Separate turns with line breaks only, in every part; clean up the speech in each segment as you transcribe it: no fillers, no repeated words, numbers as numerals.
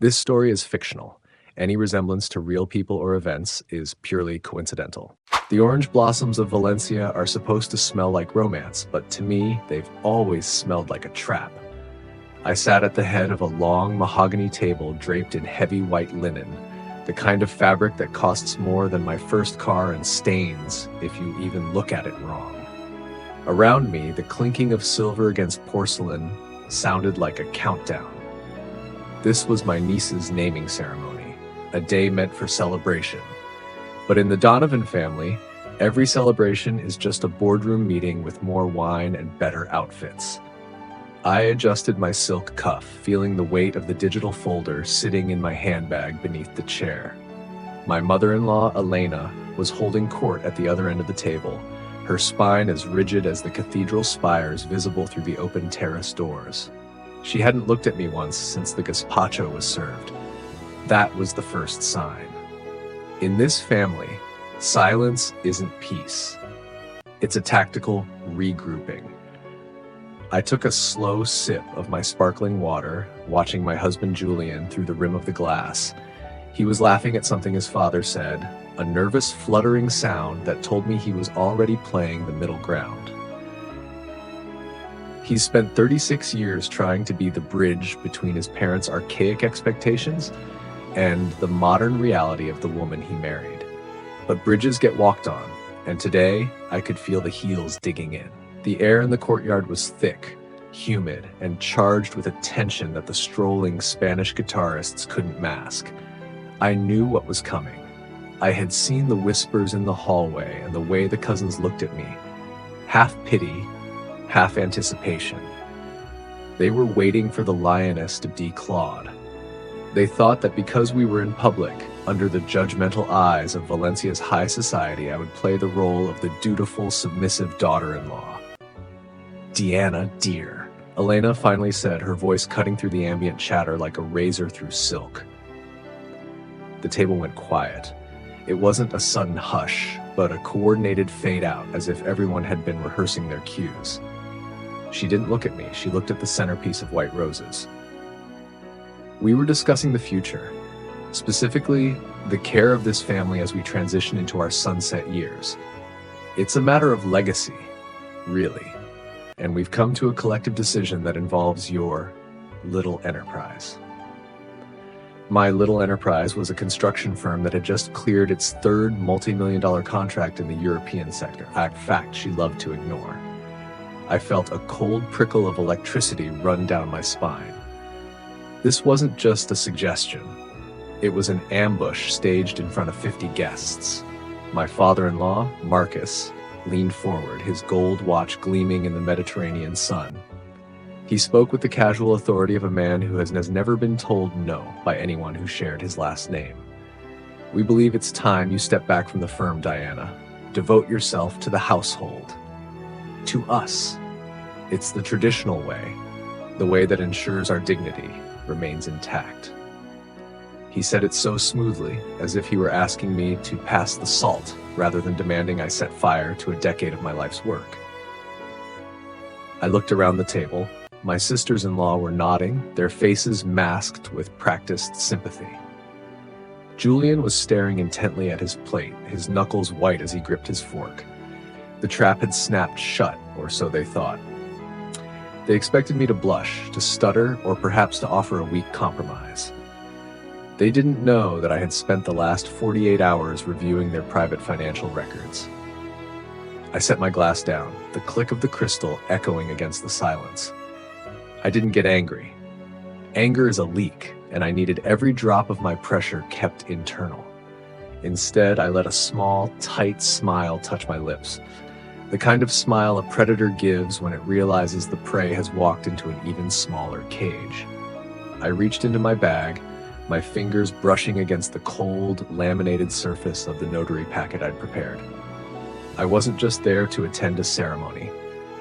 This story is fictional. Any resemblance to real people or events is purely coincidental. The orange blossoms of Valencia are supposed to smell like romance, but to me, they've always smelled like a trap. I sat at the head of a long mahogany table draped in heavy white linen, the kind of fabric that costs more than my first car and stains if you even look at it wrong. Around me, the clinking of silver against porcelain sounded like a countdown. This was my niece's naming ceremony, a day meant for celebration. But in the Donovan family, every celebration is just a boardroom meeting with more wine and better outfits. I adjusted my silk cuff, feeling the weight of the digital folder sitting in my handbag beneath the chair. My mother-in-law, Elena, was holding court at the other end of the table, her spine as rigid as the cathedral spires visible through the open terrace doors. She hadn't looked at me once since the gazpacho was served. That was the first sign. In this family, silence isn't peace. It's a tactical regrouping. I took a slow sip of my sparkling water, watching my husband Julian through the rim of the glass. He was laughing at something his father said, a nervous fluttering sound that told me he was already playing the middle ground. He's spent 36 years trying to be the bridge between his parents' archaic expectations and the modern reality of the woman he married. But bridges get walked on, and today I could feel the heels digging in. The air in the courtyard was thick, humid, and charged with a tension that the strolling Spanish guitarists couldn't mask. I knew what was coming. I had seen the whispers in the hallway and the way the cousins looked at me. Half pity, half anticipation. They were waiting for the lioness to declawed. They thought that because we were in public, under the judgmental eyes of Valencia's high society, I would play the role of the dutiful, submissive daughter-in-law. Deanna, dear, Elena finally said, her voice cutting through the ambient chatter like a razor through silk. The table went quiet. It wasn't a sudden hush, but a coordinated fade out, as if everyone had been rehearsing their cues. She didn't look at me, she looked at the centerpiece of white roses. We were discussing the future, specifically the care of this family as we transition into our sunset years. It's a matter of legacy, really. And we've come to a collective decision that involves your little enterprise. My little enterprise was a construction firm that had just cleared its third multi-million-dollar contract in the European sector, a fact she loved to ignore. I felt a cold prickle of electricity run down my spine. This wasn't just a suggestion. It was an ambush staged in front of 50 guests. My father-in-law, Marcus, leaned forward, his gold watch gleaming in the Mediterranean sun. He spoke with the casual authority of a man who has never been told no by anyone who shared his last name. We believe it's time you step back from the firm, Diana. Devote yourself to the household. To us. It's the traditional way, the way that ensures our dignity remains intact. He said it so smoothly, as if he were asking me to pass the salt rather than demanding I set fire to a decade of my life's work. I looked around the table. My sisters-in-law were nodding, their faces masked with practiced sympathy. Julian was staring intently at his plate, his knuckles white as he gripped his fork. The trap had snapped shut, or so they thought. They expected me to blush, to stutter, or perhaps to offer a weak compromise. They didn't know that I had spent the last 48 hours reviewing their private financial records. I set my glass down, the click of the crystal echoing against the silence. I didn't get angry. Anger is a leak, and I needed every drop of my pressure kept internal. Instead, I let a small, tight smile touch my lips. The kind of smile a predator gives when it realizes the prey has walked into an even smaller cage. I reached into my bag, my fingers brushing against the cold, laminated surface of the notary packet I'd prepared. I wasn't just there to attend a ceremony.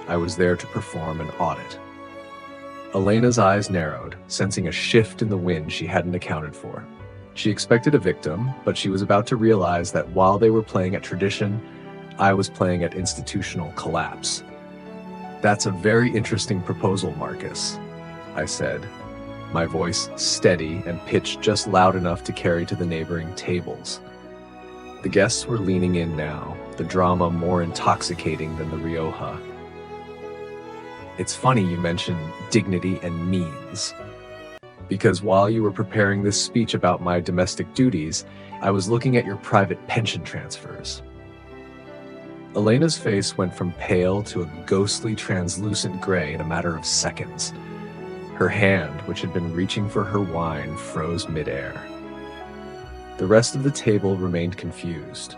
I was there to perform an audit. Elena's eyes narrowed, sensing a shift in the wind she hadn't accounted for. She expected a victim, but she was about to realize that while they were playing at tradition, I was playing at institutional collapse. That's a very interesting proposal, Marcus, I said. my voice steady and pitched just loud enough to carry to the neighboring tables. The guests were leaning in now, the drama more intoxicating than the Rioja. It's funny you mention dignity and means, because while you were preparing this speech about my domestic duties, I was looking at your private pension transfers. Elena's face went from pale to a ghostly translucent gray in a matter of seconds. Her hand, which had been reaching for her wine, froze midair. The rest of the table remained confused,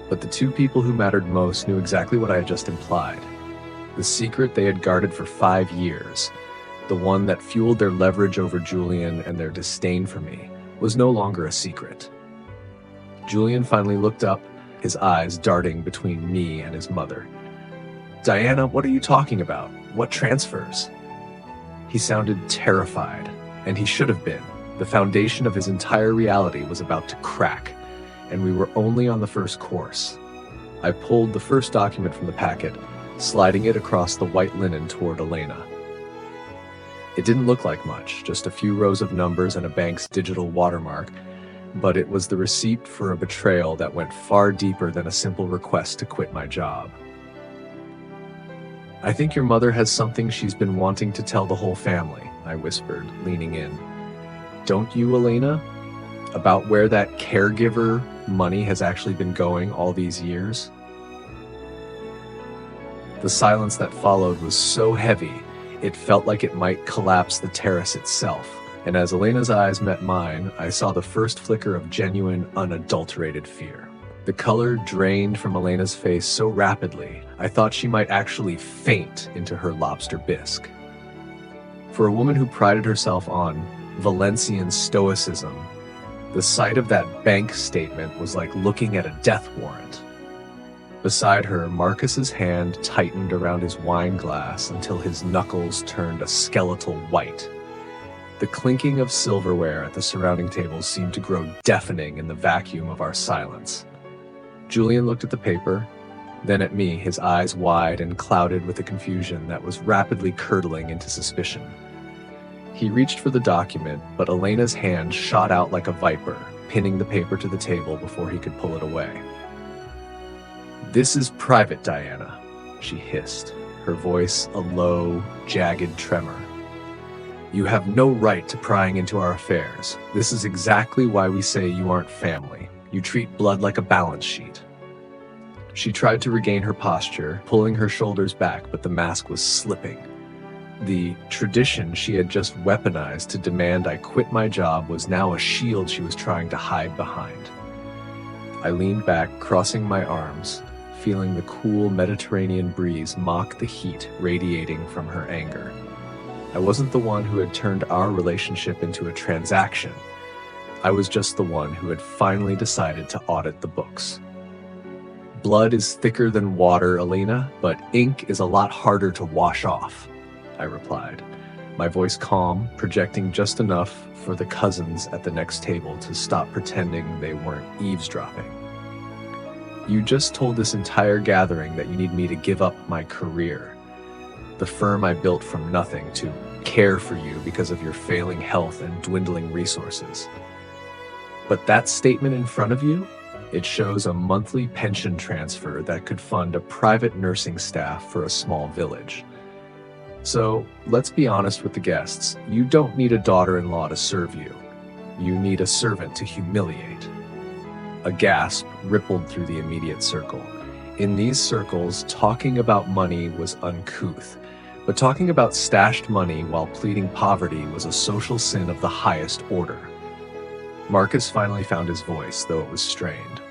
but the two people who mattered most knew exactly what I had just implied. The secret they had guarded for 5 years, the one that fueled their leverage over Julian and their disdain for me, was no longer a secret. Julian finally looked up, his eyes darting between me and his mother. "Diana, what are you talking about? What transfers?" He sounded terrified, and he should have been. The foundation of his entire reality was about to crack, and we were only on the first course. I pulled the first document from the packet, sliding it across the white linen toward Elena. It didn't look like much, just a few rows of numbers and a bank's digital watermark, but it was the receipt for a betrayal that went far deeper than a simple request to quit my job. "I think your mother has something she's been wanting to tell the whole family," I whispered, leaning in. "Don't you, Elena? About where that caregiver money has actually been going all these years?" The silence that followed was so heavy, it felt like it might collapse the terrace itself. And as Elena's eyes met mine, I saw the first flicker of genuine, unadulterated fear. The color drained from Elena's face so rapidly, I thought she might actually faint into her lobster bisque. For a woman who prided herself on Valencian stoicism, the sight of that bank statement was like looking at a death warrant. Beside her, Marcus's hand tightened around his wine glass until his knuckles turned a skeletal white. The clinking of silverware at the surrounding tables seemed to grow deafening in the vacuum of our silence. Julian looked at the paper, then at me, his eyes wide and clouded with a confusion that was rapidly curdling into suspicion. He reached for the document, but Elena's hand shot out like a viper, pinning the paper to the table before he could pull it away. "This is private, Diana," she hissed, her voice a low, jagged tremor. "You have no right to prying into our affairs. This is exactly why we say you aren't family. You treat blood like a balance sheet." She tried to regain her posture, pulling her shoulders back, but the mask was slipping. The tradition she had just weaponized to demand I quit my job was now a shield she was trying to hide behind. I leaned back, crossing my arms, feeling the cool Mediterranean breeze mock the heat radiating from her anger. I wasn't the one who had turned our relationship into a transaction. I was just the one who had finally decided to audit the books. "Blood is thicker than water, Elena, but ink is a lot harder to wash off," I replied, my voice calm, projecting just enough for the cousins at the next table to stop pretending they weren't eavesdropping. "You just told this entire gathering that you need me to give up my career, the firm I built from nothing, to care for you because of your failing health and dwindling resources. But that statement in front of you, it shows a monthly pension transfer that could fund a private nursing staff for a small village. So let's be honest with the guests. You don't need a daughter-in-law to serve you. You need a servant to humiliate." A gasp rippled through the immediate circle. In these circles, talking about money was uncouth, but talking about stashed money while pleading poverty was a social sin of the highest order. Marcus finally found his voice, though it was strained.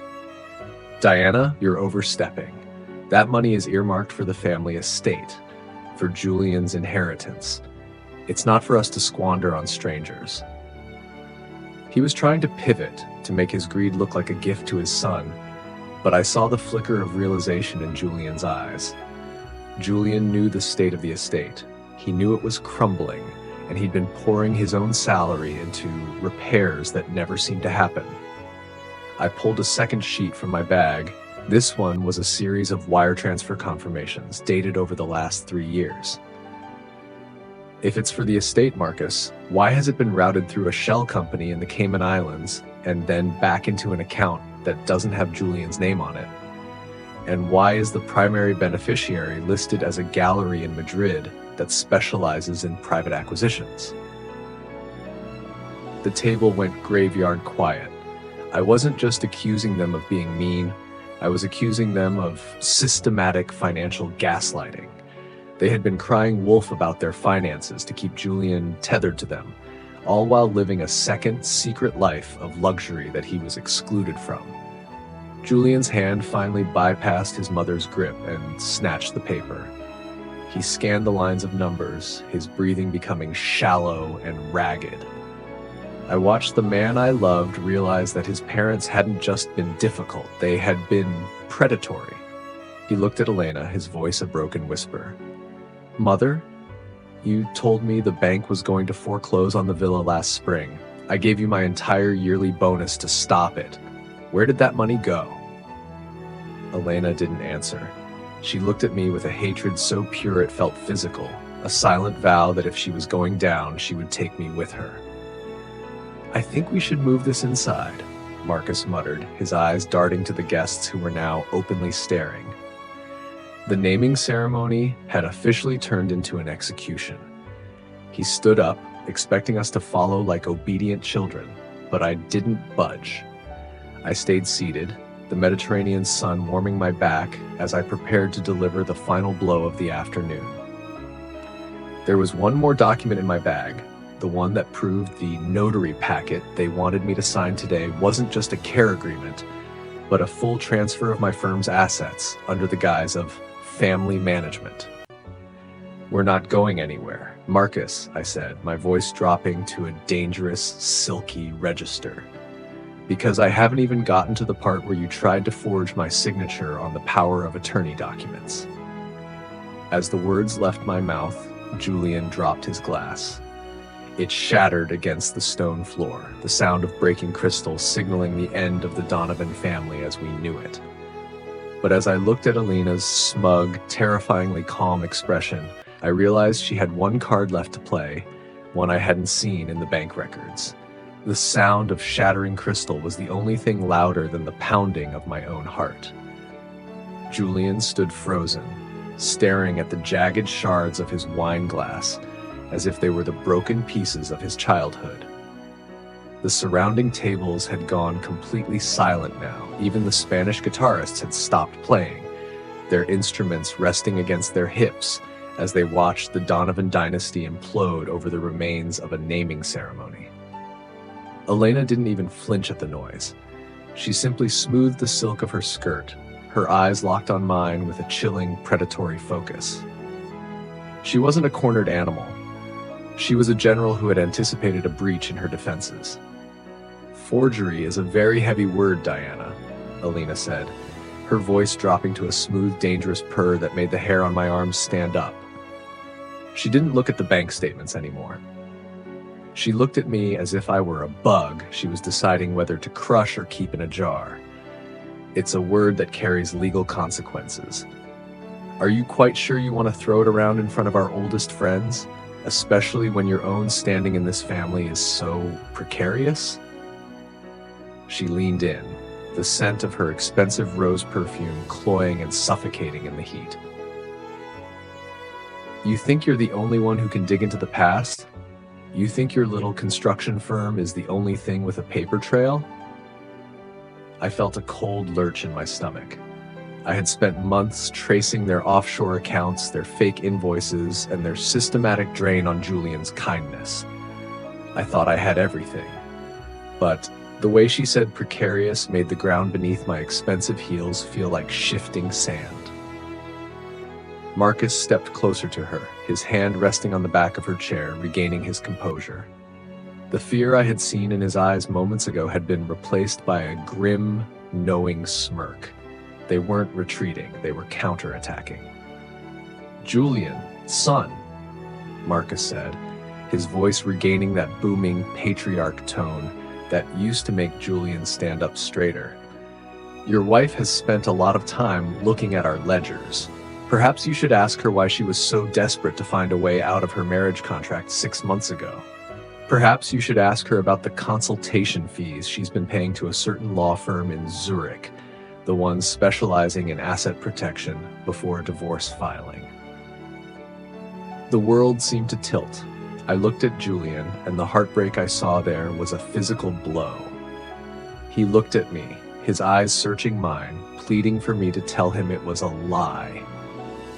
"Diana, you're overstepping. That money is earmarked for the family estate, for Julian's inheritance. It's not for us to squander on strangers." He was trying to pivot to make his greed look like a gift to his son, but I saw the flicker of realization in Julian's eyes. Julian knew the state of the estate. He knew it was crumbling, and he'd been pouring his own salary into repairs that never seemed to happen. I pulled a second sheet from my bag. This one was a series of wire transfer confirmations dated over the last 3 years. If it's for the estate, Marcus, why has it been routed through a shell company in the Cayman Islands and then back into an account that doesn't have Julian's name on it? And why is the primary beneficiary listed as a gallery in Madrid that specializes in private acquisitions? The table went graveyard quiet. I wasn't just accusing them of being mean, I was accusing them of systematic financial gaslighting. They had been crying wolf about their finances to keep Julian tethered to them, all while living a second, secret life of luxury that he was excluded from. Julian's hand finally bypassed his mother's grip and snatched the paper. He scanned the lines of numbers, his breathing becoming shallow and ragged. I watched the man I loved realize that his parents hadn't just been difficult, they had been predatory. He looked at Elena, his voice a broken whisper. "Mother, you told me the bank was going to foreclose on the villa last spring. I gave you my entire yearly bonus to stop it. Where did that money go?" Elena didn't answer. She looked at me with a hatred so pure it felt physical, a silent vow that if she was going down, she would take me with her. "I think we should move this inside," Marcus muttered, his eyes darting to the guests who were now openly staring. The naming ceremony had officially turned into an execution. He stood up, expecting us to follow like obedient children, but I didn't budge. I stayed seated, the Mediterranean sun warming my back as I prepared to deliver the final blow of the afternoon. There was one more document in my bag, the one that proved the notary packet they wanted me to sign today wasn't just a care agreement, but a full transfer of my firm's assets under the guise of family management. "We're not going anywhere, Marcus," I said, my voice dropping to a dangerous, silky register. "Because I haven't even gotten to the part where you tried to forge my signature on the power of attorney documents." As the words left my mouth, Julian dropped his glass. It shattered against the stone floor, the sound of breaking crystal signaling the end of the Donovan family as we knew it. But as I looked at Elena's smug, terrifyingly calm expression, I realized she had one card left to play, one I hadn't seen in the bank records. The sound of shattering crystal was the only thing louder than the pounding of my own heart. Julian stood frozen, staring at the jagged shards of his wine glass, as if they were the broken pieces of his childhood. The surrounding tables had gone completely silent now. Even the Spanish guitarists had stopped playing, their instruments resting against their hips as they watched the Donovan dynasty implode over the remains of a naming ceremony. Elena didn't even flinch at the noise. She simply smoothed the silk of her skirt, her eyes locked on mine with a chilling, predatory focus. She wasn't a cornered animal. She was a general who had anticipated a breach in her defenses. "Forgery is a very heavy word, Diana," Elena said, her voice dropping to a smooth, dangerous purr that made the hair on my arms stand up. She didn't look at the bank statements anymore. She looked at me as if I were a bug she was deciding whether to crush or keep in a jar. "It's a word that carries legal consequences. Are you quite sure you want to throw it around in front of our oldest friends? Especially when your own standing in this family is so precarious?" She leaned in, the scent of her expensive rose perfume cloying and suffocating in the heat. "You think you're the only one who can dig into the past? You think your little construction firm is the only thing with a paper trail?" I felt a cold lurch in my stomach. I had spent months tracing their offshore accounts, their fake invoices, and their systematic drain on Julian's kindness. I thought I had everything. But the way she said precarious made the ground beneath my expensive heels feel like shifting sand. Marcus stepped closer to her, his hand resting on the back of her chair, regaining his composure. The fear I had seen in his eyes moments ago had been replaced by a grim, knowing smirk. They weren't retreating, they were counterattacking. "Julian, son," Marcus said, his voice regaining that booming patriarch tone that used to make Julian stand up straighter. "Your wife has spent a lot of time looking at our ledgers. Perhaps you should ask her why she was so desperate to find a way out of her marriage contract 6 months ago. Perhaps you should ask her about the consultation fees she's been paying to a certain law firm in Zurich, the ones specializing in asset protection before divorce filing. The world seemed to tilt. I looked at Julian, and the heartbreak I saw there was a physical blow. He looked at me, his eyes searching mine, pleading for me to tell him it was a lie.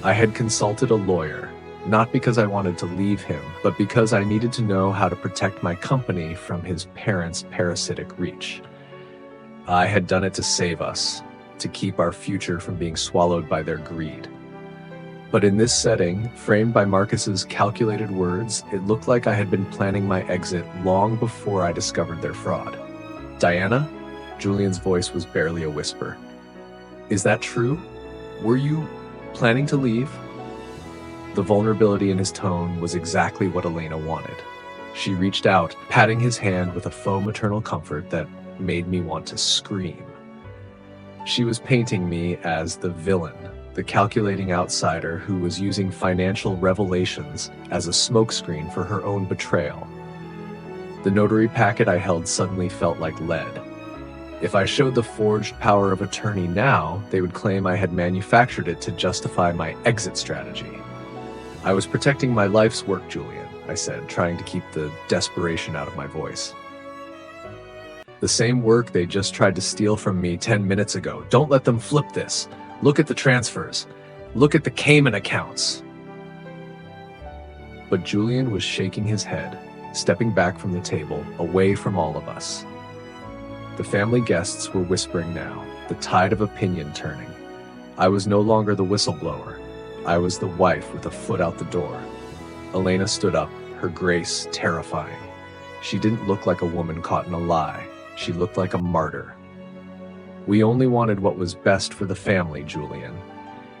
I had consulted a lawyer, not because I wanted to leave him, but because I needed to know how to protect my company from his parents' parasitic reach. I had done it to save us, to keep our future from being swallowed by their greed. But in this setting, framed by Marcus's calculated words, it looked like I had been planning my exit long before I discovered their fraud. "Diana?" Julian's voice was barely a whisper. "Is that true? Were you planning to leave?" The vulnerability in his tone was exactly what Elena wanted. She reached out, patting his hand with a faux maternal comfort that made me want to scream. She was painting me as the villain, the calculating outsider who was using financial revelations as a smokescreen for her own betrayal. The notary packet I held suddenly felt like lead. If I showed the forged power of attorney now, they would claim I had manufactured it to justify my exit strategy. "I was protecting my life's work, Julian," I said, trying to keep the desperation out of my voice. "The same work they just tried to steal from me 10 minutes ago. Don't let them flip this. Look at the transfers. Look at the Cayman accounts." But Julian was shaking his head, stepping back from the table, away from all of us. The family guests were whispering now, the tide of opinion turning. I was no longer the whistleblower. I was the wife with a foot out the door. Elena stood up, her grace terrifying. She didn't look like a woman caught in a lie. She looked like a martyr. "We only wanted what was best for the family, Julian.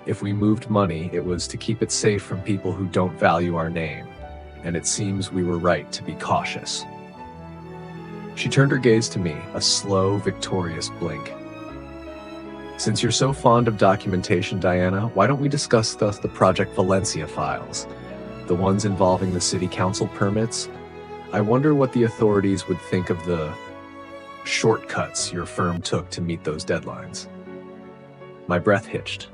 If we moved money, it was to keep it safe from people who don't value our name, and it seems we were right to be cautious." She turned her gaze to me, a slow, victorious blink. "Since you're so fond of documentation, Diana, why don't we discuss the Project Valencia files? The ones involving the city council permits? I wonder what the authorities would think of the shortcuts your firm took to meet those deadlines." My breath hitched.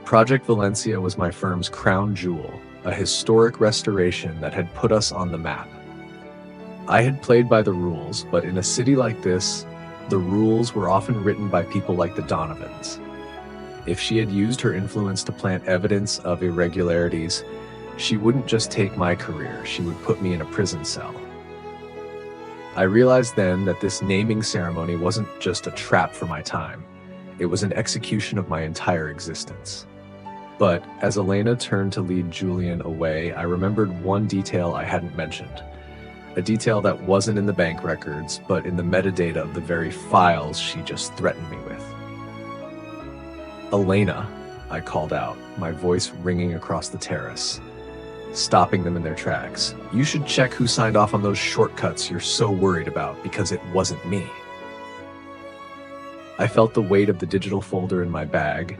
Project Valencia was my firm's crown jewel, a historic restoration that had put us on the map. I had played by the rules, but in a city like this, the rules were often written by people like the Donovans. If she had used her influence to plant evidence of irregularities, she wouldn't just take my career, she would put me in a prison cell. I realized then that this naming ceremony wasn't just a trap for my time. It was an execution of my entire existence. But as Elena turned to lead Julian away, I remembered one detail I hadn't mentioned. A detail that wasn't in the bank records, but in the metadata of the very files she just threatened me with. "Elena," I called out, my voice ringing across the terrace, stopping them in their tracks. "You should check who signed off on those shortcuts you're so worried about, because it wasn't me." I felt the weight of the digital folder in my bag,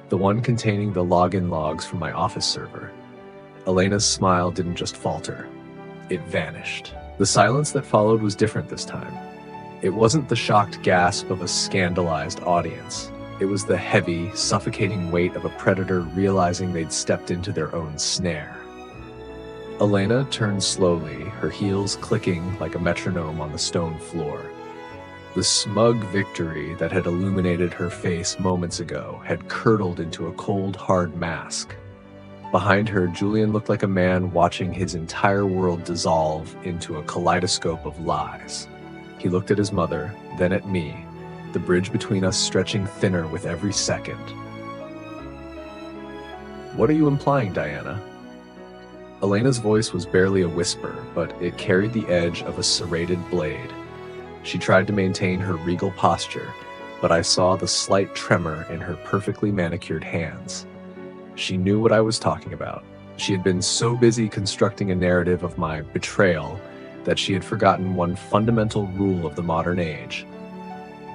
the one containing the login logs from my office server. Elena's smile didn't just falter. It vanished. The silence that followed was different this time. It wasn't the shocked gasp of a scandalized audience. It was the heavy, suffocating weight of a predator realizing they'd stepped into their own snare. Elena turned slowly, her heels clicking like a metronome on the stone floor. The smug victory that had illuminated her face moments ago had curdled into a cold, hard mask. Behind her, Julian looked like a man watching his entire world dissolve into a kaleidoscope of lies. He looked at his mother, then at me, the bridge between us stretching thinner with every second. "What are you implying, Diana?" Elena's voice was barely a whisper, but it carried the edge of a serrated blade. She tried to maintain her regal posture, but I saw the slight tremor in her perfectly manicured hands. She knew what I was talking about. She had been so busy constructing a narrative of my betrayal that she had forgotten one fundamental rule of the modern age.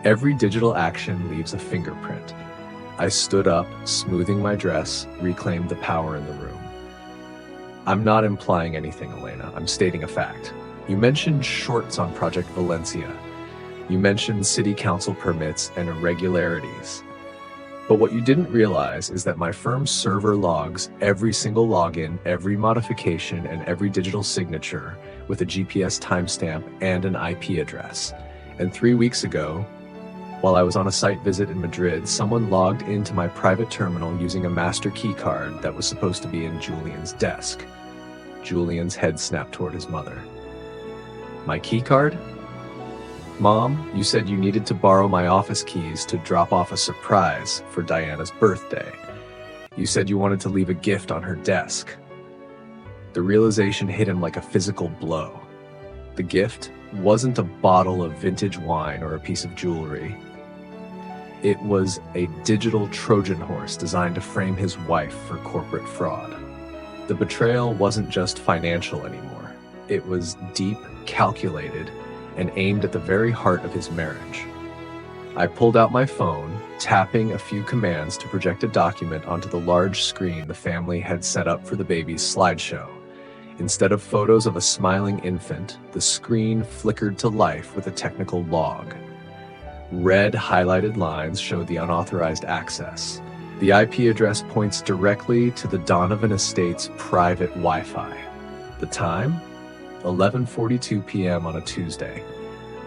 Every digital action leaves a fingerprint. I stood up, smoothing my dress, reclaimed the power in the room. I'm not implying anything, Elena. I'm stating a fact. You mentioned shorts on Project Valencia. You mentioned city council permits and irregularities. But what you didn't realize is that my firm's server logs every single login, every modification, and every digital signature with a GPS timestamp and an IP address. And 3 weeks ago, while I was on a site visit in Madrid, someone logged into my private terminal using a master key card that was supposed to be in Julian's desk. Julian's head snapped toward his mother. My key card? Mom, you said you needed to borrow my office keys to drop off a surprise for Diana's birthday. You said you wanted to leave a gift on her desk. The realization hit him like a physical blow. The gift wasn't a bottle of vintage wine or a piece of jewelry. It was a digital Trojan horse designed to frame his wife for corporate fraud. The betrayal wasn't just financial anymore. It was deep, calculated, and aimed at the very heart of his marriage. I pulled out my phone, tapping a few commands to project a document onto the large screen the family had set up for the baby's slideshow. Instead of photos of a smiling infant, the screen flickered to life with a technical log. Red highlighted lines showed the unauthorized access. The IP address points directly to the Donovan estate's private Wi-Fi. The time? 11:42 p.m. on a Tuesday.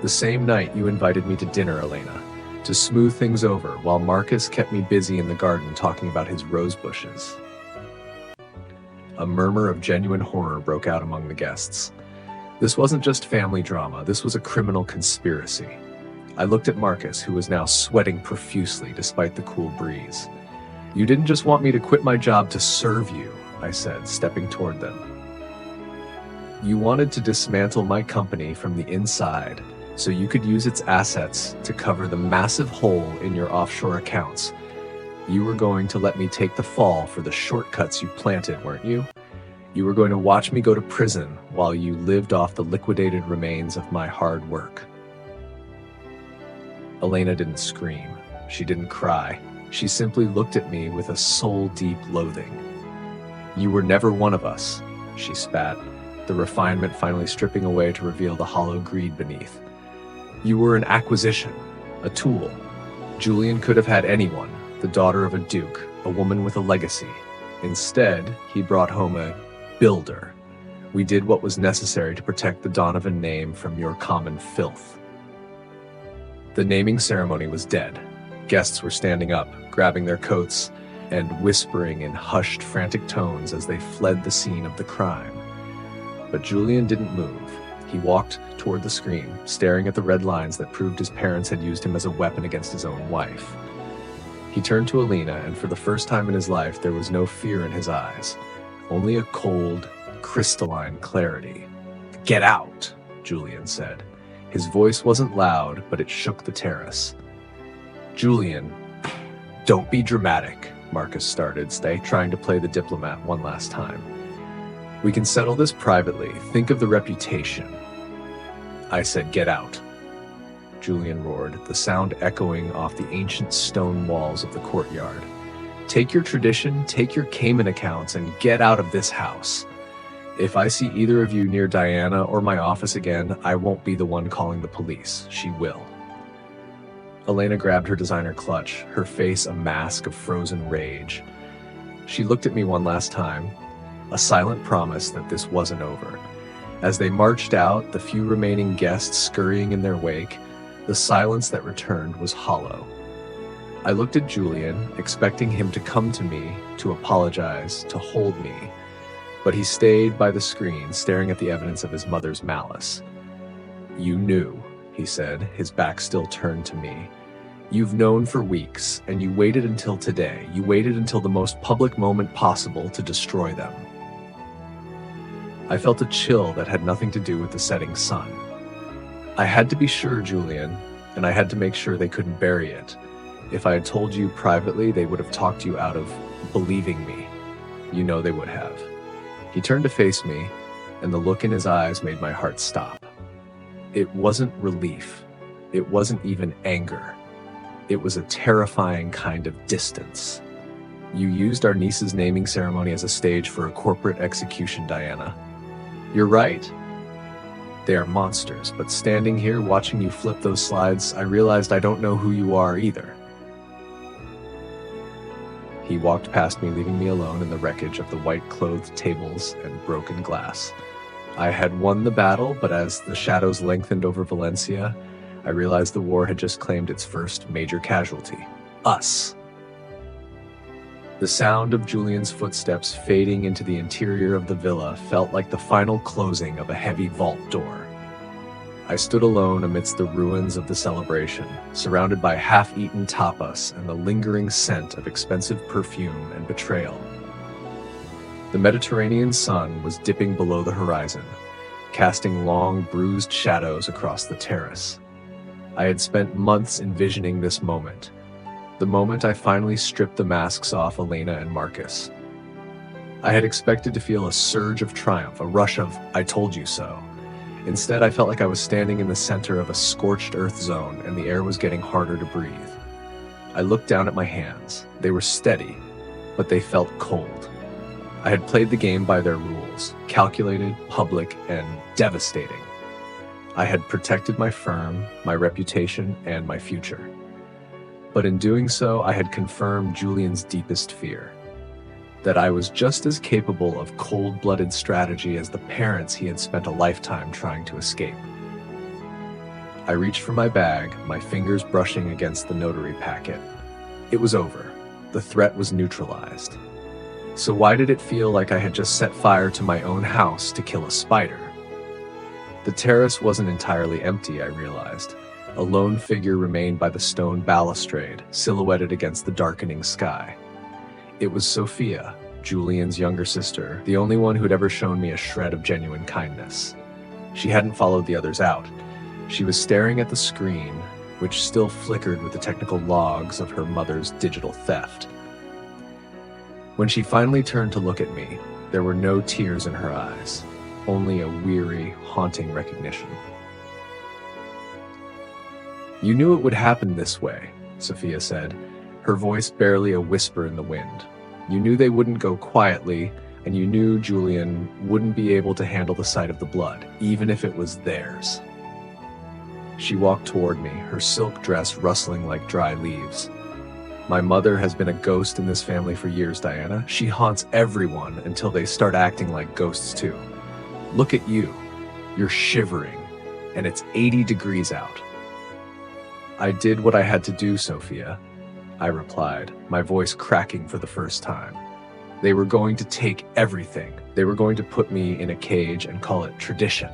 The same night you invited me to dinner, Elena, to smooth things over while Marcus kept me busy in the garden talking about his rose bushes. A murmur of genuine horror broke out among the guests. This wasn't just family drama, this was a criminal conspiracy. I looked at Marcus, who was now sweating profusely despite the cool breeze. You didn't just want me to quit my job to serve you, I said, stepping toward them. You wanted to dismantle my company from the inside so you could use its assets to cover the massive hole in your offshore accounts. You were going to let me take the fall for the shortcuts you planted, weren't you? You were going to watch me go to prison while you lived off the liquidated remains of my hard work. Elena didn't scream. She didn't cry. She simply looked at me with a soul-deep loathing. You were never one of us, she spat, the refinement finally stripping away to reveal the hollow greed beneath. You were an acquisition, a tool. Julian could have had anyone, the daughter of a duke, a woman with a legacy. Instead, he brought home a builder. We did what was necessary to protect the Donovan name from your common filth. The naming ceremony was dead. Guests were standing up, grabbing their coats, and whispering in hushed, frantic tones as they fled the scene of the crime. But Julian didn't move. He walked toward the screen, staring at the red lines that proved his parents had used him as a weapon against his own wife. He turned to Alina, and for the first time in his life, there was no fear in his eyes, only a cold, crystalline clarity. "Get out," Julian said. His voice wasn't loud, but it shook the terrace. Julian, don't be dramatic, Marcus started, trying to play the diplomat one last time. We can settle this privately. Think of the reputation. I said, get out. Julian roared, the sound echoing off the ancient stone walls of the courtyard. Take your tradition, take your Cayman accounts, and get out of this house. If I see either of you near Diana or my office again, I won't be the one calling the police. She will. Elena grabbed her designer clutch, her face a mask of frozen rage. She looked at me one last time, a silent promise that this wasn't over. As they marched out, the few remaining guests scurrying in their wake, the silence that returned was hollow. I looked at Julian, expecting him to come to me, to apologize, to hold me, but he stayed by the screen, staring at the evidence of his mother's malice. You knew, he said, his back still turned to me. You've known for weeks, and you waited until today. You waited until the most public moment possible to destroy them. I felt a chill that had nothing to do with the setting sun. I had to be sure, Julian, and I had to make sure they couldn't bury it. If I had told you privately, they would have talked you out of believing me. You know they would have. He turned to face me, and the look in his eyes made my heart stop. It wasn't relief. It wasn't even anger. It was a terrifying kind of distance. You used our niece's naming ceremony as a stage for a corporate execution, Diana. You're right. They are monsters, but standing here watching you flip those slides, I realized I don't know who you are either. He walked past me, leaving me alone in the wreckage of the white-clothed tables and broken glass. I had won the battle, but as the shadows lengthened over Valencia, I realized the war had just claimed its first major casualty: us. The sound of Julian's footsteps fading into the interior of the villa felt like the final closing of a heavy vault door. I stood alone amidst the ruins of the celebration, surrounded by half-eaten tapas and the lingering scent of expensive perfume and betrayal. The Mediterranean sun was dipping below the horizon, casting long, bruised shadows across the terrace. I had spent months envisioning this moment, the moment I finally stripped the masks off Elena and Marcus. I had expected to feel a surge of triumph, a rush of "I told you so." Instead, I felt like I was standing in the center of a scorched earth zone and the air was getting harder to breathe. I looked down at my hands. They were steady, but they felt cold. I had played the game by their rules, calculated, public, and devastating. I had protected my firm, my reputation, and my future. But in doing so, I had confirmed Julian's deepest fear: that I was just as capable of cold-blooded strategy as the parents he had spent a lifetime trying to escape. I reached for my bag, my fingers brushing against the notary packet. It was over. The threat was neutralized. So why did it feel like I had just set fire to my own house to kill a spider? The terrace wasn't entirely empty, I realized. A lone figure remained by the stone balustrade, silhouetted against the darkening sky. It was Sophia, Julian's younger sister, the only one who'd ever shown me a shred of genuine kindness. She hadn't followed the others out. She was staring at the screen, which still flickered with the technical logs of her mother's digital theft. When she finally turned to look at me, there were no tears in her eyes, only a weary, haunting recognition. "You knew it would happen this way," Sophia said, her voice barely a whisper in the wind. "You knew they wouldn't go quietly, and you knew Julian wouldn't be able to handle the sight of the blood, even if it was theirs." She walked toward me, her silk dress rustling like dry leaves. "My mother has been a ghost in this family for years, Diana. She haunts everyone until they start acting like ghosts too. Look at you. You're shivering, and it's 80 degrees out." "I did what I had to do, Sophia," I replied, my voice cracking for the first time. "They were going to take everything. They were going to put me in a cage and call it tradition.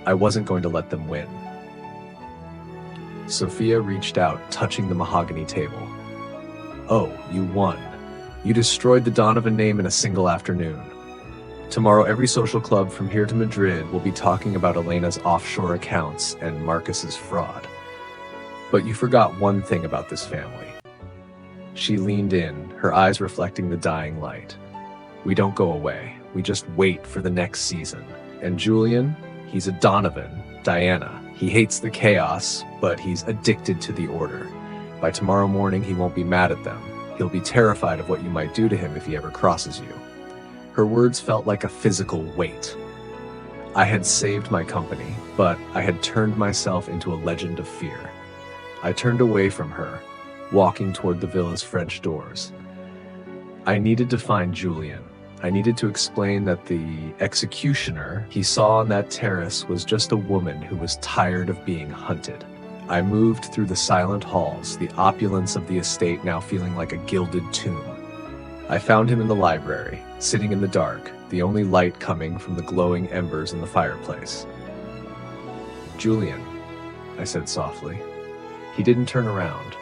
I wasn't going to let them win." Sophia reached out, touching the mahogany table. "Oh, you won. You destroyed the Donovan name in a single afternoon. Tomorrow, every social club from here to Madrid will be talking about Elena's offshore accounts and Marcus's fraud. But you forgot one thing about this family." She leaned in, her eyes reflecting the dying light. "We don't go away. We just wait for the next season. And Julian, he's a Donovan. Diana, he hates the chaos, but he's addicted to the order. By tomorrow morning, he won't be mad at them. He'll be terrified of what you might do to him if he ever crosses you." Her words felt like a physical weight. I had saved my company, but I had turned myself into a legend of fear. I turned away from her, walking toward the villa's French doors. I needed to find Julian. I needed to explain that the executioner he saw on that terrace was just a woman who was tired of being hunted. I moved through the silent halls, the opulence of the estate now feeling like a gilded tomb. I found him in the library, sitting in the dark, the only light coming from the glowing embers in the fireplace. "Julian," I said softly. He didn't turn around.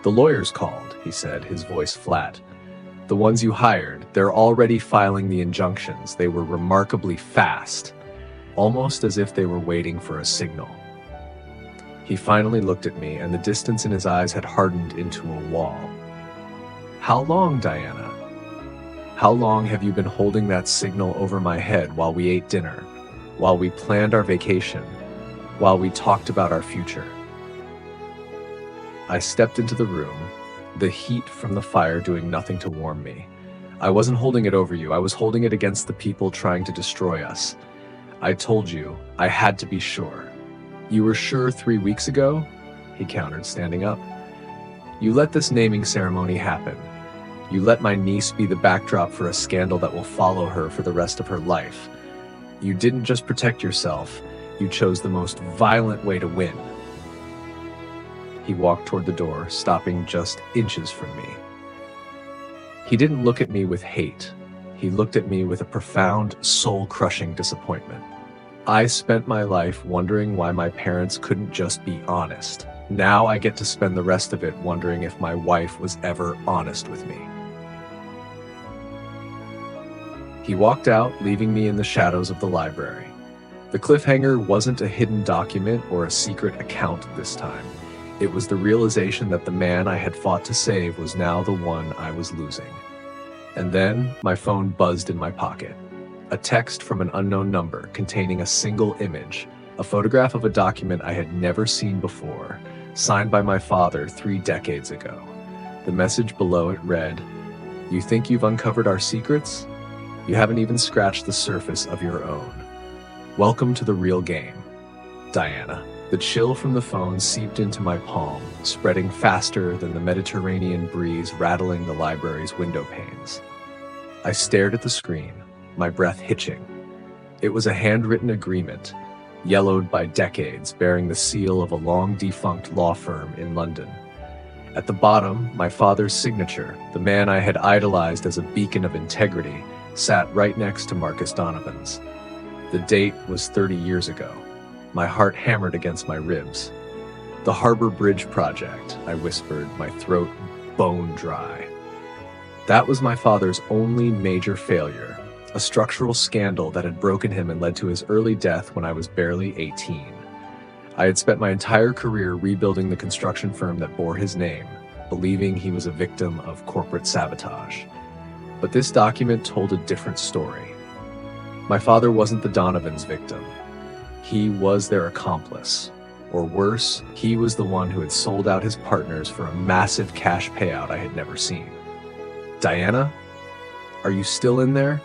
"The lawyers called," he said, his voice flat. "The ones you hired, they're already filing the injunctions. They were remarkably fast, almost as if they were waiting for a signal." He finally looked at me, and the distance in his eyes had hardened into a wall. "How long, Diana? How long have you been holding that signal over my head while we ate dinner, while we planned our vacation, while we talked about our future?" I stepped into the room, the heat from the fire doing nothing to warm me. I wasn't holding it over you, I was holding it against the people trying to destroy us. I told you, I had to be sure. You were sure 3 weeks ago? He countered, standing up. You let this naming ceremony happen. You let my niece be the backdrop for a scandal that will follow her for the rest of her life. You didn't just protect yourself, you chose the most violent way to win. He walked toward the door, stopping just inches from me. He didn't look at me with hate. He looked at me with a profound, soul-crushing disappointment. I spent my life wondering why my parents couldn't just be honest. Now I get to spend the rest of it wondering if my wife was ever honest with me. He walked out, leaving me in the shadows of the library. The cliffhanger wasn't a hidden document or a secret account this time. It was the realization that the man I had fought to save was now the one I was losing. And then my phone buzzed in my pocket. A text from an unknown number containing a single image, a photograph of a document I had never seen before, signed by my father 3 decades ago. The message below it read, "You think you've uncovered our secrets? You haven't even scratched the surface of your own. Welcome to the real game, Diana." The chill from the phone seeped into my palm, spreading faster than the Mediterranean breeze rattling the library's window panes. I stared at the screen, my breath hitching. It was a handwritten agreement, yellowed by decades, bearing the seal of a long-defunct law firm in London. At the bottom, my father's signature, the man I had idolized as a beacon of integrity, sat right next to Marcus Donovan's. The date was 30 years ago. My heart hammered against my ribs. "The Harbor Bridge Project," I whispered, my throat bone dry. That was my father's only major failure, a structural scandal that had broken him and led to his early death when I was barely 18. I had spent my entire career rebuilding the construction firm that bore his name, believing he was a victim of corporate sabotage. But this document told a different story. My father wasn't the Donovan's victim. He was their accomplice. Or worse, he was the one who had sold out his partners for a massive cash payout I had never seen. "Diana? Are you still in there?"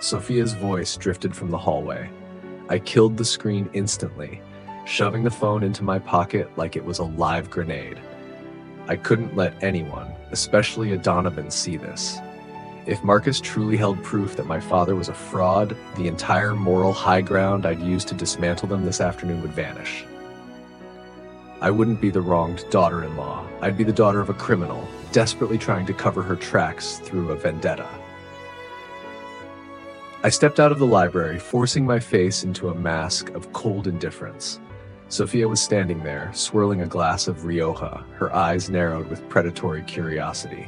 Sophia's voice drifted from the hallway. I killed the screen instantly, shoving the phone into my pocket like it was a live grenade. I couldn't let anyone, especially a Donovan, see this. If Marcus truly held proof that my father was a fraud, the entire moral high ground I'd used to dismantle them this afternoon would vanish. I wouldn't be the wronged daughter-in-law. I'd be the daughter of a criminal, desperately trying to cover her tracks through a vendetta. I stepped out of the library, forcing my face into a mask of cold indifference. Sophia was standing there, swirling a glass of Rioja, her eyes narrowed with predatory curiosity.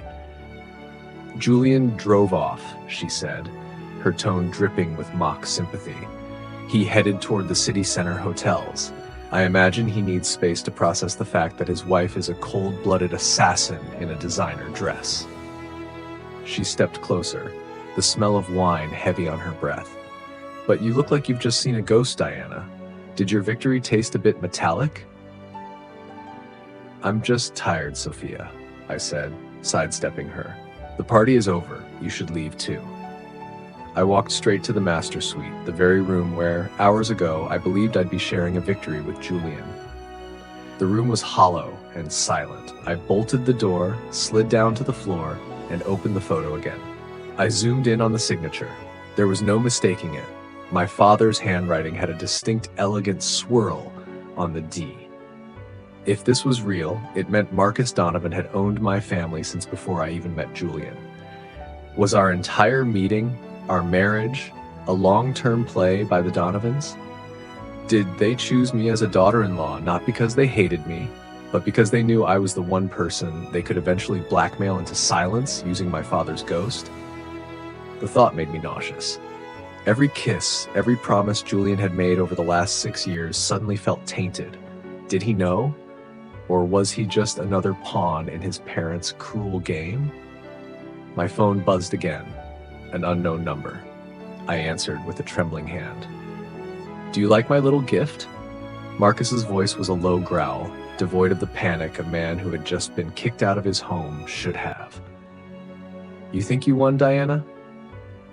"Julian drove off," she said, her tone dripping with mock sympathy. "He headed toward the city center hotels. I imagine he needs space to process the fact that his wife is a cold-blooded assassin in a designer dress." She stepped closer, the smell of wine heavy on her breath. "But you look like you've just seen a ghost, Diana. Did your victory taste a bit metallic?" "I'm just tired, Sophia," I said, sidestepping her. "The party is over. You should leave too." I walked straight to the master suite, the very room where, hours ago, I believed I'd be sharing a victory with Julian. The room was hollow and silent. I bolted the door, slid down to the floor, and opened the photo again. I zoomed in on the signature. There was no mistaking it. My father's handwriting had a distinct, elegant swirl on the D. If this was real, it meant Marcus Donovan had owned my family since before I even met Julian. Was our entire meeting, our marriage, a long-term play by the Donovans? Did they choose me as a daughter-in-law not because they hated me, but because they knew I was the one person they could eventually blackmail into silence using my father's ghost? The thought made me nauseous. Every kiss, every promise Julian had made over the last 6 years suddenly felt tainted. Did he know? Or was he just another pawn in his parents' cruel game? My phone buzzed again. An unknown number. I answered with a trembling hand. "Do you like my little gift?" Marcus's voice was a low growl, devoid of the panic a man who had just been kicked out of his home should have. You think you won, Diana?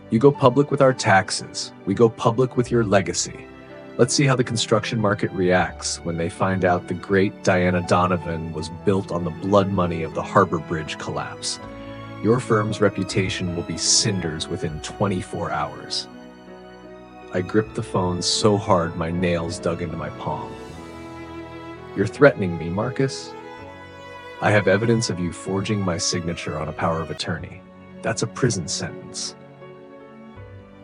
You go public with our taxes. We go public with your legacy. Let's see how the construction market reacts when they find out the great Diana Donovan was built on the blood money of the Harbor Bridge collapse. Your firm's reputation will be cinders within 24 hours. I gripped the phone so hard my nails dug into my palm. You're threatening me, Marcus? I have evidence of you forging my signature on a power of attorney. That's a prison sentence.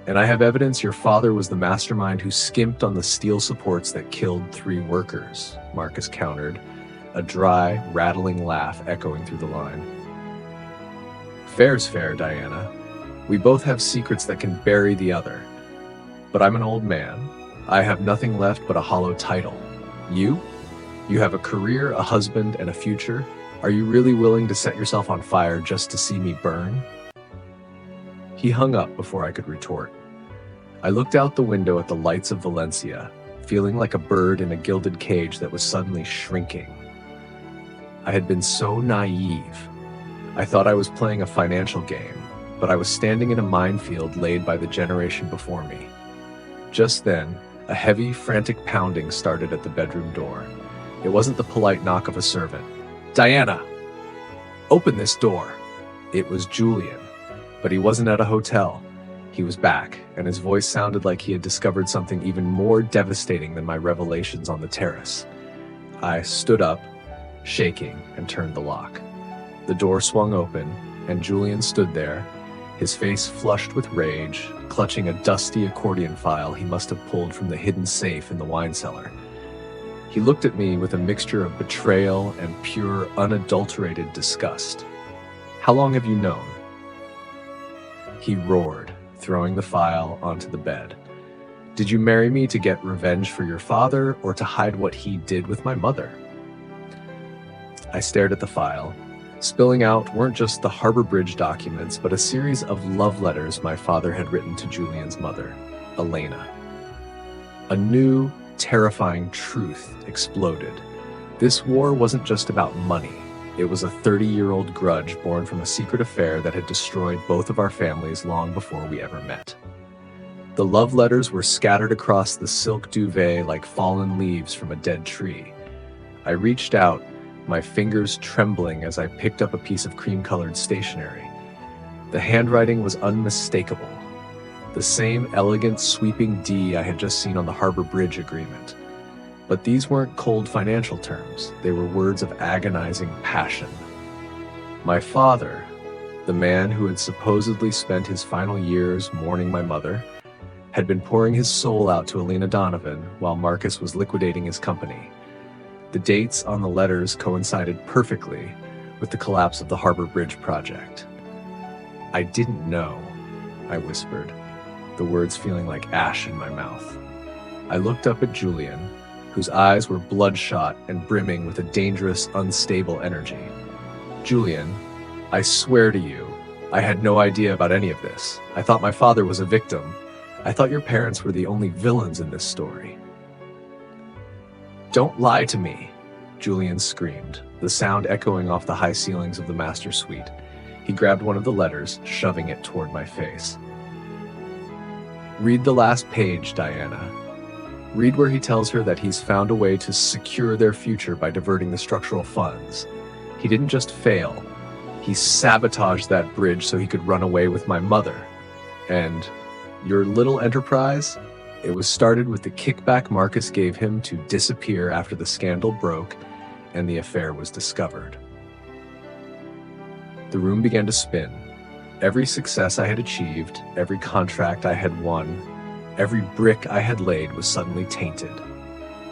And I have evidence your father was the mastermind who skimped on the steel supports that killed 3 workers, Marcus countered, a dry, rattling laugh echoing through the line. Fair's fair, Diana. We both have secrets that can bury the other. But I'm an old man. I have nothing left but a hollow title. You? You have a career, a husband, and a future. Are you really willing to set yourself on fire just to see me burn? He hung up before I could retort. I looked out the window at the lights of Valencia, feeling like a bird in a gilded cage that was suddenly shrinking. I had been so naive. I thought I was playing a financial game, but I was standing in a minefield laid by the generation before me. Just then, a heavy, frantic pounding started at the bedroom door. It wasn't the polite knock of a servant. Diana! Open this door! It was Julian. But he wasn't at a hotel. He was back, and his voice sounded like he had discovered something even more devastating than my revelations on the terrace. I stood up, shaking, and turned the lock. The door swung open, and Julian stood there, his face flushed with rage, clutching a dusty accordion file he must have pulled from the hidden safe in the wine cellar. He looked at me with a mixture of betrayal and pure, unadulterated disgust. How long have you known? He roared, throwing the file onto the bed. Did you marry me to get revenge for your father or to hide what he did with my mother? I stared at the file. Spilling out weren't just the Harbor Bridge documents, but a series of love letters my father had written to Julian's mother, Elena. A new, terrifying truth exploded. This war wasn't just about money. It was a 30-year-old grudge born from a secret affair that had destroyed both of our families long before we ever met. The love letters were scattered across the silk duvet like fallen leaves from a dead tree. I reached out, my fingers trembling as I picked up a piece of cream-colored stationery. The handwriting was unmistakable. The same elegant, sweeping D I had just seen on the Harbor Bridge agreement. But these weren't cold financial terms. They were words of agonizing passion. My father, the man who had supposedly spent his final years mourning my mother, had been pouring his soul out to Elena Donovan while Marcus was liquidating his company. The dates on the letters coincided perfectly with the collapse of the Harbor Bridge project. I didn't know, I whispered, the words feeling like ash in my mouth. I looked up at Julian, whose eyes were bloodshot and brimming with a dangerous, unstable energy. Julian, I swear to you, I had no idea about any of this. I thought my father was a victim. I thought your parents were the only villains in this story. Don't lie to me, Julian screamed, the sound echoing off the high ceilings of the master suite. He grabbed one of the letters, shoving it toward my face. Read the last page, Diana. Read where he tells her that he's found a way to secure their future by diverting the structural funds. He didn't just fail. He sabotaged that bridge so he could run away with my mother. And your little enterprise? It was started with the kickback Marcus gave him to disappear after the scandal broke and the affair was discovered. The room began to spin. Every success I had achieved, every contract I had won, every brick I had laid was suddenly tainted.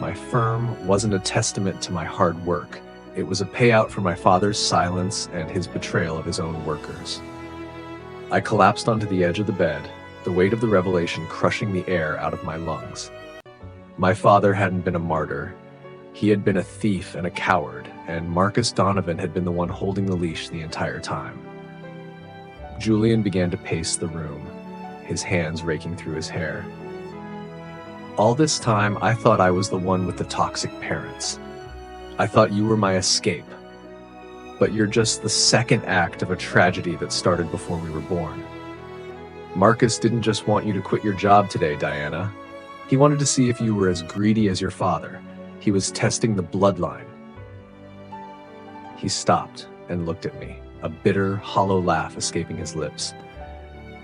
My firm wasn't a testament to my hard work. It was a payout for my father's silence and his betrayal of his own workers. I collapsed onto the edge of the bed, the weight of the revelation crushing the air out of my lungs. My father hadn't been a martyr. He had been a thief and a coward, and Marcus Donovan had been the one holding the leash the entire time. Julian began to pace the room, his hands raking through his hair. All this time, I thought I was the one with the toxic parents. I thought you were my escape. But you're just the second act of a tragedy that started before we were born. Marcus didn't just want you to quit your job today, Diana. He wanted to see if you were as greedy as your father. He was testing the bloodline. He stopped and looked at me, a bitter, hollow laugh escaping his lips.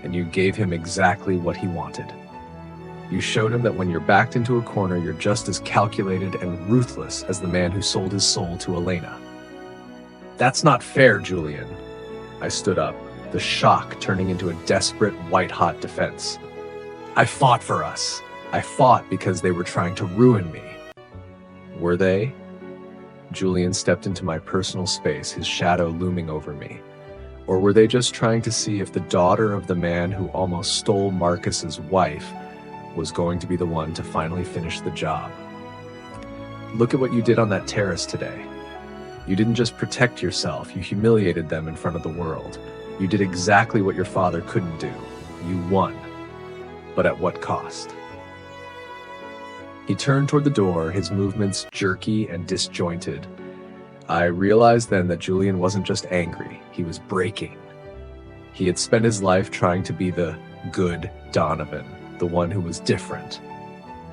And you gave him exactly what he wanted. You showed him that when you're backed into a corner, you're just as calculated and ruthless as the man who sold his soul to Elena. That's not fair, Julian. I stood up, the shock turning into a desperate, white-hot defense. I fought for us. I fought because they were trying to ruin me. Were they? Julian stepped into my personal space, his shadow looming over me. Or were they just trying to see if the daughter of the man who almost stole Marcus's wife was going to be the one to finally finish the job? Look at what you did on that terrace today. You didn't just protect yourself, you humiliated them in front of the world. You did exactly what your father couldn't do. You won. But at what cost? He turned toward the door, his movements jerky and disjointed. I realized then that Julian wasn't just angry, he was breaking. He had spent his life trying to be the good Donovan, the one who was different.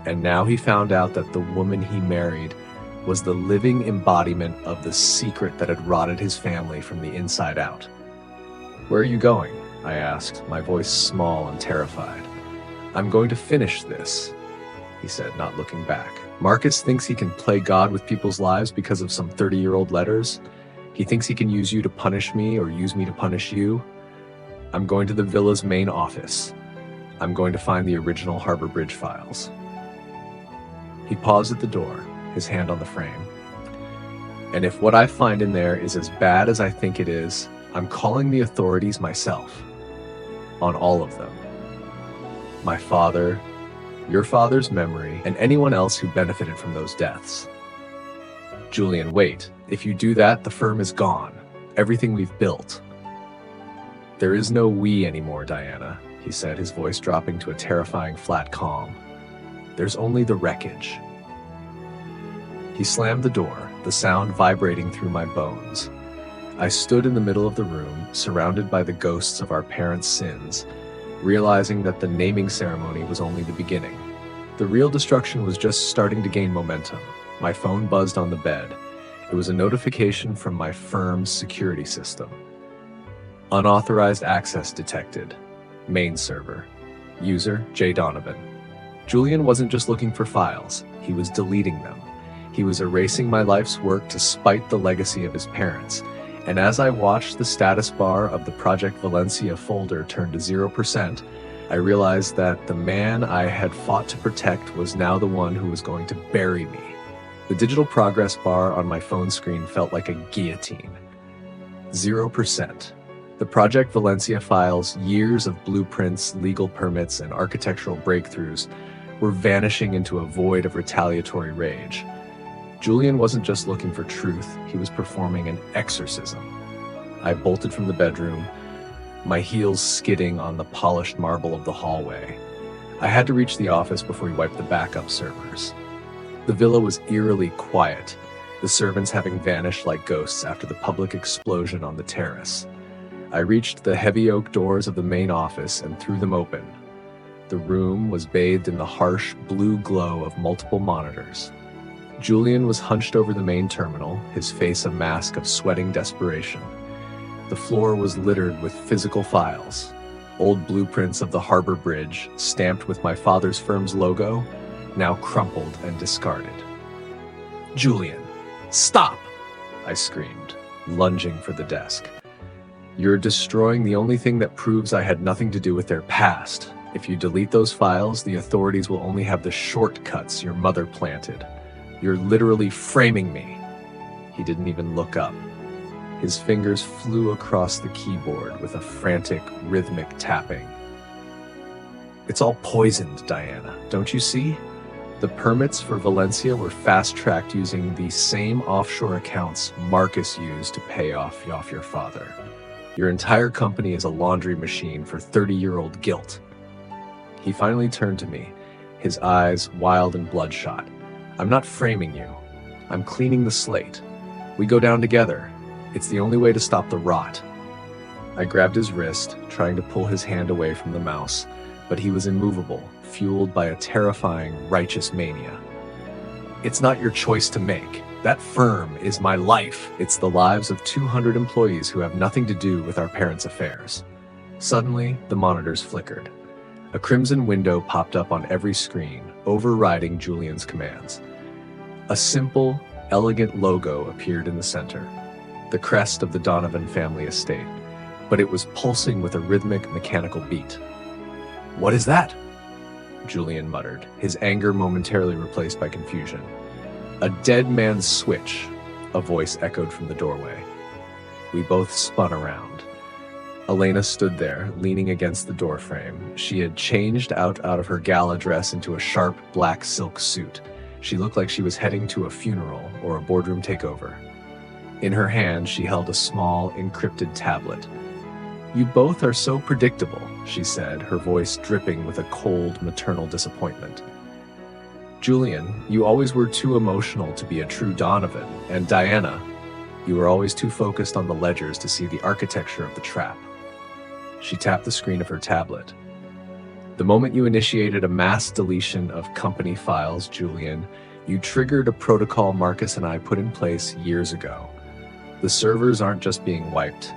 And now he found out that the woman he married was the living embodiment of the secret that had rotted his family from the inside out. Where are you going? I asked, my voice small and terrified. I'm going to finish this, he said, not looking back. Marcus thinks he can play God with people's lives because of some 30-year-old letters. He thinks he can use you to punish me or use me to punish you. I'm going to the villa's main office. I'm going to find the original Harbor Bridge files. He paused at the door, his hand on the frame. And if what I find in there is as bad as I think it is, I'm calling the authorities myself. On all of them. My father, your father's memory, and anyone else who benefited from those deaths. Julian, wait. If you do that, the firm is gone. Everything we've built. There is no we anymore, Diana, he said, his voice dropping to a terrifying flat calm. There's only the wreckage. He slammed the door, the sound vibrating through my bones. I stood in the middle of the room, surrounded by the ghosts of our parents' sins, realizing that the naming ceremony was only the beginning. The real destruction was just starting to gain momentum. My phone buzzed on the bed. It was a notification from my firm's security system. Unauthorized access detected. Main server. User J. Donovan. Julian wasn't just looking for files, he was deleting them. He was erasing my life's work to spite the legacy of his parents. And as I watched the status bar of the Project Valencia folder turn to 0%, I realized that the man I had fought to protect was now the one who was going to bury me. The digital progress bar on my phone screen felt like a guillotine. 0%. The Project Valencia files, years of blueprints, legal permits, and architectural breakthroughs, were vanishing into a void of retaliatory rage. Julian wasn't just looking for truth, he was performing an exorcism. I bolted from the bedroom, my heels skidding on the polished marble of the hallway. I had to reach the office before we wiped the backup servers. The villa was eerily quiet, the servants having vanished like ghosts after the public explosion on the terrace. I reached the heavy oak doors of the main office and threw them open. The room was bathed in the harsh blue glow of multiple monitors. Julian was hunched over the main terminal, his face a mask of sweating desperation. The floor was littered with physical files, old blueprints of the Harbor Bridge, stamped with my father's firm's logo, now crumpled and discarded. Julian, stop! I screamed, lunging for the desk. You're destroying the only thing that proves I had nothing to do with their past. If you delete those files, the authorities will only have the shortcuts your mother planted. You're literally framing me. He didn't even look up. His fingers flew across the keyboard with a frantic, rhythmic tapping. It's all poisoned, Diana, don't you see? The permits for Valencia were fast-tracked using the same offshore accounts Marcus used to pay off your father. Your entire company is a laundry machine for 30-year-old guilt. He finally turned to me, his eyes wild and bloodshot. I'm not framing you. I'm cleaning the slate. We go down together. It's the only way to stop the rot. I grabbed his wrist, trying to pull his hand away from the mouse, but he was immovable, fueled by a terrifying, righteous mania. It's not your choice to make. That firm is my life. It's the lives of 200 employees who have nothing to do with our parents' affairs. Suddenly, the monitors flickered. A crimson window popped up on every screen, overriding Julian's commands. A simple, elegant logo appeared in the center, the crest of the Donovan family estate, but it was pulsing with a rhythmic, mechanical beat. "What is that?" Julian muttered, his anger momentarily replaced by confusion. "A dead man's switch," a voice echoed from the doorway. We both spun around. Elena stood there, leaning against the doorframe. She had changed out of her gala dress into a sharp black silk suit. She looked like she was heading to a funeral or a boardroom takeover. In her hand, she held a small, encrypted tablet. "You both are so predictable," she said, her voice dripping with a cold, maternal disappointment. "Julian, you always were too emotional to be a true Donovan, and Diana, you were always too focused on the ledgers to see the architecture of the trap." She tapped the screen of her tablet. "The moment you initiated a mass deletion of company files, Julian, you triggered a protocol Marcus and I put in place years ago. The servers aren't just being wiped.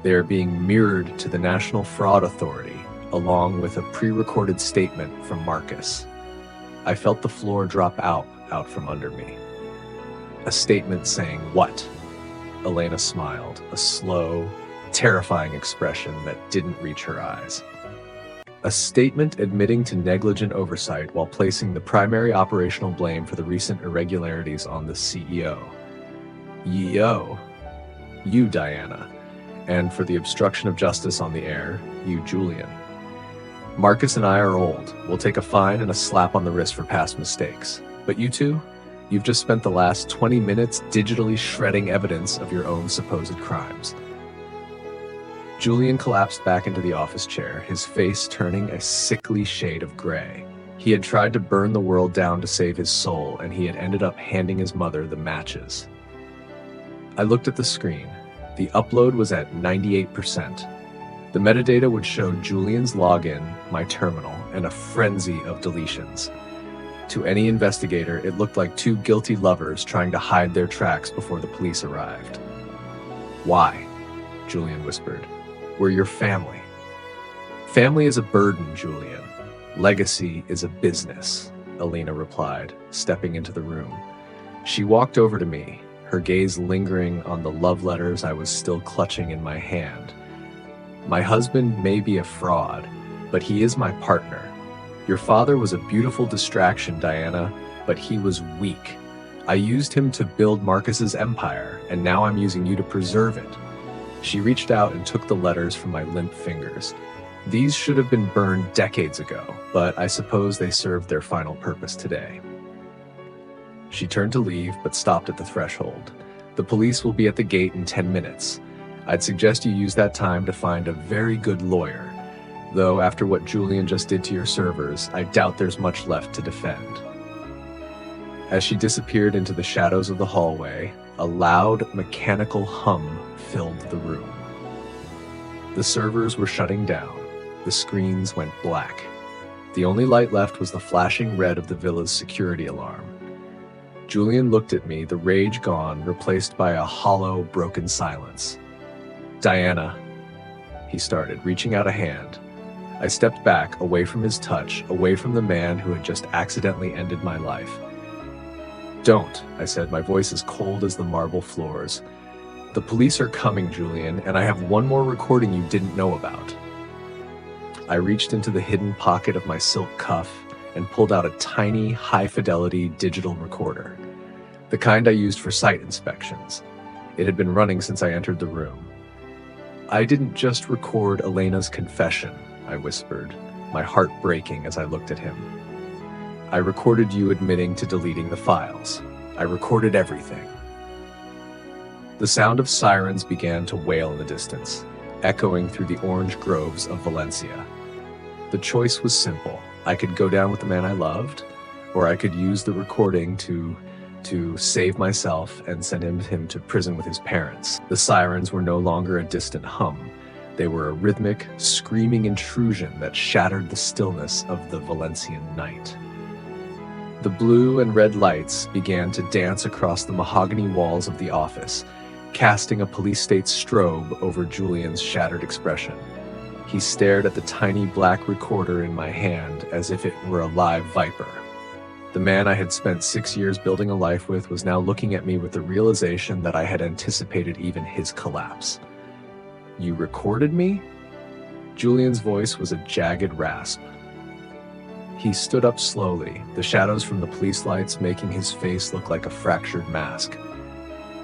They are being mirrored to the National Fraud Authority, along with a pre-recorded statement from Marcus." I felt the floor drop out from under me. "A statement saying what?" Elena smiled, a slow, terrifying expression that didn't reach her eyes. "A statement admitting to negligent oversight while placing the primary operational blame for the recent irregularities on the CEO. You, Diana, and for the obstruction of justice on the air, you, Julian. Marcus and I are old. We'll take a fine and a slap on the wrist for past mistakes. But you two, you've just spent the last 20 minutes digitally shredding evidence of your own supposed crimes." Julian collapsed back into the office chair, his face turning a sickly shade of gray. He had tried to burn the world down to save his soul, and he had ended up handing his mother the matches. I looked at the screen. The upload was at 98%. The metadata would show Julian's login, my terminal, and a frenzy of deletions. To any investigator, it looked like two guilty lovers trying to hide their tracks before the police arrived. "Why?" Julian whispered. "We're your family." "Family is a burden, Julian. Legacy is a business," Elena replied, stepping into the room. She walked over to me, her gaze lingering on the love letters I was still clutching in my hand. "My husband may be a fraud, but he is my partner. Your father was a beautiful distraction, Diana, but he was weak. I used him to build Marcus's empire, and now I'm using you to preserve it." She reached out and took the letters from my limp fingers. "These should have been burned decades ago, but I suppose they served their final purpose today." She turned to leave, but stopped at the threshold. "The police will be at the gate in 10 minutes. I'd suggest you use that time to find a very good lawyer, though after what Julian just did to your servers, I doubt there's much left to defend." As she disappeared into the shadows of the hallway, a loud, mechanical hum filled the room. The servers were shutting down. The screens went black. The only light left was the flashing red of the villa's security alarm. Julian looked at me, the rage gone, replaced by a hollow, broken silence. "Diana," he started, reaching out a hand. I stepped back, away from his touch, away from the man who had just accidentally ended my life. "Don't," I said, my voice as cold as the marble floors. "The police are coming, Julian, and I have one more recording you didn't know about." I reached into the hidden pocket of my silk cuff and pulled out a tiny, high-fidelity digital recorder, the kind I used for site inspections. It had been running since I entered the room. "I didn't just record Elena's confession," I whispered, my heart breaking as I looked at him. "I recorded you admitting to deleting the files. I recorded everything." The sound of sirens began to wail in the distance, echoing through the orange groves of Valencia. The choice was simple. I could go down with the man I loved, or I could use the recording to to save myself and send him to prison with his parents. The sirens were no longer a distant hum. They were a rhythmic, screaming intrusion that shattered the stillness of the Valencian night. The blue and red lights began to dance across the mahogany walls of the office, casting a police-state strobe over Julian's shattered expression. He stared at the tiny black recorder in my hand as if it were a live viper. The man I had spent 6 years building a life with was now looking at me with the realization that I had anticipated even his collapse. "You recorded me?" Julian's voice was a jagged rasp. He stood up slowly, the shadows from the police lights making his face look like a fractured mask.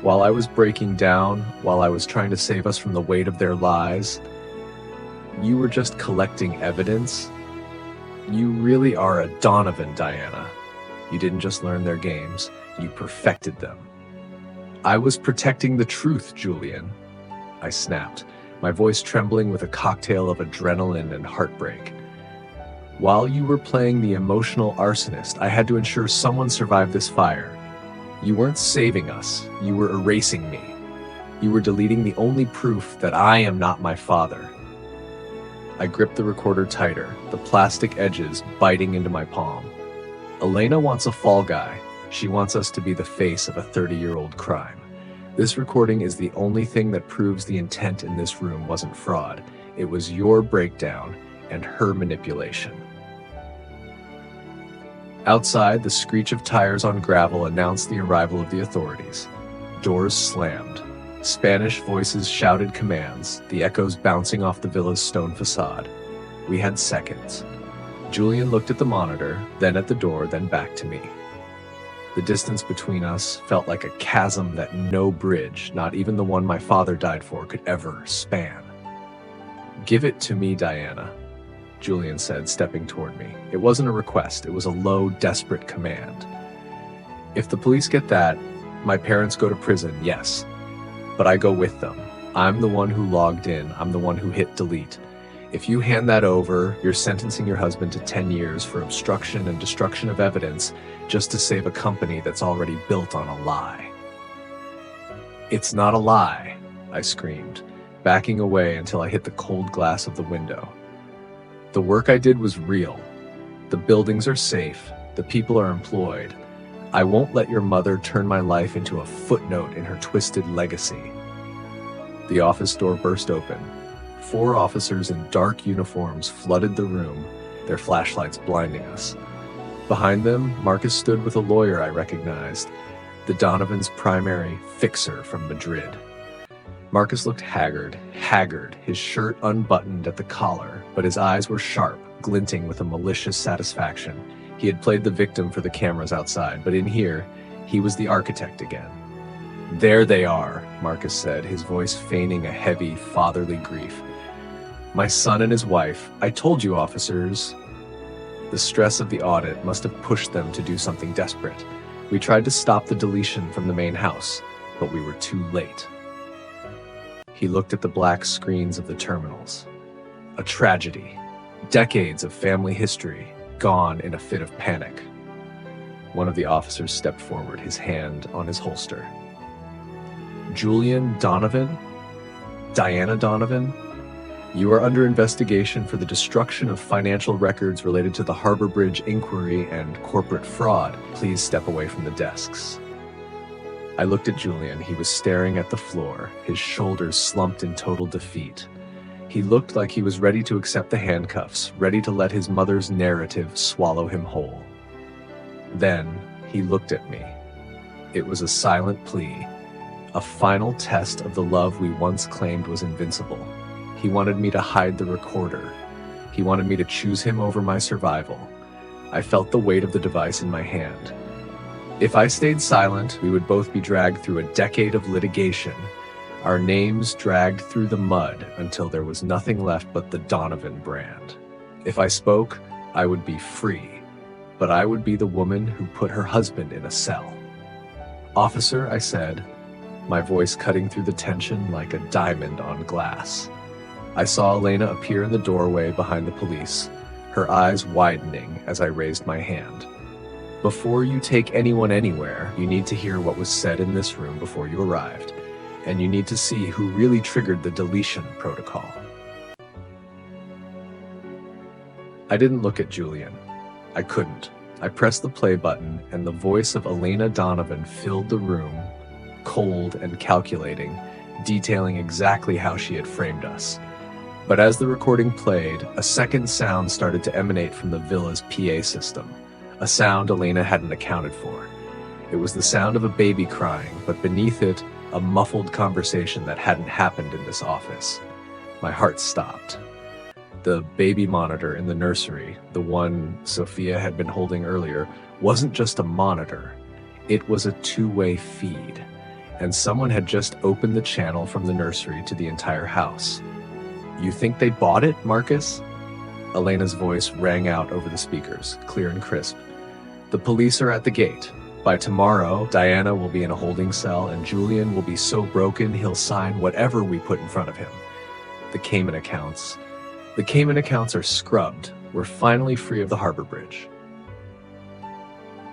"While I was breaking down, while I was trying to save us from the weight of their lies, you were just collecting evidence? You really are a Donovan, Diana. You didn't just learn their games, you perfected them." "I was protecting the truth, Julian," I snapped, my voice trembling with a cocktail of adrenaline and heartbreak. "While you were playing the emotional arsonist, I had to ensure someone survived this fire. You weren't saving us, you were erasing me. You were deleting the only proof that I am not my father." I gripped the recorder tighter, the plastic edges biting into my palm. Elena wants a fall guy. She wants us to be the face of a 30-year-old crime. This recording is the only thing that proves the intent in this room wasn't fraud. It was your breakdown and her manipulation. Outside, the screech of tires on gravel announced the arrival of the authorities. Doors slammed. Spanish voices shouted commands, the echoes bouncing off the villa's stone facade. We had seconds. Julian looked at the monitor, then at the door, then back to me. The distance between us felt like a chasm that no bridge, not even the one my father died for, could ever span. "Give it to me, Diana," Julian said, stepping toward me. It wasn't a request, it was a low, desperate command. "If the police get that, my parents go to prison, yes. But I go with them. I'm the one who logged in, I'm the one who hit delete. If you hand that over, you're sentencing your husband to 10 years for obstruction and destruction of evidence just to save a company that's already built on a lie." "It's not a lie," I screamed, backing away until I hit the cold glass of the window. "The work I did was real. The buildings are safe. The people are employed. I won't let your mother turn my life into a footnote in her twisted legacy." The office door burst open. 4 officers in dark uniforms flooded the room, their flashlights blinding us. Behind them, Marcus stood with a lawyer I recognized, the Donovan's primary fixer from Madrid. Marcus looked haggard, his shirt unbuttoned at the collar, but his eyes were sharp, glinting with a malicious satisfaction. He had played the victim for the cameras outside, but in here, he was the architect again. "There they are," Marcus said, his voice feigning a heavy, fatherly grief. "My son and his wife. I told you, officers." The stress of the audit must have pushed them to do something desperate. We tried to stop the deletion from the main house, but we were too late. He looked at the black screens of the terminals. A tragedy. Decades of family history, gone in a fit of panic. One of the officers stepped forward, his hand on his holster. "Julian Donovan? Diana Donovan? You are under investigation for the destruction of financial records related to the Harbor Bridge inquiry and corporate fraud. Please step away from the desks." I looked at Julian. He was staring at the floor, his shoulders slumped in total defeat. He looked like he was ready to accept the handcuffs, ready to let his mother's narrative swallow him whole. Then he looked at me. It was a silent plea, a final test of the love we once claimed was invincible. He wanted me to hide the recorder. He wanted me to choose him over my survival. I felt the weight of the device in my hand. If I stayed silent, we would both be dragged through a decade of litigation, our names dragged through the mud until there was nothing left but the Donovan brand. If I spoke, I would be free, but I would be the woman who put her husband in a cell. "Officer," I said, my voice cutting through the tension like a diamond on glass. I saw Elena appear in the doorway behind the police, her eyes widening as I raised my hand. Before you take anyone anywhere, you need to hear what was said in this room before you arrived, and you need to see who really triggered the deletion protocol. I didn't look at Julian. I couldn't. I pressed the play button, and the voice of Elena Donovan filled the room, cold and calculating, detailing exactly how she had framed us. But as the recording played, a second sound started to emanate from the villa's PA system. A sound Elena hadn't accounted for. It was the sound of a baby crying, but beneath it, a muffled conversation that hadn't happened in this office. My heart stopped. The baby monitor in the nursery, the one Sophia had been holding earlier, wasn't just a monitor. It was a two-way feed, and someone had just opened the channel from the nursery to the entire house. "You think they bought it, Marcus?" Elena's voice rang out over the speakers, clear and crisp. "The police are at the gate. By tomorrow, Diana will be in a holding cell, and Julian will be so broken he'll sign whatever we put in front of him. The Cayman accounts are scrubbed. We're finally free of the harbor bridge."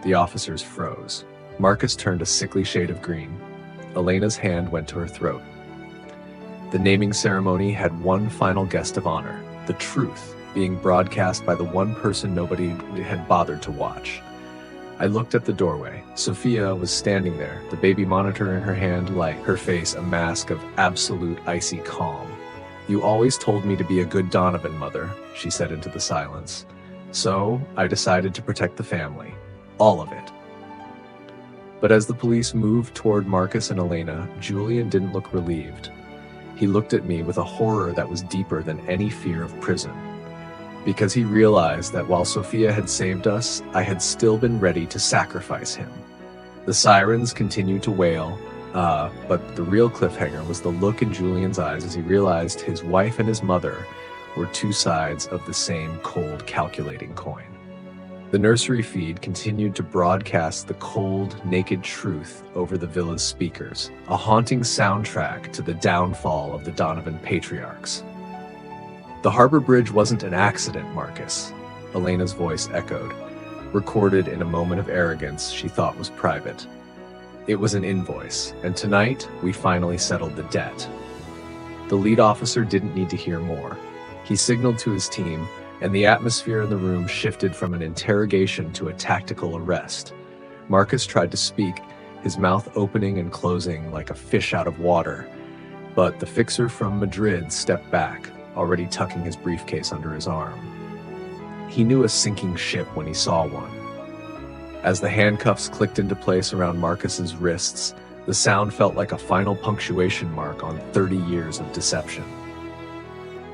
The officers froze. Marcus turned a sickly shade of green. Elena's hand went to her throat. The naming ceremony had one final guest of honor, the truth, being broadcast by the one person nobody had bothered to watch. I looked at the doorway. Sophia was standing there, the baby monitor in her hand, like her face a mask of absolute icy calm. "You always told me to be a good Donovan, Mother," she said into the silence. "So I decided to protect the family. All of it." But as the police moved toward Marcus and Elena, Julian didn't look relieved. He looked at me with a horror that was deeper than any fear of prison. Because he realized that while Sophia had saved us, I had still been ready to sacrifice him. The sirens continued to wail, but the real cliffhanger was the look in Julian's eyes as he realized his wife and his mother were two sides of the same cold, calculating coin. The nursery feed continued to broadcast the cold, naked truth over the villa's speakers, a haunting soundtrack to the downfall of the Donovan patriarchs. "The harbor bridge wasn't an accident, Marcus," Elena's voice echoed, recorded in a moment of arrogance she thought was private. "It was an invoice, and tonight we finally settled the debt." The lead officer didn't need to hear more. He signaled to his team, and the atmosphere in the room shifted from an interrogation to a tactical arrest. Marcus tried to speak, his mouth opening and closing like a fish out of water, but the fixer from Madrid stepped back, already tucking his briefcase under his arm. He knew a sinking ship when he saw one. As the handcuffs clicked into place around Marcus's wrists, the sound felt like a final punctuation mark on 30 years of deception.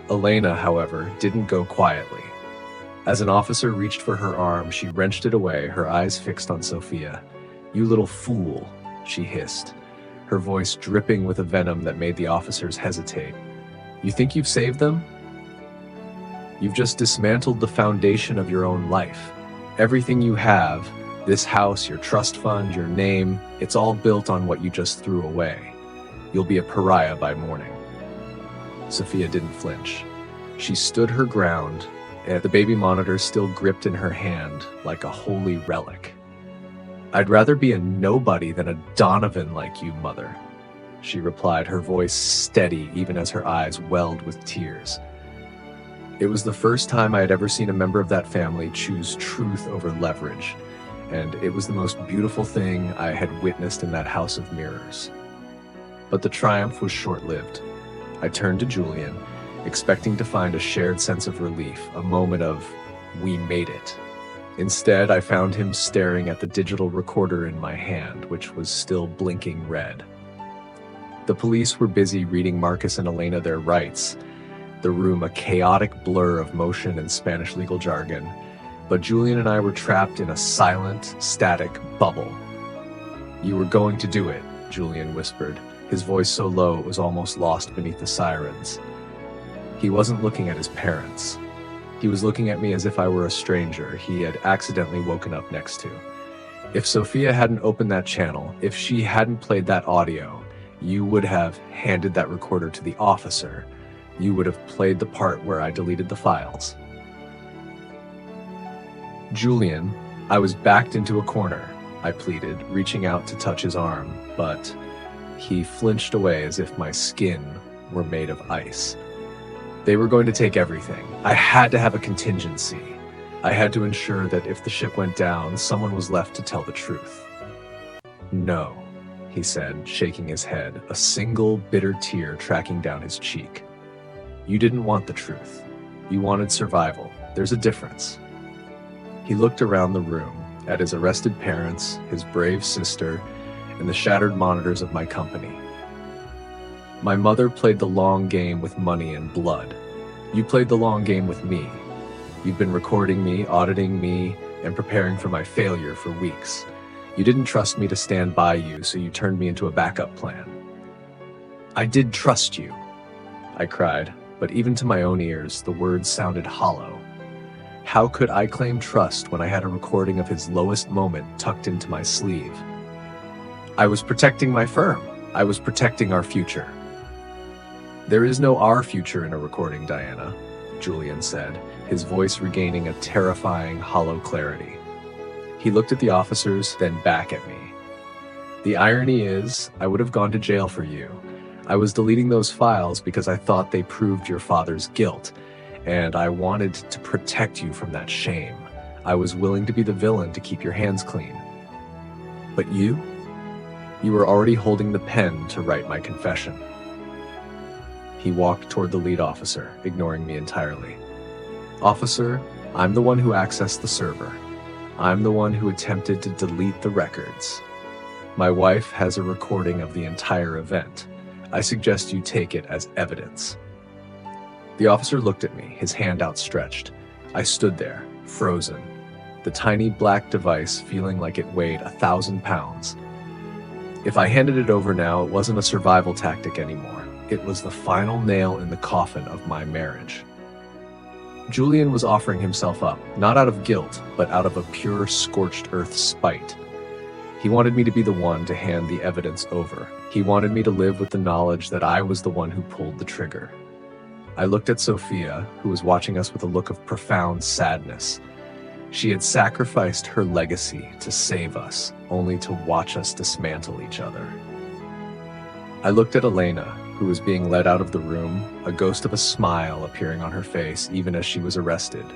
Elena, however, didn't go quietly. As an officer reached for her arm, she wrenched it away, her eyes fixed on Sophia. "You little fool," she hissed, her voice dripping with a venom that made the officers hesitate. "You think you've saved them? You've just dismantled the foundation of your own life. Everything you have, this house, your trust fund, your name, it's all built on what you just threw away. You'll be a pariah by morning." Sophia didn't flinch. She stood her ground, and the baby monitor still gripped in her hand like a holy relic. "I'd rather be a nobody than a Donovan like you, Mother," she replied, her voice steady even as her eyes welled with tears. It was the first time I had ever seen a member of that family choose truth over leverage, and it was the most beautiful thing I had witnessed in that house of mirrors. But the triumph was short-lived. I turned to Julian, expecting to find a shared sense of relief, a moment of, "We made it." Instead, I found him staring at the digital recorder in my hand, which was still blinking red. The police were busy reading Marcus and Elena their rights, the room a chaotic blur of motion and Spanish legal jargon, but Julian and I were trapped in a silent, static bubble. "You were going to do it," Julian whispered, his voice so low it was almost lost beneath the sirens. He wasn't looking at his parents. He was looking at me as if I were a stranger he had accidentally woken up next to. "If Sophia hadn't opened that channel, if she hadn't played that audio, you would have handed that recorder to the officer. You would have played the part where I deleted the files." Julian, I was backed into a corner, I pleaded, reaching out to touch his arm, but he flinched away as if my skin were made of ice. They were going to take everything. I had to have a contingency. I had to ensure that if the ship went down, someone was left to tell the truth. No, he said, shaking his head, a single bitter tear tracking down his cheek. You didn't want the truth. You wanted survival. There's a difference. He looked around the room at his arrested parents, his brave sister, and the shattered monitors of my company. My mother played the long game with money and blood. You played the long game with me. You've been recording me, auditing me, and preparing for my failure for weeks. You didn't trust me to stand by you, so you turned me into a backup plan. I did trust you, I cried, but even to my own ears, the words sounded hollow. How could I claim trust when I had a recording of his lowest moment tucked into my sleeve? I was protecting my firm. I was protecting our future. There is no our future in a recording, Diana, Julian said, his voice regaining a terrifying, hollow clarity. He looked at the officers, then back at me. The irony is, I would have gone to jail for you. I was deleting those files because I thought they proved your father's guilt, and I wanted to protect you from that shame. I was willing to be the villain to keep your hands clean. But you were already holding the pen to write my confession. He walked toward the lead officer, ignoring me entirely. Officer, I'm the one who accessed the server. I'm the one who attempted to delete the records. My wife has a recording of the entire event. I suggest you take it as evidence. The officer looked at me, his hand outstretched. I stood there, frozen, the tiny black device feeling like it weighed 1,000 pounds. If I handed it over now, it wasn't a survival tactic anymore. It was the final nail in the coffin of my marriage. Julian was offering himself up, not out of guilt, but out of a pure scorched earth spite. He wanted me to be the one to hand the evidence over. He wanted me to live with the knowledge that I was the one who pulled the trigger. I looked at Sophia, who was watching us with a look of profound sadness. She had sacrificed her legacy to save us, only to watch us dismantle each other. I looked at Elena, who was being led out of the room, a ghost of a smile appearing on her face even as she was arrested.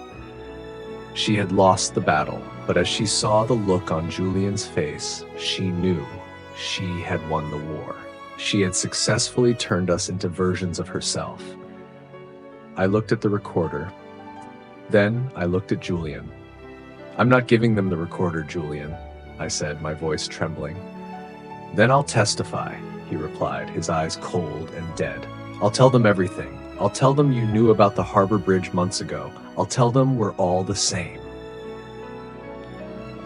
She had lost the battle, but as she saw the look on Julian's face, she knew she had won the war. She had successfully turned us into versions of herself. I looked at the recorder. Then I looked at Julian. I'm not giving them the recorder, Julian, I said, my voice trembling. Then I'll testify, he replied, his eyes cold and dead. I'll tell them everything. I'll tell them you knew about the harbor bridge months ago. I'll tell them we're all the same.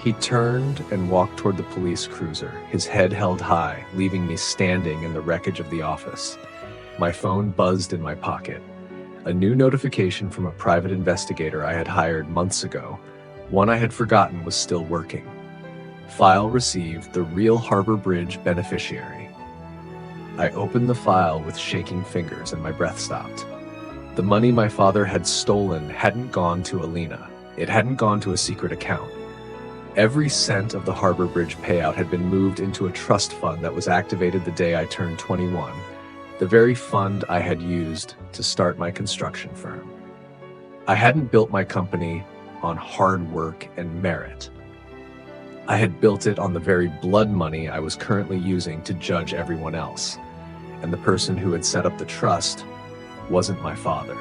He turned and walked toward the police cruiser, his head held high, leaving me standing in the wreckage of the office. My phone buzzed in my pocket. A new notification from a private investigator I had hired months ago. One I had forgotten was still working. File received, the real harbor bridge beneficiary. I opened the file with shaking fingers and my breath stopped. The money my father had stolen hadn't gone to Alina. It hadn't gone to a secret account. Every cent of the harbor bridge payout had been moved into a trust fund that was activated the day I turned 21, the very fund I had used to start my construction firm. I hadn't built my company on hard work and merit. I had built it on the very blood money I was currently using to judge everyone else. And the person who had set up the trust wasn't my father.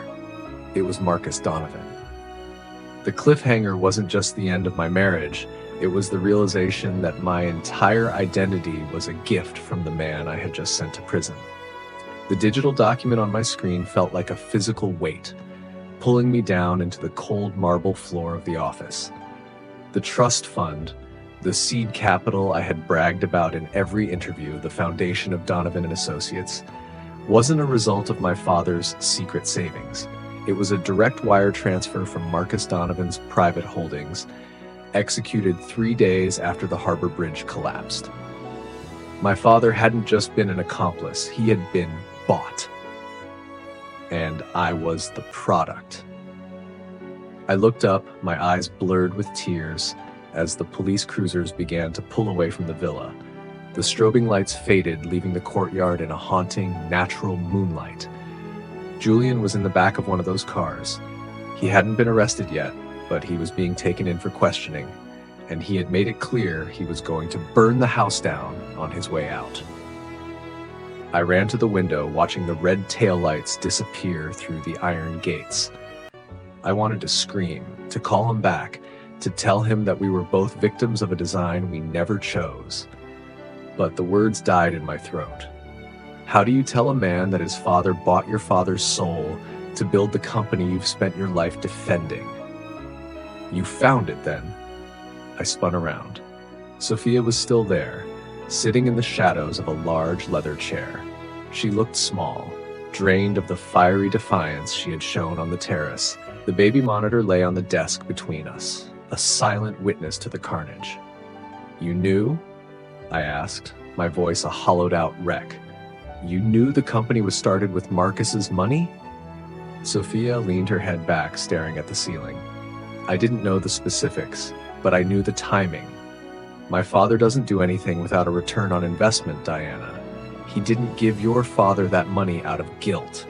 It was Marcus Donovan. The cliffhanger wasn't just the end of my marriage. It was the realization that my entire identity was a gift from the man I had just sent to prison. The digital document on my screen felt like a physical weight, pulling me down into the cold marble floor of the office. The trust fund, the seed capital I had bragged about in every interview, the foundation of Donovan and Associates, wasn't a result of my father's secret savings. It was a direct wire transfer from Marcus Donovan's private holdings, executed 3 days after the harbor bridge collapsed. My father hadn't just been an accomplice, he had been bought. And I was the product. I looked up, my eyes blurred with tears, as the police cruisers began to pull away from the villa. The strobing lights faded, leaving the courtyard in a haunting, natural moonlight. Julian was in the back of one of those cars. He hadn't been arrested yet, but he was being taken in for questioning, and he had made it clear he was going to burn the house down on his way out. I ran to the window, watching the red taillights disappear through the iron gates. I wanted to scream, to call him back, to tell him that we were both victims of a design we never chose. But the words died in my throat. How do you tell a man that his father bought your father's soul to build the company you've spent your life defending? You found it then. I spun around. Sophia was still there, sitting in the shadows of a large leather chair. She looked small, drained of the fiery defiance she had shown on the terrace. The baby monitor lay on the desk between us, a silent witness to the carnage. You knew? I asked, my voice a hollowed-out wreck. You knew the company was started with Marcus's money? Sophia leaned her head back, staring at the ceiling. I didn't know the specifics, but I knew the timing. My father doesn't do anything without a return on investment, Diana. He didn't give your father that money out of guilt.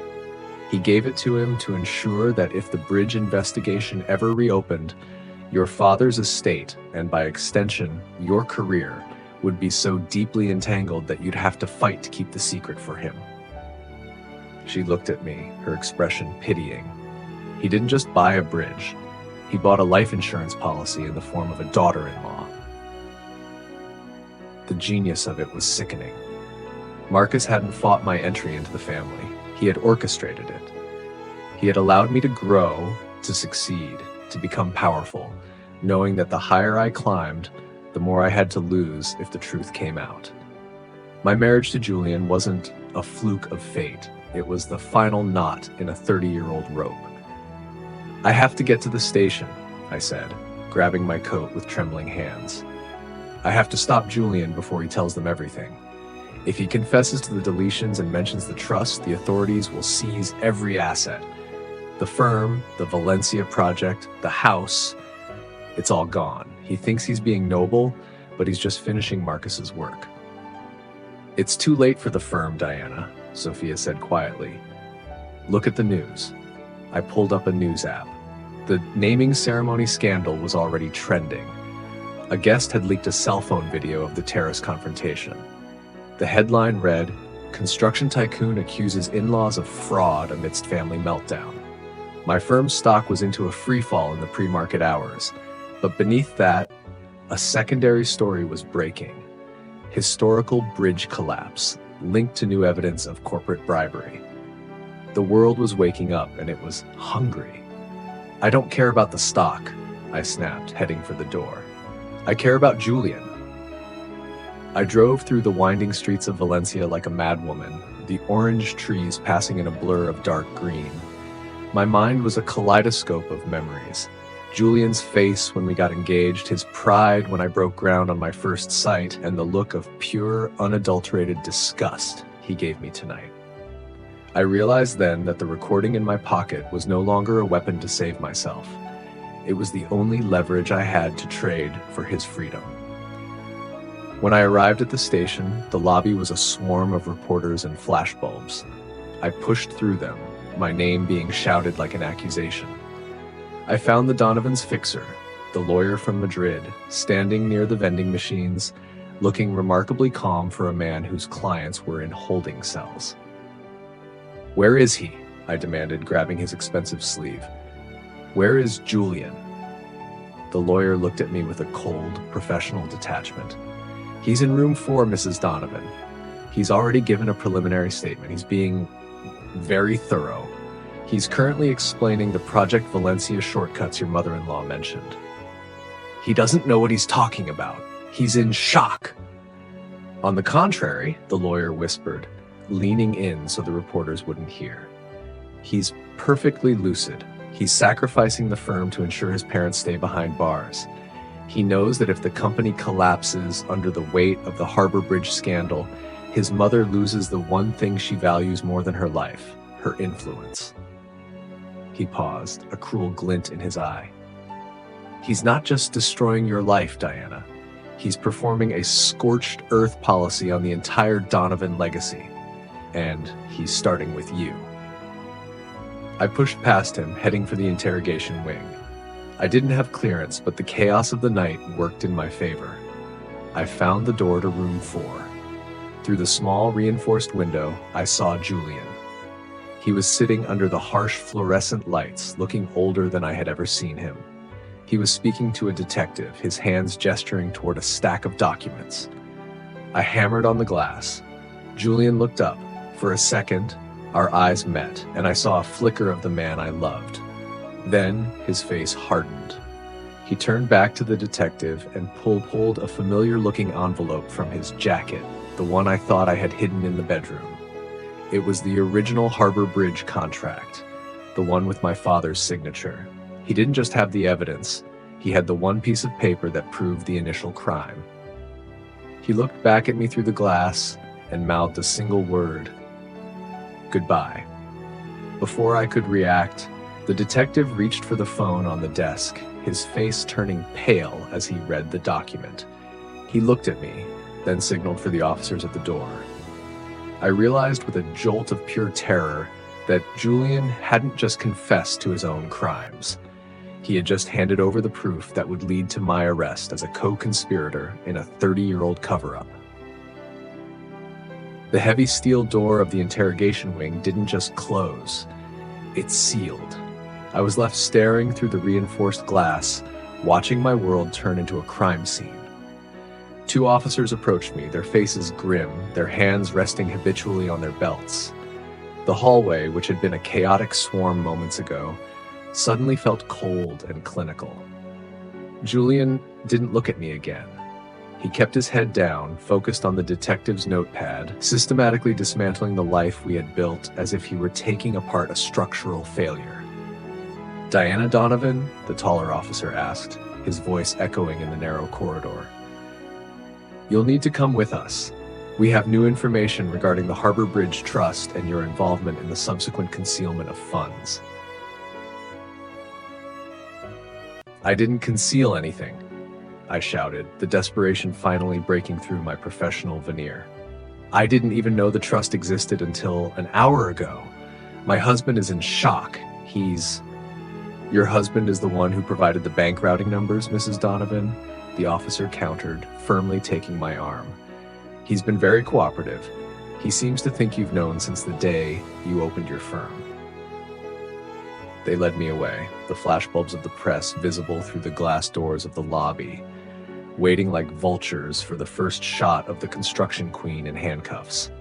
He gave it to him to ensure that if the bridge investigation ever reopened, your father's estate, and by extension, your career, would be so deeply entangled that you'd have to fight to keep the secret for him. She looked at me, her expression pitying. He didn't just buy a bridge. He bought a life insurance policy in the form of a daughter-in-law. The genius of it was sickening. Marcus hadn't fought my entry into the family. He had orchestrated it. He had allowed me to grow, to succeed, to become powerful, knowing that the higher I climbed, the more I had to lose if the truth came out. My marriage to Julian wasn't a fluke of fate. It was the final knot in a 30-year-old rope. I have to get to the station, I said, grabbing my coat with trembling hands. I have to stop Julian before he tells them everything. If he confesses to the deletions and mentions the trust, the authorities will seize every asset. The firm, the Valencia project, the house, it's all gone. He thinks he's being noble, but he's just finishing Marcus's work. It's too late for the firm, Diana, Sophia said quietly. Look at the news. I pulled up a news app. The naming ceremony scandal was already trending. A guest had leaked a cell phone video of the terrace confrontation. The headline read, "Construction tycoon accuses in-laws of fraud amidst family meltdown." My firm's stock was into a freefall in the pre-market hours, but beneath that, a secondary story was breaking. Historical bridge collapse, linked to new evidence of corporate bribery. The world was waking up, and it was hungry. I don't care about the stock, I snapped, heading for the door. I care about Julian. I drove through the winding streets of Valencia like a madwoman, the orange trees passing in a blur of dark green. My mind was a kaleidoscope of memories. Julian's face when we got engaged, his pride when I broke ground on my first site, and the look of pure, unadulterated disgust he gave me tonight. I realized then that the recording in my pocket was no longer a weapon to save myself. It was the only leverage I had to trade for his freedom. When I arrived at the station, the lobby was a swarm of reporters and flashbulbs. I pushed through them, my name being shouted like an accusation. I found the Donovan's fixer, the lawyer from Madrid, standing near the vending machines, looking remarkably calm for a man whose clients were in holding cells. "Where is he?" I demanded, grabbing his expensive sleeve. "Where is Julian?" The lawyer looked at me with a cold, professional detachment. "He's in room 4, Mrs. Donovan. He's already given a preliminary statement. He's being very thorough. He's currently explaining the Project Valencia shortcuts your mother-in-law mentioned." "He doesn't know what he's talking about. He's in shock." "On the contrary," the lawyer whispered, leaning in so the reporters wouldn't hear. "He's perfectly lucid. He's sacrificing the firm to ensure his parents stay behind bars. He knows that if the company collapses under the weight of the Harbor Bridge scandal, his mother loses the one thing she values more than her life, her influence." He paused, a cruel glint in his eye. He's not just destroying your life, Diana. He's performing a scorched earth policy on the entire Donovan legacy. And he's starting with you. I pushed past him, heading for the interrogation wing. I didn't have clearance, but the chaos of the night worked in my favor. I found the door to room 4. Through the small reinforced window, I saw Julian. He was sitting under the harsh fluorescent lights, looking older than I had ever seen him. He was speaking to a detective, his hands gesturing toward a stack of documents. I hammered on the glass. Julian looked up. For a second, our eyes met, and I saw a flicker of the man I loved. Then his face hardened. He turned back to the detective and pulled a familiar-looking envelope from his jacket, the one I thought I had hidden in the bedroom. It was the original Harbor Bridge contract, the one with my father's signature. He didn't just have the evidence, he had the one piece of paper that proved the initial crime. He looked back at me through the glass and mouthed a single word: "Goodbye." Before I could react, the detective reached for the phone on the desk, his face turning pale as he read the document. He looked at me, then signaled for the officers at the door. I realized with a jolt of pure terror that Julian hadn't just confessed to his own crimes. He had just handed over the proof that would lead to my arrest as a co-conspirator in a 30-year-old cover-up. The heavy steel door of the interrogation wing didn't just close, it sealed. I was left staring through the reinforced glass, watching my world turn into a crime scene. 2 officers approached me, their faces grim, their hands resting habitually on their belts. The hallway, which had been a chaotic swarm moments ago, suddenly felt cold and clinical. Julian didn't look at me again. He kept his head down, focused on the detective's notepad, systematically dismantling the life we had built as if he were taking apart a structural failure. "Diana Donovan?" the taller officer asked, his voice echoing in the narrow corridor. "You'll need to come with us. We have new information regarding the Harbor Bridge Trust and your involvement in the subsequent concealment of funds." "I didn't conceal anything," I shouted, the desperation finally breaking through my professional veneer. "I didn't even know the trust existed until an hour ago. My husband is in shock. Your husband is the one who provided the bank routing numbers, Mrs. Donovan," the officer countered, firmly taking my arm. "He's been very cooperative. He seems to think you've known since the day you opened your firm." They led me away, the flashbulbs of the press visible through the glass doors of the lobby, waiting like vultures for the first shot of the construction queen in handcuffs.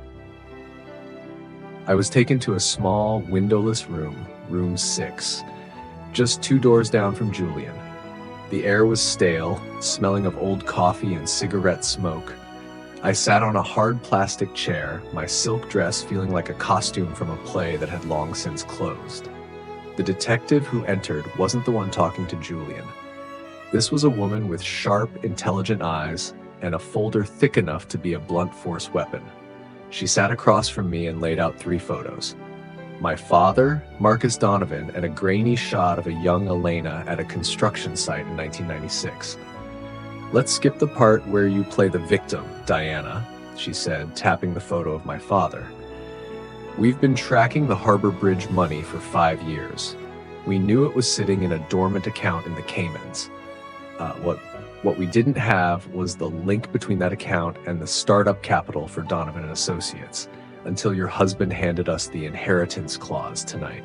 I was taken to a small, windowless room, room 6, just 2 doors down from Julian. The air was stale, smelling of old coffee and cigarette smoke. I sat on a hard plastic chair, my silk dress feeling like a costume from a play that had long since closed. The detective who entered wasn't the one talking to Julian. This was a woman with sharp, intelligent eyes and a folder thick enough to be a blunt force weapon. She sat across from me and laid out 3 photos. My father, Marcus Donovan, and a grainy shot of a young Elena at a construction site in 1996. "Let's skip the part where you play the victim, Diana," she said, tapping the photo of my father. "We've been tracking the Harbor Bridge money for 5 years. We knew it was sitting in a dormant account in the Caymans. What we didn't have was the link between that account and the startup capital for Donovan and Associates, until your husband handed us the inheritance clause tonight."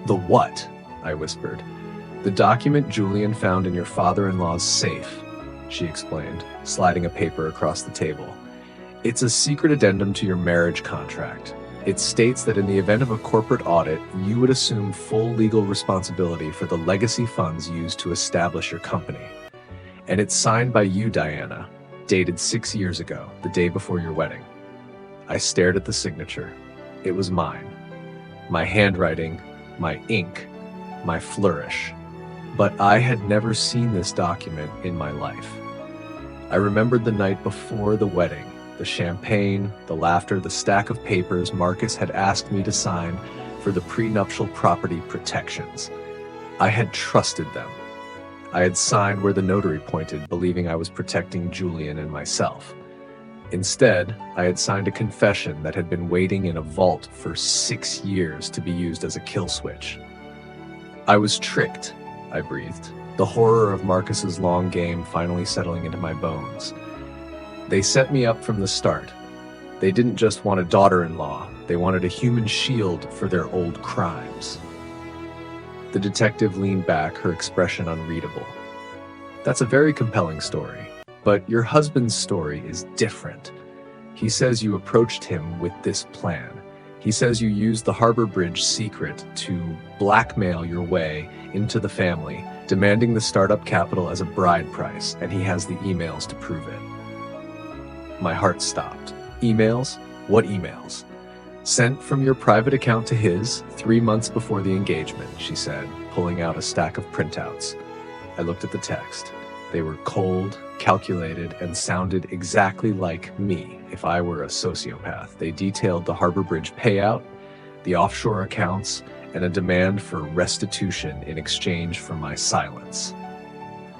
"The what?" I whispered. "The document Julian found in your father-in-law's safe," she explained, sliding a paper across the table. "It's a secret addendum to your marriage contract. It states that in the event of a corporate audit, you would assume full legal responsibility for the legacy funds used to establish your company. And it's signed by you, Diana, dated 6 years ago, the day before your wedding." I stared at the signature. It was mine. My handwriting, my ink, my flourish. But I had never seen this document in my life. I remembered the night before the wedding, the champagne, the laughter, the stack of papers Marcus had asked me to sign for the prenuptial property protections. I had trusted them. I had signed where the notary pointed, believing I was protecting Julian and myself. Instead, I had signed a confession that had been waiting in a vault for 6 years to be used as a kill switch. I was tricked, I breathed, the horror of Marcus's long game finally settling into my bones. They set me up from the start. They didn't just want a daughter-in-law, they wanted a human shield for their old crimes. The detective leaned back, her expression unreadable. That's a very compelling story. But your husband's story is different. He says you approached him with this plan. He says you used the Harbor Bridge secret to blackmail your way into the family, demanding the startup capital as a bride price, and he has the emails to prove it. My heart stopped. Emails? What emails? Sent from your private account to his 3 months before the engagement, she said, pulling out a stack of printouts. I looked at the text. They were cold, calculated, and sounded exactly like me if I were a sociopath. They detailed the Harbor Bridge payout, the offshore accounts, and a demand for restitution in exchange for my silence.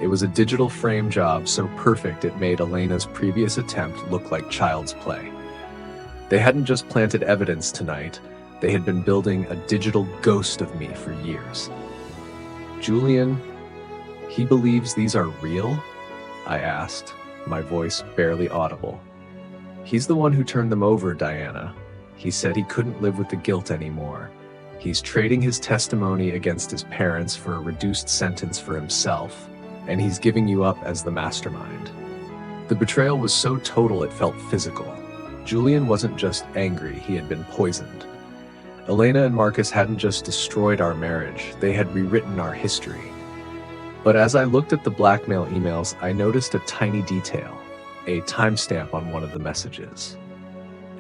It was a digital frame job so perfect it made Elena's previous attempt look like child's play. They hadn't just planted evidence tonight, they had been building a digital ghost of me for years. Julian, he believes these are real? I asked, my voice barely audible. He's the one who turned them over, Diana. He said he couldn't live with the guilt anymore. He's trading his testimony against his parents for a reduced sentence for himself, and he's giving you up as the mastermind. The betrayal was so total it felt physical. Julian wasn't just angry, he had been poisoned. Elena and Marcus hadn't just destroyed our marriage, they had rewritten our history. But as I looked at the blackmail emails, I noticed a tiny detail, a timestamp on one of the messages.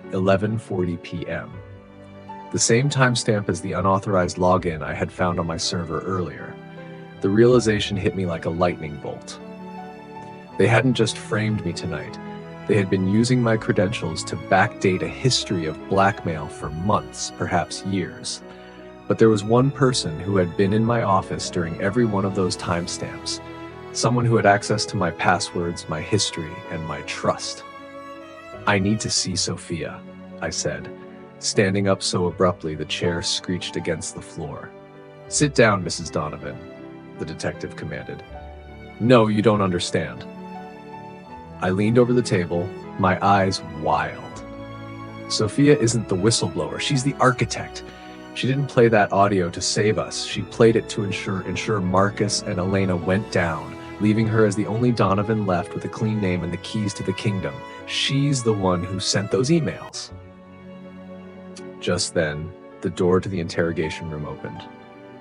11:40 p.m. The same timestamp as the unauthorized login I had found on my server earlier. The realization hit me like a lightning bolt. They hadn't just framed me tonight. They had been using my credentials to backdate a history of blackmail for months, perhaps years. But there was one person who had been in my office during every one of those timestamps, someone who had access to my passwords, my history, and my trust. I need to see Sophia, I said, standing up so abruptly the chair screeched against the floor. Sit down, Mrs. Donovan, the detective commanded. No, you don't understand. I leaned over the table, my eyes wild. Sophia isn't the whistleblower, she's the architect. She didn't play that audio to save us. She played it to ensure Marcus and Elena went down, leaving her as the only Donovan left with a clean name and the keys to the kingdom. She's the one who sent those emails. Just then, the door to the interrogation room opened.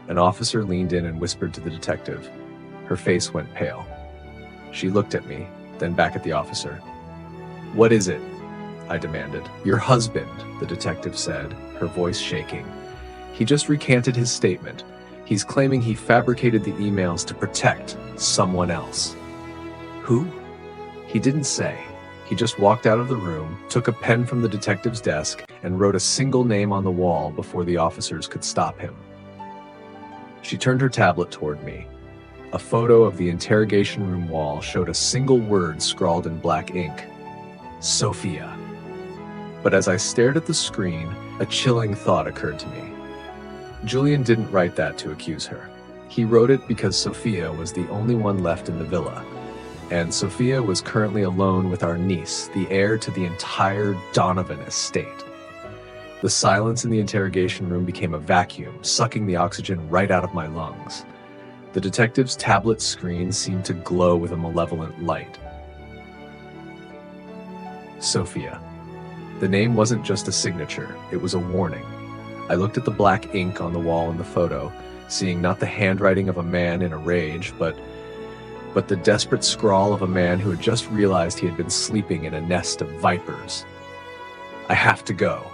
An officer leaned in and whispered to the detective. Her face went pale. She looked at me, then back at the officer. What is it? I demanded. Your husband, the detective said, her voice shaking. He just recanted his statement. He's claiming he fabricated the emails to protect someone else. Who? He didn't say. He just walked out of the room, took a pen from the detective's desk, and wrote a single name on the wall before the officers could stop him. She turned her tablet toward me. A photo of the interrogation room wall showed a single word scrawled in black ink. Sophia. But as I stared at the screen, a chilling thought occurred to me. Julian didn't write that to accuse her. He wrote it because Sophia was the only one left in the villa, and Sophia was currently alone with our niece, the heir to the entire Donovan estate. The silence in the interrogation room became a vacuum, sucking the oxygen right out of my lungs. The detective's tablet screen seemed to glow with a malevolent light. Sophia. The name wasn't just a signature, it was a warning. I looked at the black ink on the wall in the photo, seeing not the handwriting of a man in a rage, but the desperate scrawl of a man who had just realized he had been sleeping in a nest of vipers. I have to go,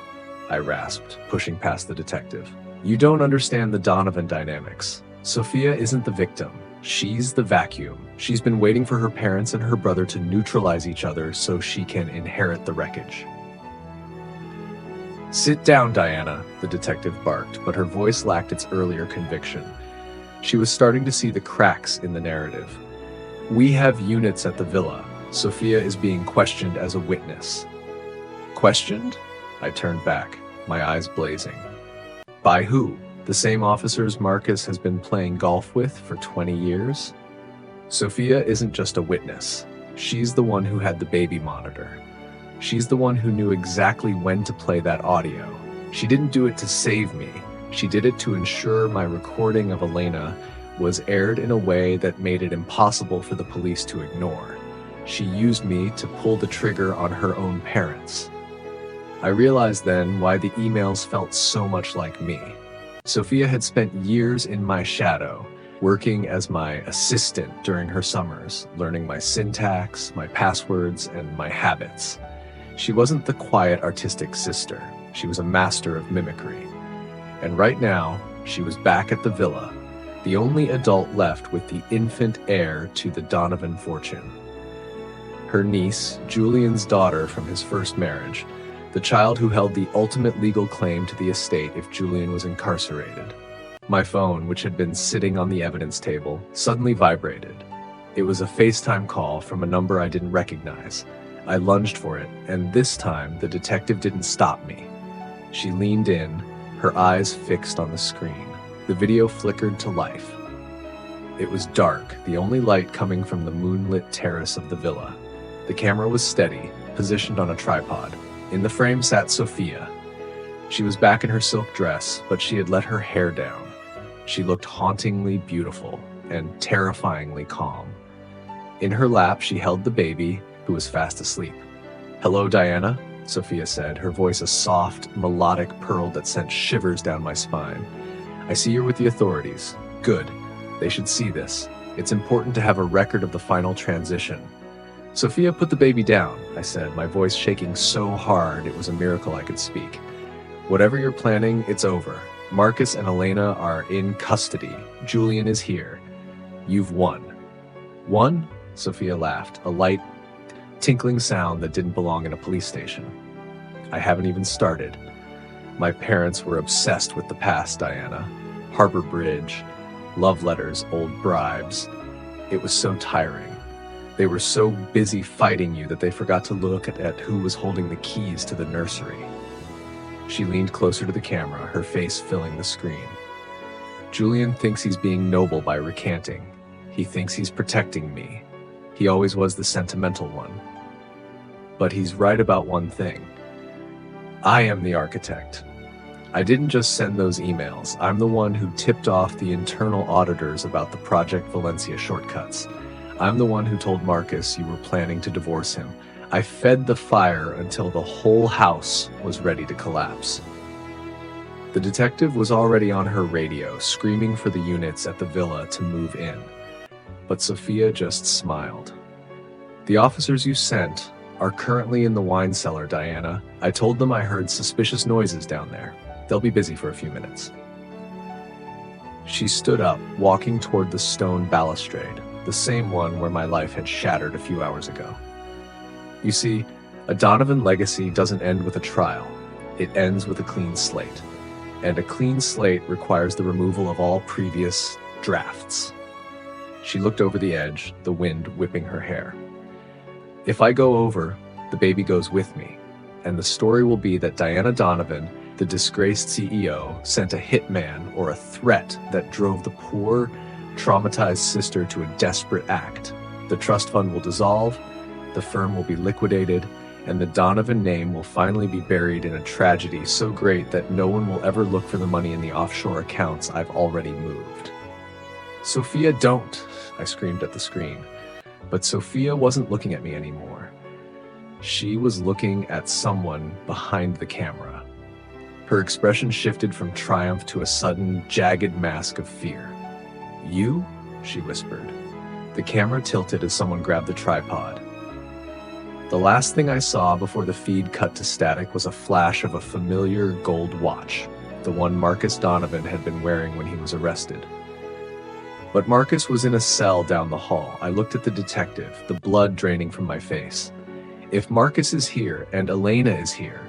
I rasped, pushing past the detective. You don't understand the Donovan dynamics. Sophia isn't the victim. She's the vacuum. She's been waiting for her parents and her brother to neutralize each other so she can inherit the wreckage. Sit down, Diana, the detective barked, but her voice lacked its earlier conviction. She was starting to see the cracks in the narrative. We have units at the villa. Sophia is being questioned as a witness. Questioned? I turned back, my eyes blazing. By who? The same officers Marcus has been playing golf with for 20 years? Sophia isn't just a witness. She's the one who had the baby monitor. She's the one who knew exactly when to play that audio. She didn't do it to save me. She did it to ensure my recording of Elena was aired in a way that made it impossible for the police to ignore. She used me to pull the trigger on her own parents. I realized then why the emails felt so much like me. Sophia had spent years in my shadow, working as my assistant during her summers, learning my syntax, my passwords, and my habits. She wasn't the quiet artistic sister. She was a master of mimicry. And right now, she was back at the villa, the only adult left with the infant heir to the Donovan fortune. Her niece, Julian's daughter from his first marriage, the child who held the ultimate legal claim to the estate if Julian was incarcerated. My phone, which had been sitting on the evidence table, suddenly vibrated. It was a FaceTime call from a number I didn't recognize. I lunged for it, and this time the detective didn't stop me. She leaned in, her eyes fixed on the screen. The video flickered to life. It was dark, the only light coming from the moonlit terrace of the villa. The camera was steady, positioned on a tripod. In the frame sat Sophia. She was back in her silk dress, but she had let her hair down. She looked hauntingly beautiful and terrifyingly calm. In her lap, she held the baby, who was fast asleep. "Hello, Diana," Sophia said, her voice a soft, melodic purl that sent shivers down my spine. "I see you're with the authorities. Good. They should see this. It's important to have a record of the final transition." "Sophia, put the baby down," I said, my voice shaking so hard it was a miracle I could speak. "Whatever you're planning, it's over. Marcus and Elena are in custody. Julian is here. You've won." "Won?" Sophia laughed, a light, tinkling sound that didn't belong in a police station. "I haven't even started. My parents were obsessed with the past, Diana. Harbor Bridge, love letters, old bribes. It was so tiring. They were so busy fighting you that they forgot to look at who was holding the keys to the nursery." She leaned closer to the camera, her face filling the screen. "Julian thinks he's being noble by recanting. He thinks he's protecting me. He always was the sentimental one. But he's right about one thing. I am the architect. I didn't just send those emails. I'm the one who tipped off the internal auditors about the Project Valencia shortcuts. I'm the one who told Marcus you were planning to divorce him. I fed the fire until the whole house was ready to collapse." The detective was already on her radio, screaming for the units at the villa to move in. But Sophia just smiled. "The officers you sent are currently in the wine cellar, Diana. I told them I heard suspicious noises down there. They'll be busy for a few minutes." She stood up, walking toward the stone balustrade, the same one where my life had shattered a few hours ago. You see, a Donovan legacy doesn't end with a trial. It ends with a clean slate. And a clean slate requires the removal of all previous drafts. She looked over the edge, the wind whipping her hair. "If I go over, the baby goes with me. And the story will be that Diana Donovan, the disgraced CEO, sent a hitman or a threat that drove the poor, traumatized sister to a desperate act. The trust fund will dissolve, the firm will be liquidated, and the Donovan name will finally be buried in a tragedy so great that no one will ever look for the money in the offshore accounts I've already moved." "Sophia, don't!" I screamed at the screen. But Sophia wasn't looking at me anymore. She was looking at someone behind the camera. Her expression shifted from triumph to a sudden, jagged mask of fear. "You?" she whispered. The camera tilted as someone grabbed the tripod. The last thing I saw before the feed cut to static was a flash of a familiar gold watch, the one Marcus Donovan had been wearing when he was arrested. But Marcus was in a cell down the hall. I looked at the detective, the blood draining from my face. If Marcus is here and Elena is here,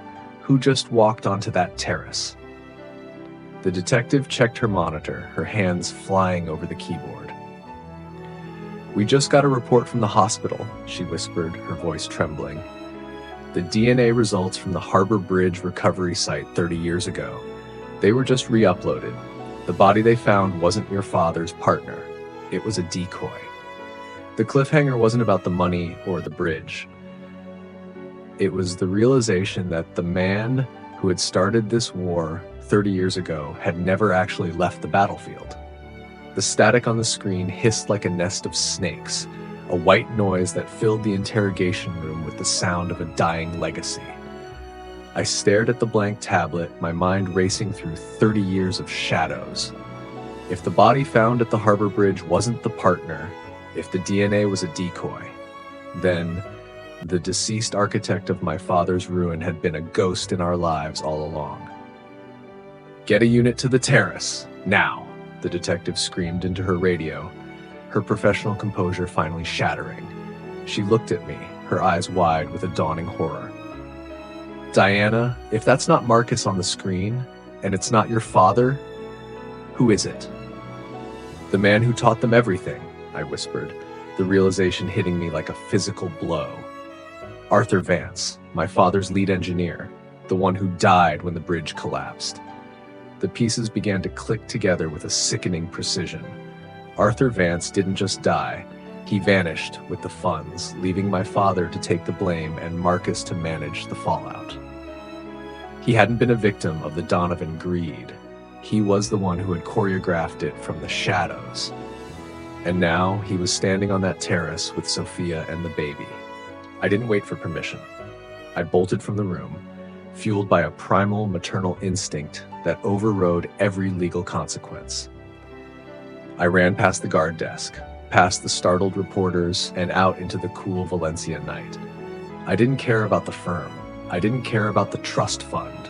who just walked onto that terrace? The detective checked her monitor, her hands flying over the keyboard. "We just got a report from the hospital," she whispered, her voice trembling. "The DNA results from the Harbor Bridge recovery site 30 years ago. They were just re-uploaded. The body they found wasn't your father's partner. It was a decoy." The cliffhanger wasn't about the money or the bridge. It was the realization that the man who had started this war 30 years ago had never actually left the battlefield. The static on the screen hissed like a nest of snakes, a white noise that filled the interrogation room with the sound of a dying legacy. I stared at the blank tablet, my mind racing through 30 years of shadows. If the body found at the Harbor Bridge wasn't the partner, if the DNA was a decoy, then the deceased architect of my father's ruin had been a ghost in our lives all along. "Get a unit to the terrace, now," the detective screamed into her radio, her professional composure finally shattering. She looked at me, her eyes wide with a dawning horror. "Diana, if that's not Marcus on the screen, and it's not your father, who is it?" "The man who taught them everything," I whispered, the realization hitting me like a physical blow. "Arthur Vance, my father's lead engineer, the one who died when the bridge collapsed." The pieces began to click together with a sickening precision. Arthur Vance didn't just die, he vanished with the funds, leaving my father to take the blame and Marcus to manage the fallout. He hadn't been a victim of the Donovan greed. He was the one who had choreographed it from the shadows. And now he was standing on that terrace with Sophia and the baby. I didn't wait for permission. I bolted from the room, fueled by a primal maternal instinct that overrode every legal consequence. I ran past the guard desk, past the startled reporters, and out into the cool Valencia night. I didn't care about the firm. I didn't care about the trust fund.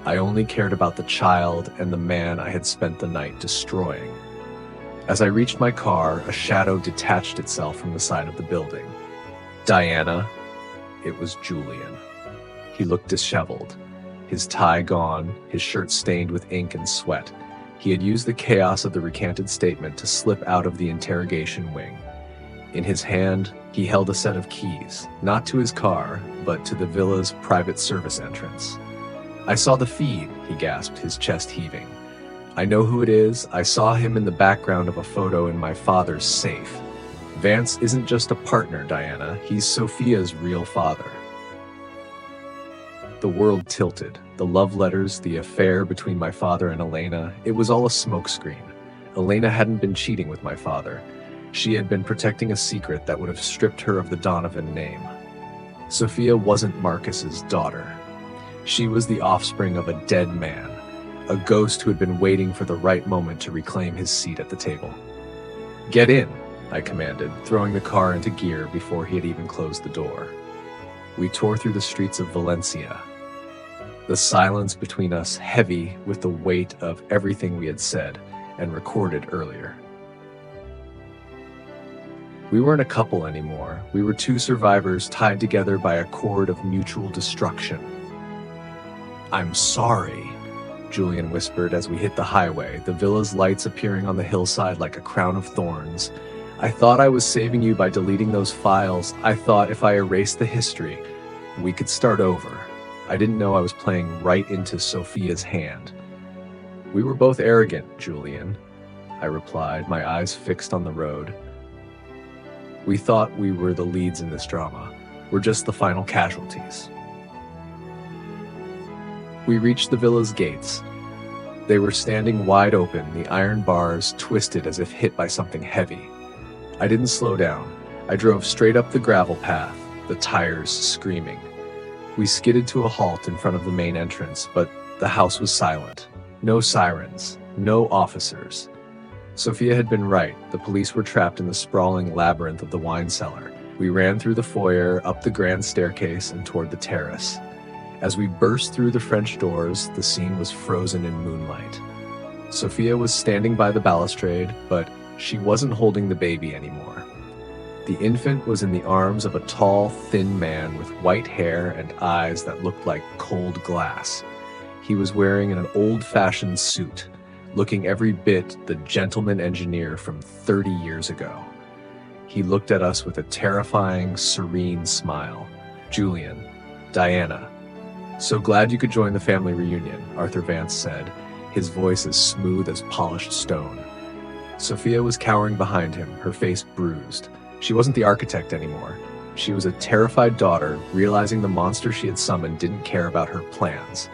I only cared about the child and the man I had spent the night destroying. As I reached my car, a shadow detached itself from the side of the building. "Diana." It was Julian. He looked disheveled, his tie gone, his shirt stained with ink and sweat. He had used the chaos of the recanted statement to slip out of the interrogation wing. In his hand, he held a set of keys, not to his car, but to the villa's private service entrance. "I saw the feed," he gasped, his chest heaving. "I know who it is. I saw him in the background of a photo in my father's safe. Vance isn't just a partner, Diana. He's Sophia's real father." The world tilted. The love letters, the affair between my father and Elena, it was all a smokescreen. Elena hadn't been cheating with my father. She had been protecting a secret that would have stripped her of the Donovan name. Sophia wasn't Marcus's daughter. She was the offspring of a dead man, a ghost who had been waiting for the right moment to reclaim his seat at the table. "Get in," I commanded, throwing the car into gear before he had even closed the door. We tore through the streets of Valencia, the silence between us heavy with the weight of everything we had said and recorded earlier. We weren't a couple anymore. We were two survivors tied together by a cord of mutual destruction. "I'm sorry," Julian whispered as we hit the highway, the villa's lights appearing on the hillside like a crown of thorns. "I thought I was saving you by deleting those files. I thought if I erased the history, we could start over. I didn't know I was playing right into Sophia's hand." "We were both arrogant, Julian," I replied, my eyes fixed on the road. "We thought we were the leads in this drama. We're just the final casualties." We reached the villa's gates. They were standing wide open, the iron bars twisted as if hit by something heavy. I didn't slow down. I drove straight up the gravel path, the tires screaming. We skidded to a halt in front of the main entrance, but the house was silent. No sirens, no officers. Sophia had been right. The police were trapped in the sprawling labyrinth of the wine cellar. We ran through the foyer, up the grand staircase, and toward the terrace. As we burst through the French doors, the scene was frozen in moonlight. Sophia was standing by the balustrade, but she wasn't holding the baby anymore. The infant was in the arms of a tall, thin man with white hair and eyes that looked like cold glass. He was wearing an old-fashioned suit, looking every bit the gentleman engineer from 30 years ago. He looked at us with a terrifying, serene smile. "Julian, Diana, so glad you could join the family reunion," Arthur Vance said, his voice as smooth as polished stone. Sophia was cowering behind him, her face bruised. She wasn't the architect anymore. She was a terrified daughter, realizing the monster she had summoned didn't care about her plans.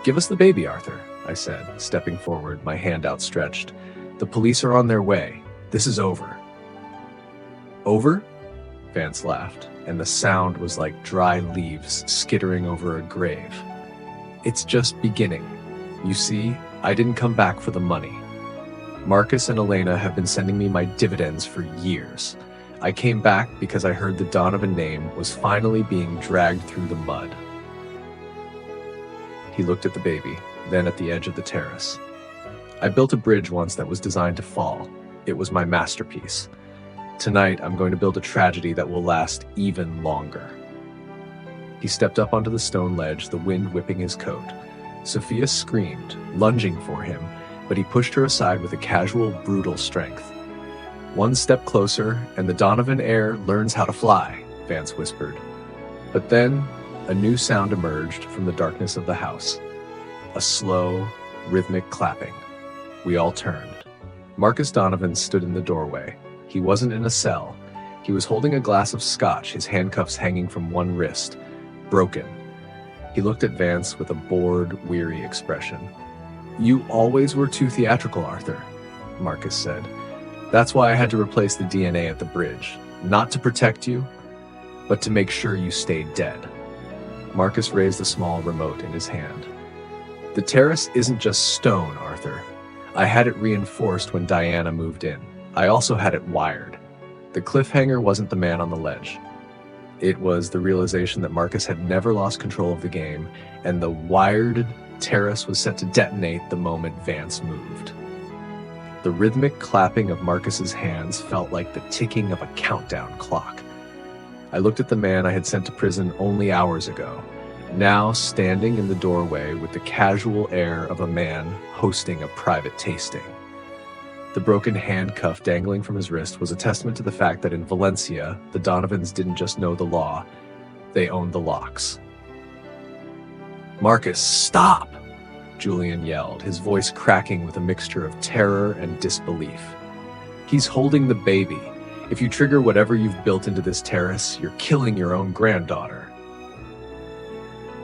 "Give us the baby, Arthur," I said, stepping forward, my hand outstretched. "The police are on their way. This is over." "Over?" Vance laughed, and the sound was like dry leaves skittering over a grave. "It's just beginning. You see, I didn't come back for the money. Marcus and Elena have been sending me my dividends for years. I came back because I heard the Donovan name was finally being dragged through the mud." He looked at the baby, then at the edge of the terrace. "I built a bridge once that was designed to fall. It was my masterpiece. Tonight, I'm going to build a tragedy that will last even longer." He stepped up onto the stone ledge, the wind whipping his coat. Sophia screamed, lunging for him, but he pushed her aside with a casual, brutal strength. "One step closer, and the Donovan heir learns how to fly," Vance whispered. But then, a new sound emerged from the darkness of the house. A slow, rhythmic clapping. We all turned. Marcus Donovan stood in the doorway. He wasn't in a cell. He was holding a glass of scotch, his handcuffs hanging from one wrist, broken. He looked at Vance with a bored, weary expression. "You always were too theatrical, Arthur," Marcus said. "That's why I had to replace the DNA at the bridge. Not to protect you, but to make sure you stayed dead." Marcus raised a small remote in his hand. "The terrace isn't just stone, Arthur. I had it reinforced when Diana moved in. I also had it wired. The cliffhanger wasn't the man on the ledge. It was the realization that Marcus had never lost control of the game, and the wired terrace was set to detonate the moment Vance moved." The rhythmic clapping of Marcus's hands felt like the ticking of a countdown clock. I looked at the man I had sent to prison only hours ago, now standing in the doorway with the casual air of a man hosting a private tasting. The broken handcuff dangling from his wrist was a testament to the fact that in Valencia, the Donovans didn't just know the law, they owned the locks. "Marcus, stop!" Julian yelled, his voice cracking with a mixture of terror and disbelief. "He's holding the baby. If you trigger whatever you've built into this terrace, you're killing your own granddaughter."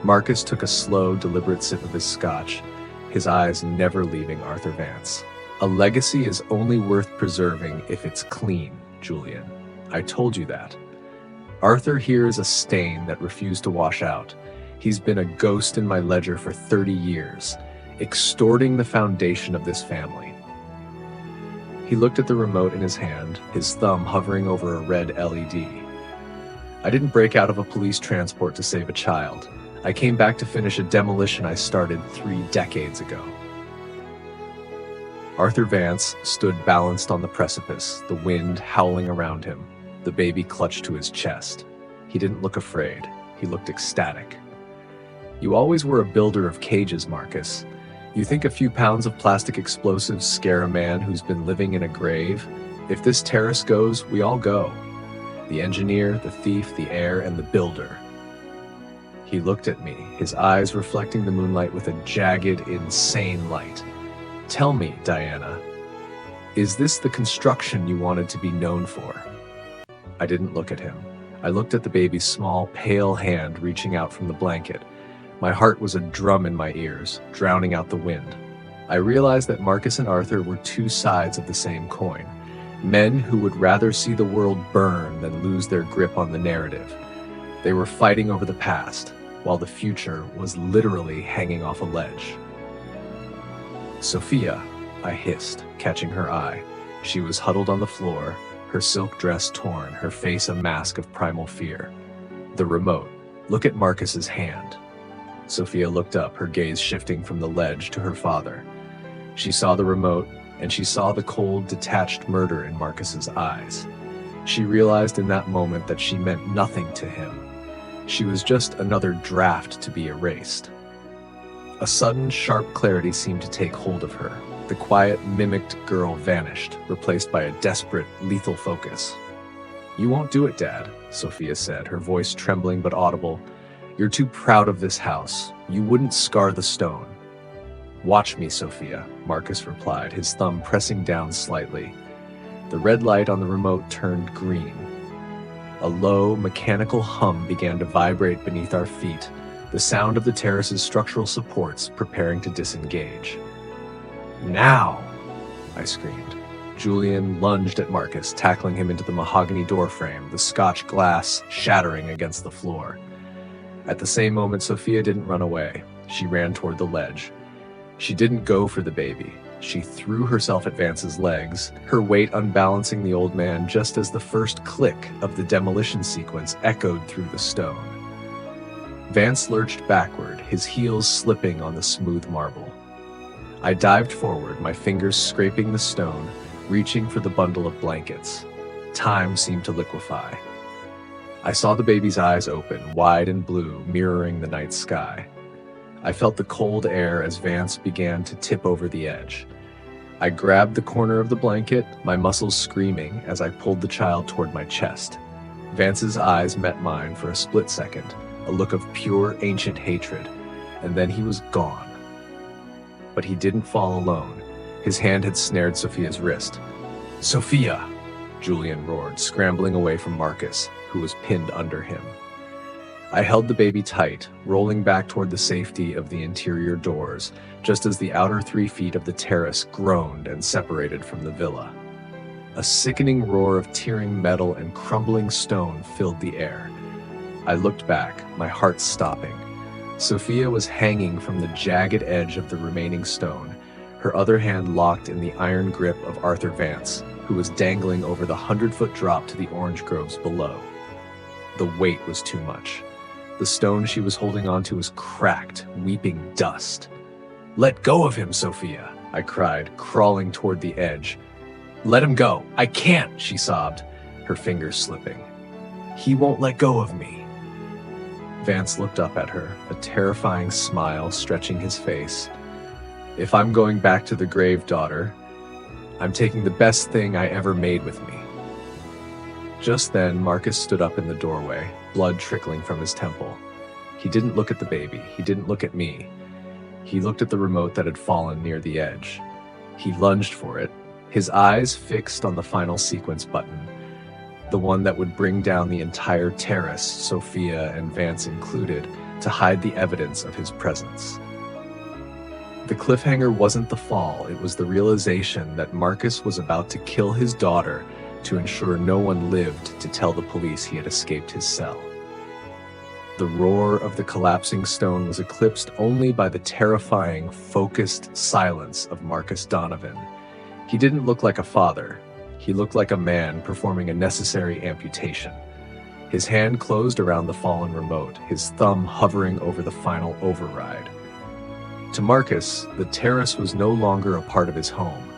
Marcus took a slow, deliberate sip of his scotch, his eyes never leaving Arthur Vance. "A legacy is only worth preserving if it's clean, Julian. I told you that. Arthur here is a stain that refused to wash out. He's been a ghost in my ledger for 30 years, extorting the foundation of this family." He looked at the remote in his hand, his thumb hovering over a red LED. "I didn't break out of a police transport to save a child. I came back to finish a demolition I started 3 decades ago." Arthur Vance stood balanced on the precipice, the wind howling around him, the baby clutched to his chest. He didn't look afraid. He looked ecstatic. "You always were a builder of cages, Marcus. You think a few pounds of plastic explosives scare a man who's been living in a grave? If this terrace goes, we all go. The engineer, the thief, the heir, and the builder." He looked at me, his eyes reflecting the moonlight with a jagged, insane light. "Tell me, Diana, is this the construction you wanted to be known for?" I didn't look at him. I looked at the baby's small, pale hand reaching out from the blanket. My heart was a drum in my ears, drowning out the wind. I realized that Marcus and Arthur were two sides of the same coin, men who would rather see the world burn than lose their grip on the narrative. They were fighting over the past, while the future was literally hanging off a ledge. "Sophia," I hissed, catching her eye. She was huddled on the floor, her silk dress torn, her face a mask of primal fear. "The remote. Look at Marcus's hand." Sophia looked up, her gaze shifting from the ledge to her father. She saw the remote, and she saw the cold, detached murder in Marcus's eyes. She realized in that moment that she meant nothing to him. She was just another draft to be erased. A sudden, sharp clarity seemed to take hold of her. The quiet, mimicked girl vanished, replaced by a desperate, lethal focus. "You won't do it, Dad," Sophia said, her voice trembling but audible. "You're too proud of this house. You wouldn't scar the stone." "Watch me, Sophia," Marcus replied, his thumb pressing down slightly. The red light on the remote turned green. A low, mechanical hum began to vibrate beneath our feet, the sound of the terrace's structural supports preparing to disengage. "Now!" I screamed. Julian lunged at Marcus, tackling him into the mahogany doorframe, the Scotch glass shattering against the floor. At the same moment, Sophia didn't run away. She ran toward the ledge. She didn't go for the baby. She threw herself at Vance's legs, her weight unbalancing the old man just as the first click of the demolition sequence echoed through the stone. Vance lurched backward, his heels slipping on the smooth marble. I dived forward, my fingers scraping the stone, reaching for the bundle of blankets. Time seemed to liquefy. I saw the baby's eyes open, wide and blue, mirroring the night sky. I felt the cold air as Vance began to tip over the edge. I grabbed the corner of the blanket, my muscles screaming as I pulled the child toward my chest. Vance's eyes met mine for a split second, a look of pure, ancient hatred, and then he was gone. But he didn't fall alone. His hand had snared Sophia's wrist. "Sophia!" Julian roared, scrambling away from Marcus, who was pinned under him. I held the baby tight, rolling back toward the safety of the interior doors, just as the outer 3 feet of the terrace groaned and separated from the villa. A sickening roar of tearing metal and crumbling stone filled the air. I looked back, my heart stopping. Sophia was hanging from the jagged edge of the remaining stone, her other hand locked in the iron grip of Arthur Vance, who was dangling over the 100-foot drop to the orange groves below. The weight was too much. The stone she was holding onto was cracked, weeping dust. "Let go of him, Sophia," I cried, crawling toward the edge. "Let him go. I can't," she sobbed, her fingers slipping. "He won't let go of me." Vance looked up at her, a terrifying smile stretching his face. "If I'm going back to the grave, daughter, I'm taking the best thing I ever made with me." Just then, Marcus stood up in the doorway, blood trickling from his temple. He didn't look at the baby. He didn't look at me. He looked at the remote that had fallen near the edge. He lunged for it, his eyes fixed on the final sequence button, the one that would bring down the entire terrace, Sophia and Vance included, to hide the evidence of his presence. The cliffhanger wasn't the fall, it was the realization that Marcus was about to kill his daughter to ensure no one lived to tell the police he had escaped his cell. The roar of the collapsing stone was eclipsed only by the terrifying, focused silence of Marcus Donovan. He didn't look like a father. He looked like a man performing a necessary amputation. His hand closed around the fallen remote, his thumb hovering over the final override. To Marcus, the terrace was no longer a part of his home.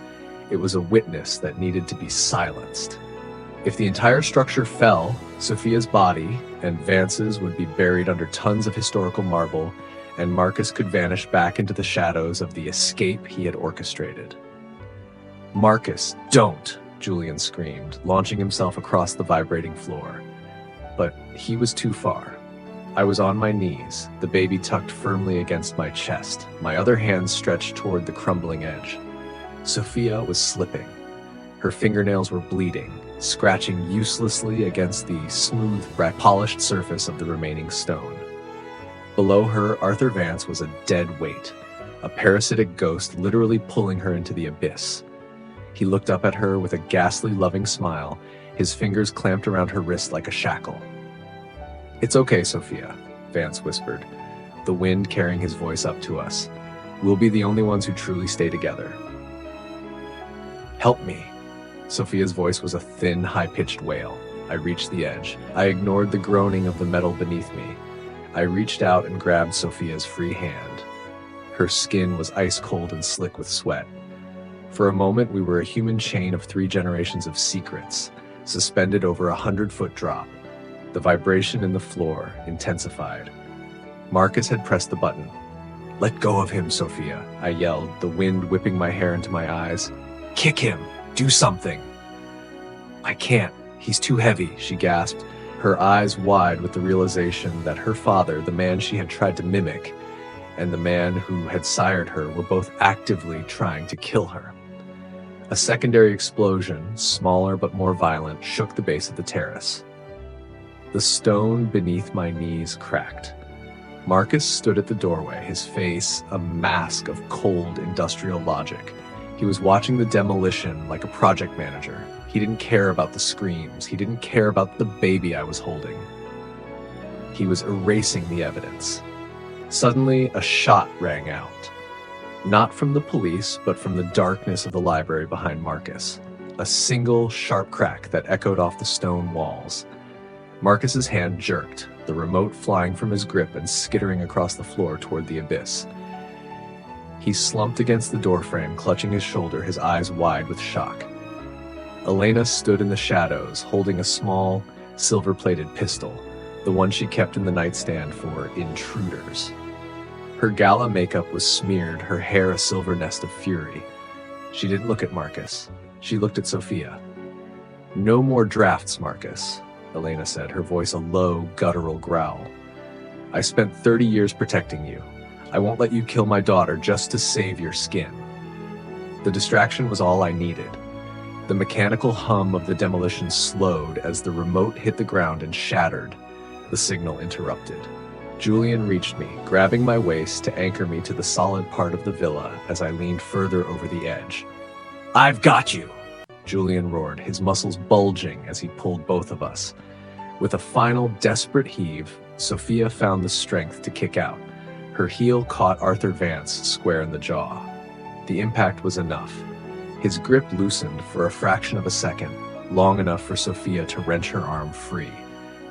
It was a witness that needed to be silenced. If the entire structure fell, Sophia's body and Vance's would be buried under tons of historical marble, and Marcus could vanish back into the shadows of the escape he had orchestrated. "Marcus, don't!" Julian screamed, launching himself across the vibrating floor. But he was too far. I was on my knees, the baby tucked firmly against my chest, my other hand stretched toward the crumbling edge. Sophia was slipping. Her fingernails were bleeding, scratching uselessly against the smooth, polished surface of the remaining stone. Below her, Arthur Vance was a dead weight, a parasitic ghost literally pulling her into the abyss. He looked up at her with a ghastly, loving smile, his fingers clamped around her wrist like a shackle. "It's okay, Sophia," Vance whispered, the wind carrying his voice up to us. "We'll be the only ones who truly stay together." "Help me." Sophia's voice was a thin, high-pitched wail. I reached the edge. I ignored the groaning of the metal beneath me. I reached out and grabbed Sophia's free hand. Her skin was ice-cold and slick with sweat. For a moment, we were a human chain of 3 generations of secrets, suspended over a 100-foot drop. The vibration in the floor intensified. Marcus had pressed the button. "Let go of him, Sophia," I yelled, the wind whipping my hair into my eyes. "Kick him! Do something!" "I can't. He's too heavy," she gasped, her eyes wide with the realization that her father, the man she had tried to mimic, and the man who had sired her were both actively trying to kill her. A secondary explosion, smaller but more violent, shook the base of the terrace. The stone beneath my knees cracked. Marcus stood at the doorway, his face a mask of cold industrial logic. He was watching the demolition like a project manager. He didn't care about the screams. He didn't care about the baby I was holding. He was erasing the evidence. Suddenly, a shot rang out. Not from the police, but from the darkness of the library behind Marcus. A single sharp crack that echoed off the stone walls. Marcus's hand jerked, the remote flying from his grip and skittering across the floor toward the abyss. He slumped against the doorframe, clutching his shoulder, his eyes wide with shock. Elena stood in the shadows, holding a small, silver-plated pistol, the one she kept in the nightstand for intruders. Her gala makeup was smeared, her hair a silver nest of fury. She didn't look at Marcus. She looked at Sophia. "No more drafts, Marcus," Elena said, her voice a low, guttural growl. "I spent 30 years protecting you. I won't let you kill my daughter just to save your skin." The distraction was all I needed. The mechanical hum of the demolition slowed as the remote hit the ground and shattered. The signal interrupted. Julian reached me, grabbing my waist to anchor me to the solid part of the villa as I leaned further over the edge. "I've got you!" Julian roared, his muscles bulging as he pulled both of us. With a final desperate heave, Sophia found the strength to kick out. Her heel caught Arthur Vance square in the jaw. The impact was enough. His grip loosened for a fraction of a second, long enough for Sophia to wrench her arm free.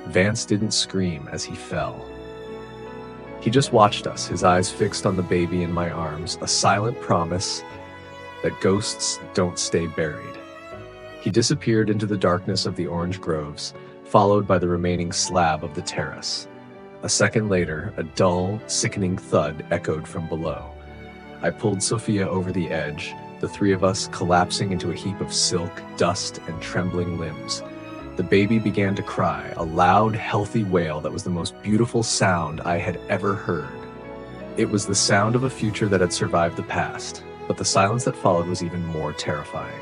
Vance didn't scream as he fell. He just watched us, his eyes fixed on the baby in my arms, a silent promise that ghosts don't stay buried. He disappeared into the darkness of the orange groves, followed by the remaining slab of the terrace. A second later, a dull, sickening thud echoed from below. I pulled Sophia over the edge, the three of us collapsing into a heap of silk, dust, and trembling limbs. The baby began to cry, a loud, healthy wail that was the most beautiful sound I had ever heard. It was the sound of a future that had survived the past, but the silence that followed was even more terrifying.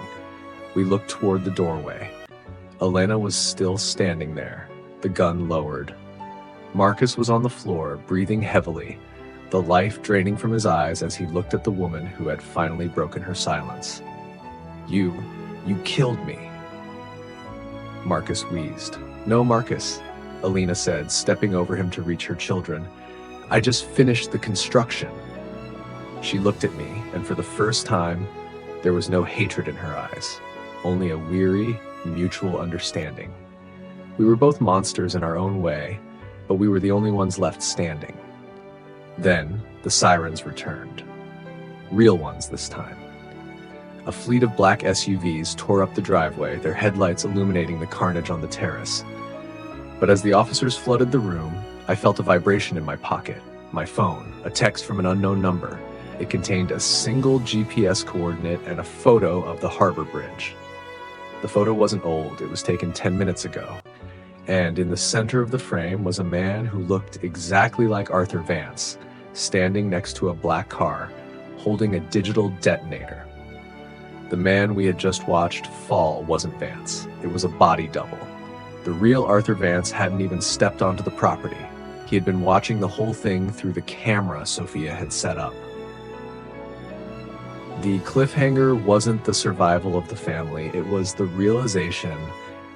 We looked toward the doorway. Elena was still standing there, the gun lowered. Marcus was on the floor, breathing heavily, the life draining from his eyes as he looked at the woman who had finally broken her silence. You killed me." Marcus wheezed. "No, Marcus," Elena said, stepping over him to reach her children. "I just finished the construction." She looked at me, and for the first time, there was no hatred in her eyes, only a weary, mutual understanding. We were both monsters in our own way, but we were the only ones left standing. Then, the sirens returned. Real ones this time. A fleet of black SUVs tore up the driveway, their headlights illuminating the carnage on the terrace. But as the officers flooded the room, I felt a vibration in my pocket. My phone, a text from an unknown number. It contained a single GPS coordinate and a photo of the harbor bridge. The photo wasn't old, it was taken 10 minutes ago. And in the center of the frame was a man who looked exactly like Arthur Vance, standing next to a black car, holding a digital detonator. The man we had just watched fall wasn't Vance. It was a body double. The real Arthur Vance hadn't even stepped onto the property. He had been watching the whole thing through the camera Sophia had set up. The cliffhanger wasn't the survival of the family, it was the realization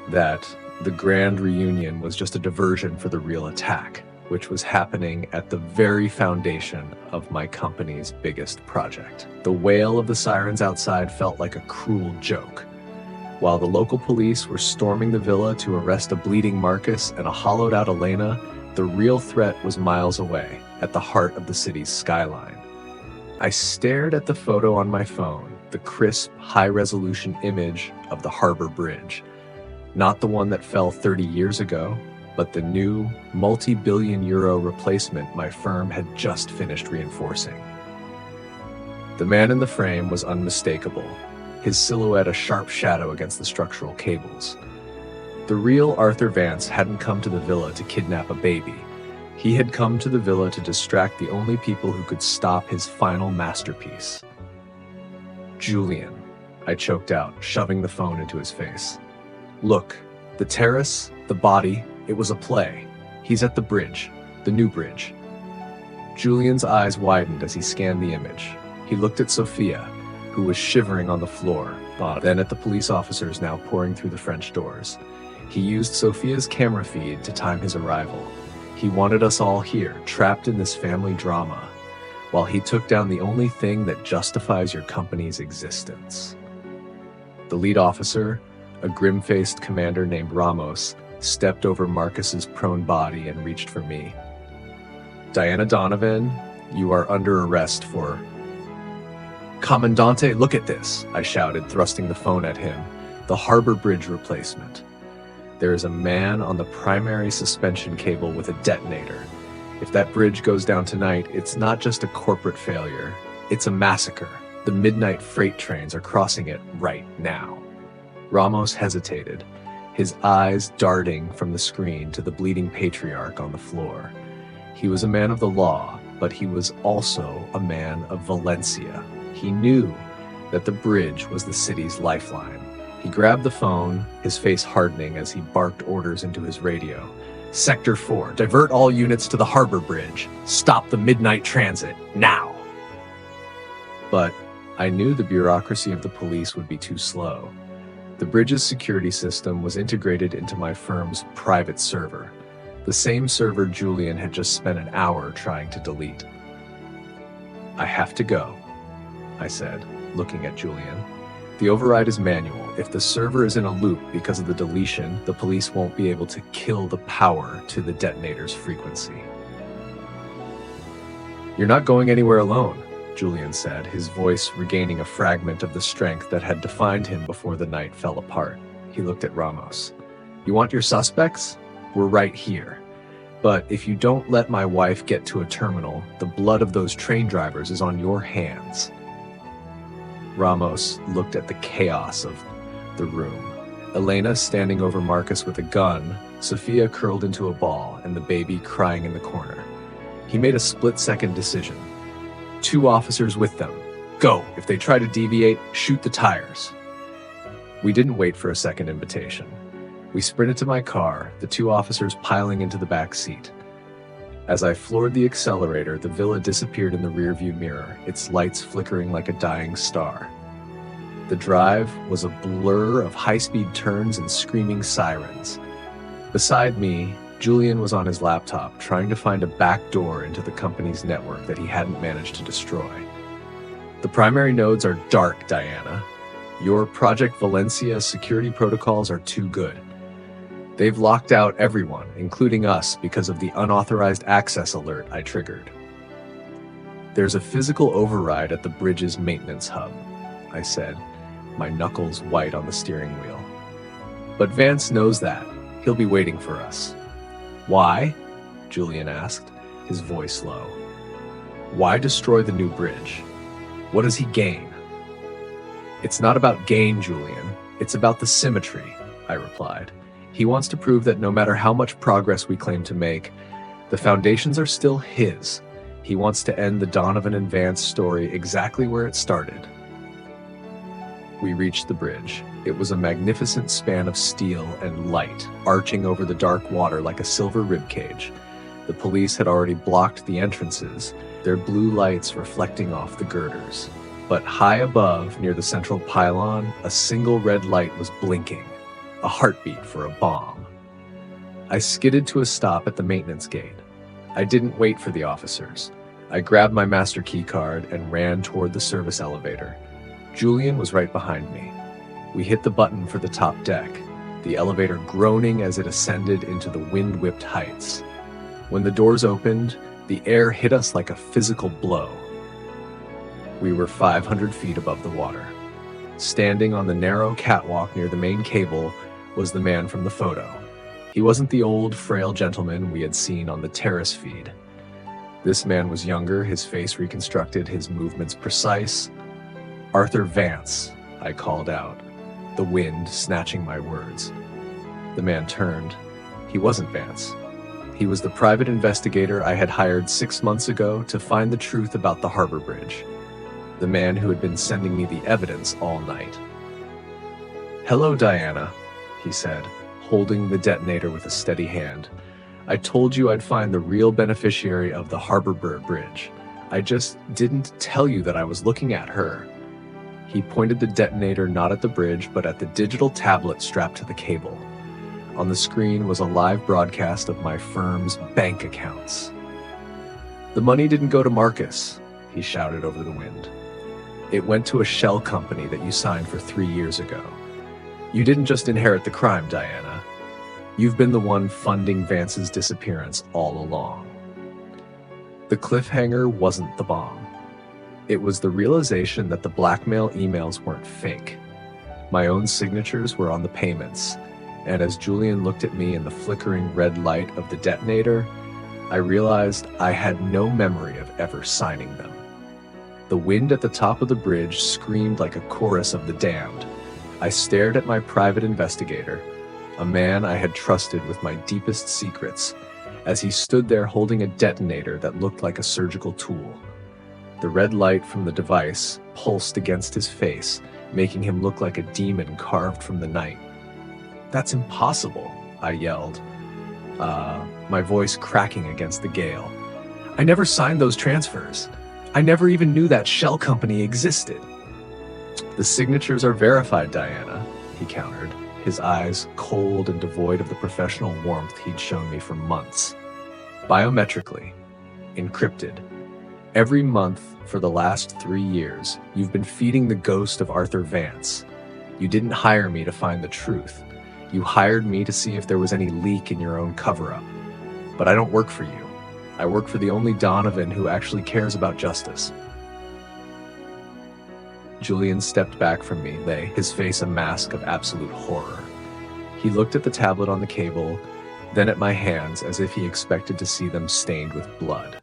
that the grand reunion was just a diversion for the real attack, which was happening at the very foundation of my company's biggest project. The wail of the sirens outside felt like a cruel joke. While the local police were storming the villa to arrest a bleeding Marcus and a hollowed-out Elena, the real threat was miles away, at the heart of the city's skyline. I stared at the photo on my phone, the crisp, high-resolution image of the harbor bridge. Not the one that fell 30 years ago, but the new, multi-billion-euro replacement my firm had just finished reinforcing. The man in the frame was unmistakable, his silhouette a sharp shadow against the structural cables. The real Arthur Vance hadn't come to the villa to kidnap a baby. He had come to the villa to distract the only people who could stop his final masterpiece. Julian, I choked out, shoving the phone into his face. Look, the terrace, the body, it was a play. He's at the bridge, the new bridge. Julian's eyes widened as he scanned the image. He looked at Sophia, who was shivering on the floor, then at the police officers now pouring through the French doors. He used Sophia's camera feed to time his arrival. He wanted us all here, trapped in this family drama, while he took down the only thing that justifies your company's existence. The lead officer, a grim-faced commander named Ramos, stepped over Marcus's prone body and reached for me. Diana Donovan, you are under arrest for... Commandante, look at this, I shouted, thrusting the phone at him. The harbor bridge replacement. There is a man on the primary suspension cable with a detonator. If that bridge goes down tonight, it's not just a corporate failure. It's a massacre. The midnight freight trains are crossing it right now. Ramos hesitated, his eyes darting from the screen to the bleeding patriarch on the floor. He was a man of the law, but he was also a man of Valencia. He knew that the bridge was the city's lifeline. He grabbed the phone, his face hardening as he barked orders into his radio. Sector 4, divert all units to the harbor bridge. Stop the midnight transit, now! But I knew the bureaucracy of the police would be too slow. The bridge's security system was integrated into my firm's private server, the same server Julian had just spent an hour trying to delete. I have to go, I said, looking at Julian. The override is manual. If the server is in a loop because of the deletion, the police won't be able to kill the power to the detonator's frequency. You're not going anywhere alone, Julian said, his voice regaining a fragment of the strength that had defined him before the night fell apart. He looked at Ramos. You want your suspects? We're right here. But if you don't let my wife get to a terminal, the blood of those train drivers is on your hands. Ramos looked at the chaos of the room. Elena standing over Marcus with a gun, Sophia curled into a ball, and the baby crying in the corner. He made a split-second decision. 2 officers with them. Go! If they try to deviate, shoot the tires. We didn't wait for a second invitation. We sprinted to my car, the 2 officers piling into the back seat. As I floored the accelerator, the villa disappeared in the rearview mirror, its lights flickering like a dying star. The drive was a blur of high-speed turns and screaming sirens. Beside me, Julian was on his laptop, trying to find a back door into the company's network that he hadn't managed to destroy. The primary nodes are dark, Diana. Your Project Valencia security protocols are too good. They've locked out everyone, including us, because of the unauthorized access alert I triggered. There's a physical override at the bridge's maintenance hub, I said, my knuckles white on the steering wheel. But Vance knows that. He'll be waiting for us. Why? Julian asked, his voice low. Why destroy the new bridge? What does he gain? It's not about gain, Julian. It's about the symmetry, I replied. He wants to prove that no matter how much progress we claim to make, the foundations are still his. He wants to end the Donovan and Vance story exactly where it started. We reached the bridge. It was a magnificent span of steel and light, arching over the dark water like a silver ribcage. The police had already blocked the entrances, their blue lights reflecting off the girders. But high above, near the central pylon, a single red light was blinking. A heartbeat for a bomb. I skidded to a stop at the maintenance gate. I didn't wait for the officers. I grabbed my master key card and ran toward the service elevator. Julian was right behind me. We hit the button for the top deck, the elevator groaning as it ascended into the wind-whipped heights. When the doors opened, the air hit us like a physical blow. We were 500 feet above the water. Standing on the narrow catwalk near the main cable was the man from the photo. He wasn't the old, frail gentleman we had seen on the terrace feed. This man was younger, his face reconstructed, his movements precise. "Arthur Vance," I called out, the wind snatching my words. The man turned. He wasn't Vance. He was the private investigator I had hired 6 months ago to find the truth about the harbor bridge. The man who had been sending me the evidence all night. "Hello, Diana," he said, holding the detonator with a steady hand. "I told you I'd find the real beneficiary of the harbor bridge. I just didn't tell you that I was looking at her." He pointed the detonator not at the bridge, but at the digital tablet strapped to the cable. On the screen was a live broadcast of my firm's bank accounts. "The money didn't go to Marcus," he shouted over the wind. "It went to a shell company that you signed for 3 years ago. You didn't just inherit the crime, Diana. You've been the one funding Vance's disappearance all along." The cliffhanger wasn't the bomb. It was the realization that the blackmail emails weren't fake. My own signatures were on the payments, and as Julian looked at me in the flickering red light of the detonator, I realized I had no memory of ever signing them. The wind at the top of the bridge screamed like a chorus of the damned. I stared at my private investigator, a man I had trusted with my deepest secrets, as he stood there holding a detonator that looked like a surgical tool. The red light from the device pulsed against his face, making him look like a demon carved from the night. "That's impossible," I yelled, my voice cracking against the gale. "I never signed those transfers. I never even knew that shell company existed." "The signatures are verified, Diana," he countered, his eyes cold and devoid of the professional warmth he'd shown me for months. "Biometrically, encrypted. Every month for the last 3 years, you've been feeding the ghost of Arthur Vance. You didn't hire me to find the truth. You hired me to see if there was any leak in your own cover-up. But I don't work for you. I work for the only Donovan who actually cares about justice." Julian stepped back from me, his face a mask of absolute horror. He looked at the tablet on the cable, then at my hands as if he expected to see them stained with blood.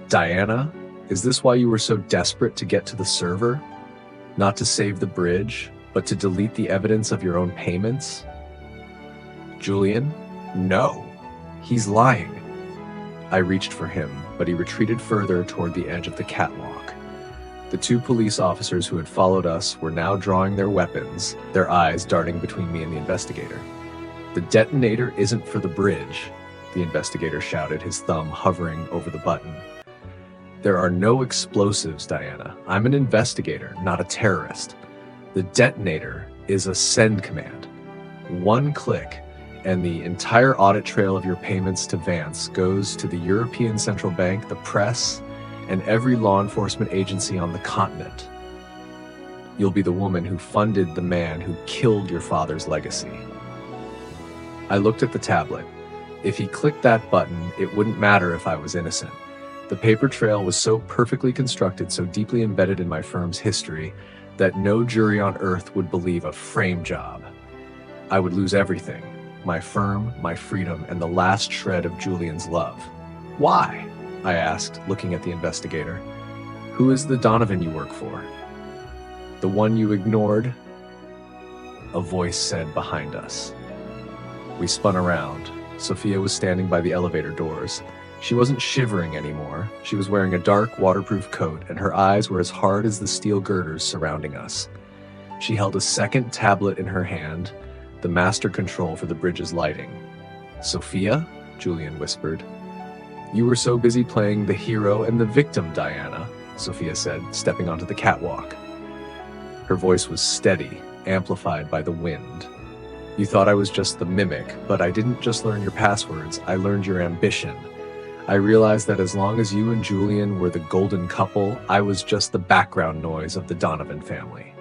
"Diana, is this why you were so desperate to get to the server? Not to save the bridge, but to delete the evidence of your own payments?" "Julian, no. He's lying." I reached for him, but he retreated further toward the edge of the catwalk. The 2 police officers who had followed us were now drawing their weapons, their eyes darting between me and the investigator. "The detonator isn't for the bridge," the investigator shouted, his thumb hovering over the button. "There are no explosives, Diana. I'm an investigator, not a terrorist. The detonator is a send command. 1 click, and the entire audit trail of your payments to Vance goes to the European Central Bank, the press, and every law enforcement agency on the continent. You'll be the woman who funded the man who killed your father's legacy." I looked at the tablet. If he clicked that button, it wouldn't matter if I was innocent. The paper trail was so perfectly constructed, so deeply embedded in my firm's history, that no jury on earth would believe a frame job. I would lose everything: my firm, my freedom, and the last shred of Julian's love. "Why?" I asked, looking at the investigator. "Who is the Donovan you work for?" "The one you ignored," a voice said behind us. We spun around. Sophia was standing by the elevator doors. She wasn't shivering anymore. She was wearing a dark, waterproof coat, and her eyes were as hard as the steel girders surrounding us. She held a second tablet in her hand, the master control for the bridge's lighting. "Sophia?" Julian whispered. "You were so busy playing the hero and the victim, Diana," Sophia said, stepping onto the catwalk. Her voice was steady, amplified by the wind. "You thought I was just the mimic, but I didn't just learn your passwords, I learned your ambition. I realized that as long as you and Julian were the golden couple, I was just the background noise of the Donovan family.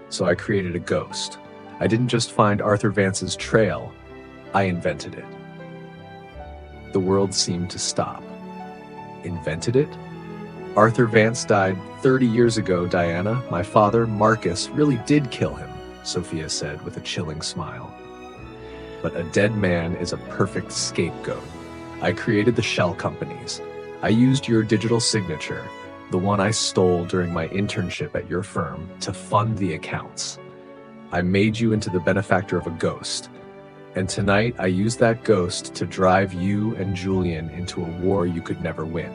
So I created a ghost. I didn't just find Arthur Vance's trail, I invented it." The world seemed to stop. Invented it? "Arthur Vance died 30 years ago, Diana. My father, Marcus, really did kill him," Sophia said with a chilling smile. but a dead man is a perfect scapegoat. I created the shell companies. I used your digital signature, the one I stole during my internship at your firm, to fund the accounts. I made you into the benefactor of a ghost. And tonight, I used that ghost to drive you and Julian into a war you could never win.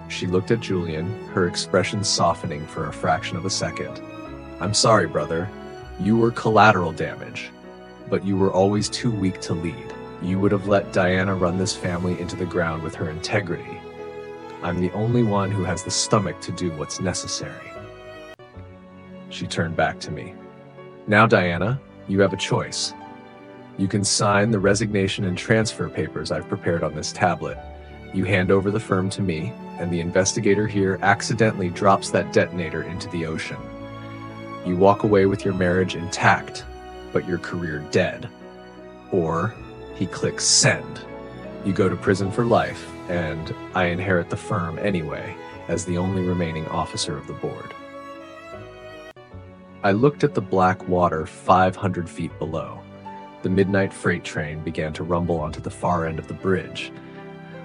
She looked at Julian, her expression softening for a fraction of a second. I'm sorry, brother. You were collateral damage, but you were always too weak to lead. You would have let Diana run this family into the ground with her integrity. I'm the only one who has the stomach to do what's necessary. She turned back to me. Now, Diana, you have a choice. You can sign the resignation and transfer papers I've prepared on this tablet. You hand over the firm to me, and the investigator here accidentally drops that detonator into the ocean. You walk away with your marriage intact, but your career dead. Or he clicks send. You go to prison for life, and I inherit the firm anyway, as the only remaining officer of the board. I looked at the black water 500 feet below. The midnight freight train began to rumble onto the far end of the bridge,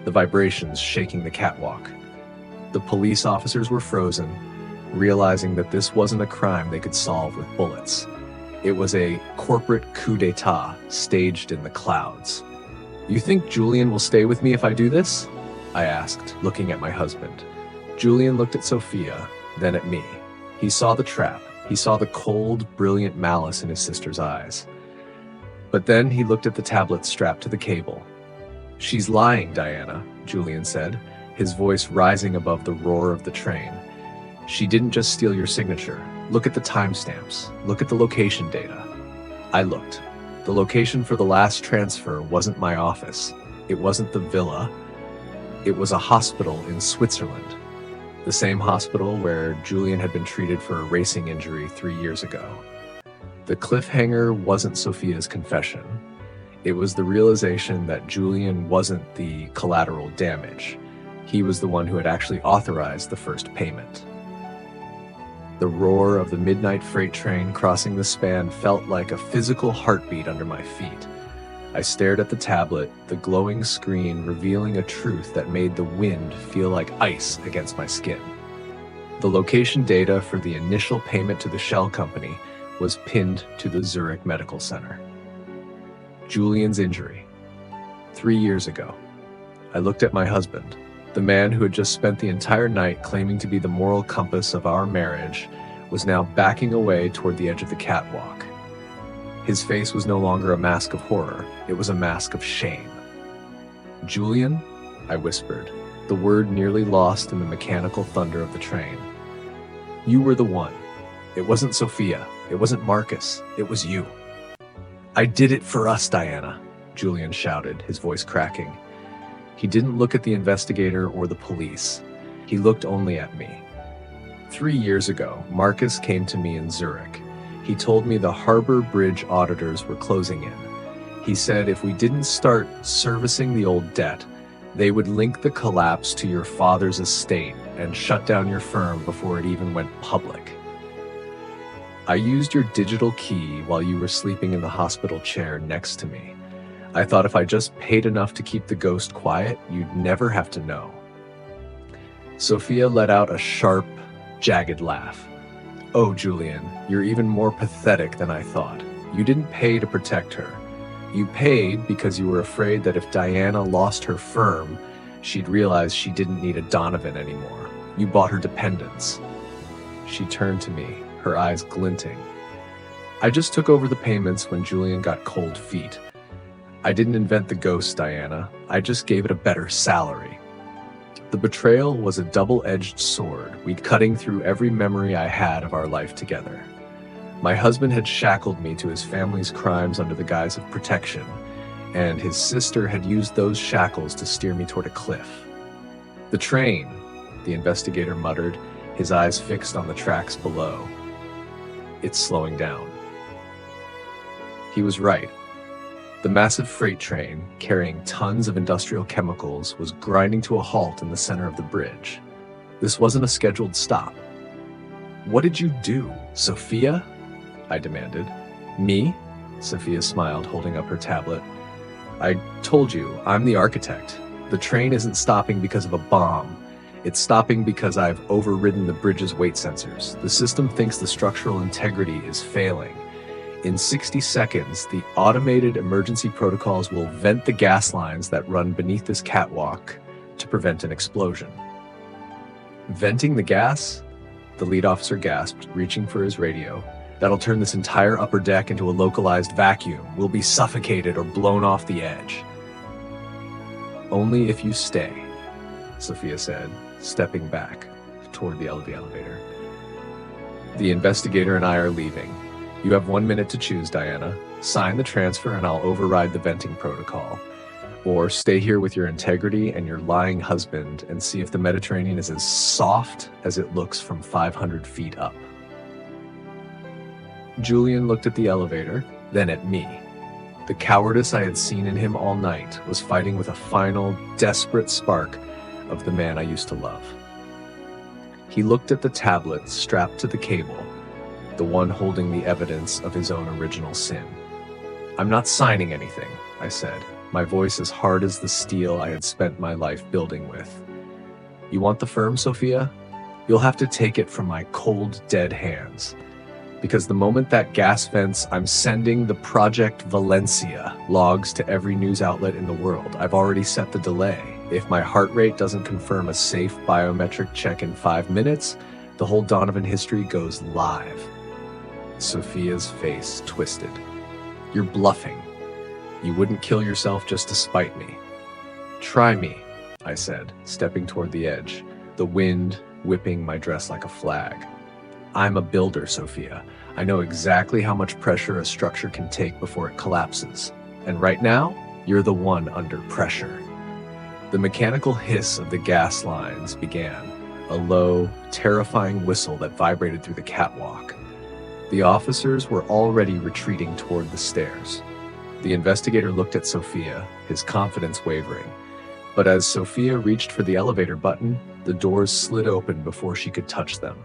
the vibrations shaking the catwalk. The police officers were frozen, realizing that this wasn't a crime they could solve with bullets. It was a corporate coup d'etat staged in the clouds. You think Julian will stay with me if I do this? I asked, looking at my husband. Julian looked at Sophia, then at me. He saw the trap. He saw the cold, brilliant malice in his sister's eyes. But then he looked at the tablet strapped to the cable. She's lying, Diana, Julian said, his voice rising above the roar of the train. She didn't just steal your signature. Look at the timestamps. Look at the location data. I looked. The location for the last transfer wasn't my office. It wasn't the villa. It was a hospital in Switzerland. The same hospital where Julian had been treated for a racing injury 3 years ago. The cliffhanger wasn't Sophia's confession. It was the realization that Julian wasn't the collateral damage. He was the one who had actually authorized the first payment. The roar of the midnight freight train crossing the span felt like a physical heartbeat under my feet. I stared at the tablet, the glowing screen revealing a truth that made the wind feel like ice against my skin. The location data for the initial payment to the shell company was pinned to the Zurich Medical Center. Julian's injury. 3 years ago. I looked at my husband, the man who had just spent the entire night claiming to be the moral compass of our marriage, was now backing away toward the edge of the catwalk. His face was no longer a mask of horror, it was a mask of shame. Julian, I whispered, the word nearly lost in the mechanical thunder of the train. You were the one. It wasn't Sophia. It wasn't Marcus. It was you. I did it for us, Diana, Julian shouted, his voice cracking. He didn't look at the investigator or the police. He looked only at me. 3 years ago, Marcus came to me in Zurich. He told me the Harbor Bridge auditors were closing in. He said if we didn't start servicing the old debt, they would link the collapse to your father's estate and shut down your firm before it even went public. I used your digital key while you were sleeping in the hospital chair next to me. I thought if I just paid enough to keep the ghost quiet, you'd never have to know. Sophia let out a sharp, jagged laugh. Oh, Julian, you're even more pathetic than I thought. You didn't pay to protect her. You paid because you were afraid that if Diana lost her firm, she'd realize she didn't need a Donovan anymore. You bought her dependence. She turned to me, her eyes glinting. I just took over the payments when Julian got cold feet. I didn't invent the ghost, Diana. I just gave it a better salary. The betrayal was a double-edged sword, cutting through every memory I had of our life together. My husband had shackled me to his family's crimes under the guise of protection, and his sister had used those shackles to steer me toward a cliff. The train, the investigator muttered, his eyes fixed on the tracks below. It's slowing down. He was right. The massive freight train, carrying tons of industrial chemicals, was grinding to a halt in the center of the bridge. This wasn't a scheduled stop. What did you do, Sophia? I demanded. Me? Sophia smiled, holding up her tablet. I told you, I'm the architect. The train isn't stopping because of a bomb. It's stopping because I've overridden the bridge's weight sensors. The system thinks the structural integrity is failing. In 60 seconds, the automated emergency protocols will vent the gas lines that run beneath this catwalk to prevent an explosion. Venting the gas? The lead officer gasped, reaching for his radio. That'll turn this entire upper deck into a localized vacuum. We'll be suffocated or blown off the edge. Only if you stay, Sophia said, stepping back toward the elevator. The investigator and I are leaving. You have 1 minute to choose, Diana. Sign the transfer and I'll override the venting protocol. Or stay here with your integrity and your lying husband and see if the Mediterranean is as soft as it looks from 500 feet up. Julian looked at the elevator, then at me. The cowardice I had seen in him all night was fighting with a final, desperate spark of the man I used to love. He looked at the tablet strapped to the cable, the one holding the evidence of his own original sin. I'm not signing anything, I said, my voice as hard as the steel I had spent my life building with. You want the firm, Sophia? You'll have to take it from my cold, dead hands. Because the moment that gas vents, I'm sending the Project Valencia logs to every news outlet in the world. I've already set the delay. If my heart rate doesn't confirm a safe biometric check in 5 minutes, the whole Donovan history goes live. Sophia's face twisted. You're bluffing. You wouldn't kill yourself just to spite me. Try me, I said, stepping toward the edge, the wind whipping my dress like a flag. I'm a builder, Sophia. I know exactly how much pressure a structure can take before it collapses. And right now, you're the one under pressure. The mechanical hiss of the gas lines began, a low, terrifying whistle that vibrated through the catwalk. The officers were already retreating toward the stairs. The investigator looked at Sophia, his confidence wavering. But as Sophia reached for the elevator button, the doors slid open before she could touch them.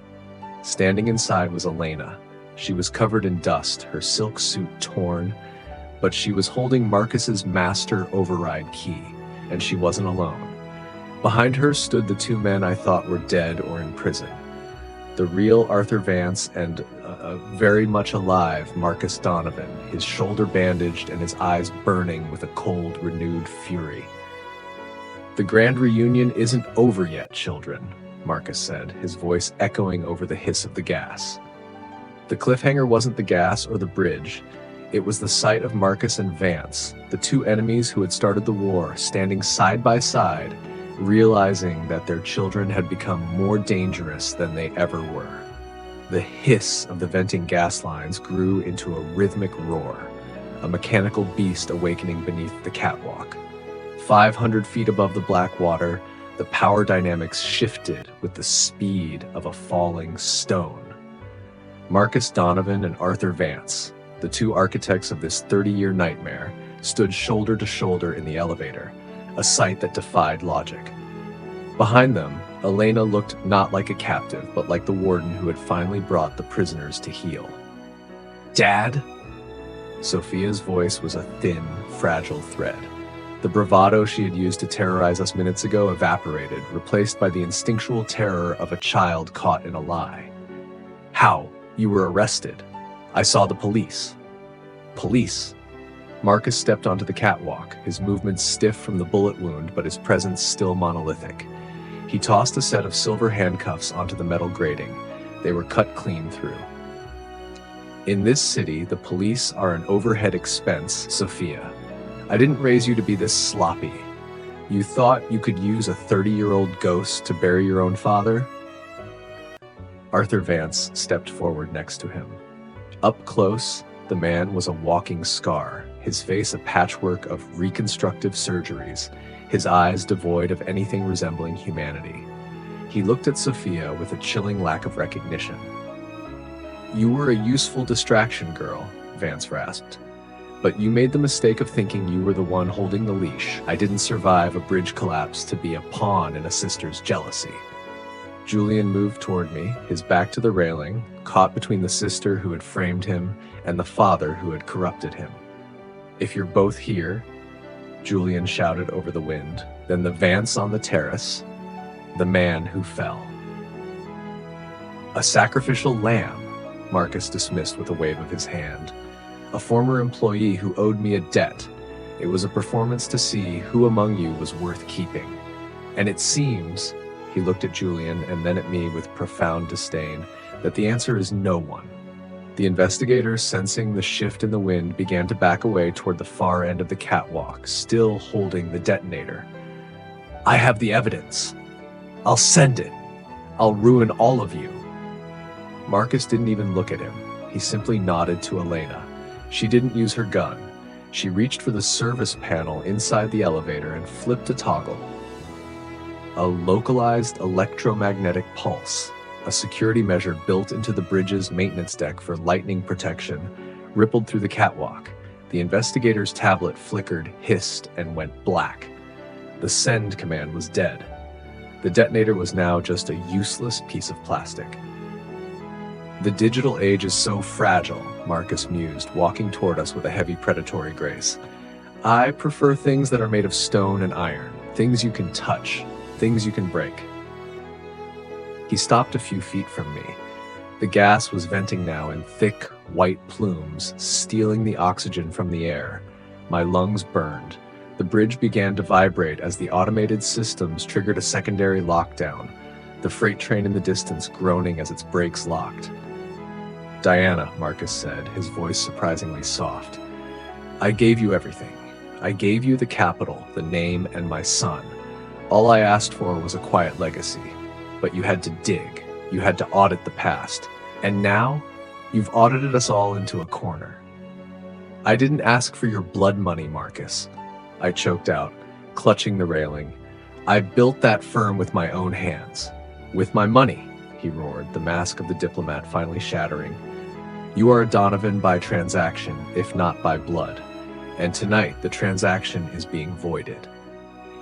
Standing inside was Elena. She was covered in dust, her silk suit torn, but she was holding Marcus's master override key, and she wasn't alone. Behind her stood the 2 men I thought were dead or in prison. The real Arthur Vance and very much alive Marcus Donovan, his shoulder bandaged and his eyes burning with a cold, renewed fury. The grand reunion isn't over yet, children, Marcus said, his voice echoing over the hiss of the gas. The cliffhanger wasn't the gas or the bridge. It was the sight of Marcus and Vance, the 2 enemies who had started the war, standing side by side, realizing that their children had become more dangerous than they ever were. The hiss of the venting gas lines grew into a rhythmic roar, a mechanical beast awakening beneath the catwalk. 500 feet above the black water, the power dynamics shifted with the speed of a falling stone. Marcus Donovan and Arthur Vance, the 2 architects of this 30-year nightmare, stood shoulder to shoulder in the elevator, a sight that defied logic. Behind them, Elena looked not like a captive, but like the warden who had finally brought the prisoners to heel. Dad? Sophia's voice was a thin, fragile thread. The bravado she had used to terrorize us minutes ago evaporated, replaced by the instinctual terror of a child caught in a lie. How? You were arrested. I saw the police. Police? Marcus stepped onto the catwalk, his movements stiff from the bullet wound, but his presence still monolithic. He tossed a set of silver handcuffs onto the metal grating. They were cut clean through. In this city, the police are an overhead expense, Sophia. I didn't raise you to be this sloppy. You thought you could use a 30-year-old ghost to bury your own father? Arthur Vance stepped forward next to him. Up close, the man was a walking scar, his face a patchwork of reconstructive surgeries, his eyes devoid of anything resembling humanity. He looked at Sophia with a chilling lack of recognition. You were a useful distraction, girl, Vance rasped. But you made the mistake of thinking you were the one holding the leash. I didn't survive a bridge collapse to be a pawn in a sister's jealousy. Julian moved toward me, his back to the railing, caught between the sister who had framed him and the father who had corrupted him. "If you're both here," Julian shouted over the wind, "then the Vance on the terrace, the man who fell." "A sacrificial lamb," Marcus dismissed with a wave of his hand. "A former employee who owed me a debt. It was a performance to see who among you was worth keeping. And it seems," he looked at Julian and then at me with profound disdain, "that the answer is no one." The investigators, sensing the shift in the wind, began to back away toward the far end of the catwalk, still holding the detonator. "I have the evidence. I'll send it. I'll ruin all of you." Marcus didn't even look at him. He simply nodded to Elena. She didn't use her gun. She reached for the service panel inside the elevator and flipped a toggle. A localized electromagnetic pulse, a security measure built into the bridge's maintenance deck for lightning protection, rippled through the catwalk. The investigator's tablet flickered, hissed, and went black. The send command was dead. The detonator was now just a useless piece of plastic. "The digital age is so fragile," Marcus mused, walking toward us with a heavy predatory grace. "I prefer things that are made of stone and iron, things you can touch, things you can break." He stopped a few feet from me. The gas was venting now in thick, white plumes, stealing the oxygen from the air. My lungs burned. The bridge began to vibrate as the automated systems triggered a secondary lockdown, the freight train in the distance groaning as its brakes locked. "Diana," Marcus said, his voice surprisingly soft, "I gave you everything. I gave you the capital, the name, and my son. All I asked for was a quiet legacy. But you had to dig. You had to audit the past. And now, you've audited us all into a corner." "I didn't ask for your blood money, Marcus," I choked out, clutching the railing. "I built that firm with my own hands. With my money," he roared, the mask of the diplomat finally shattering. "You are a Donovan by transaction, if not by blood. And tonight, the transaction is being voided."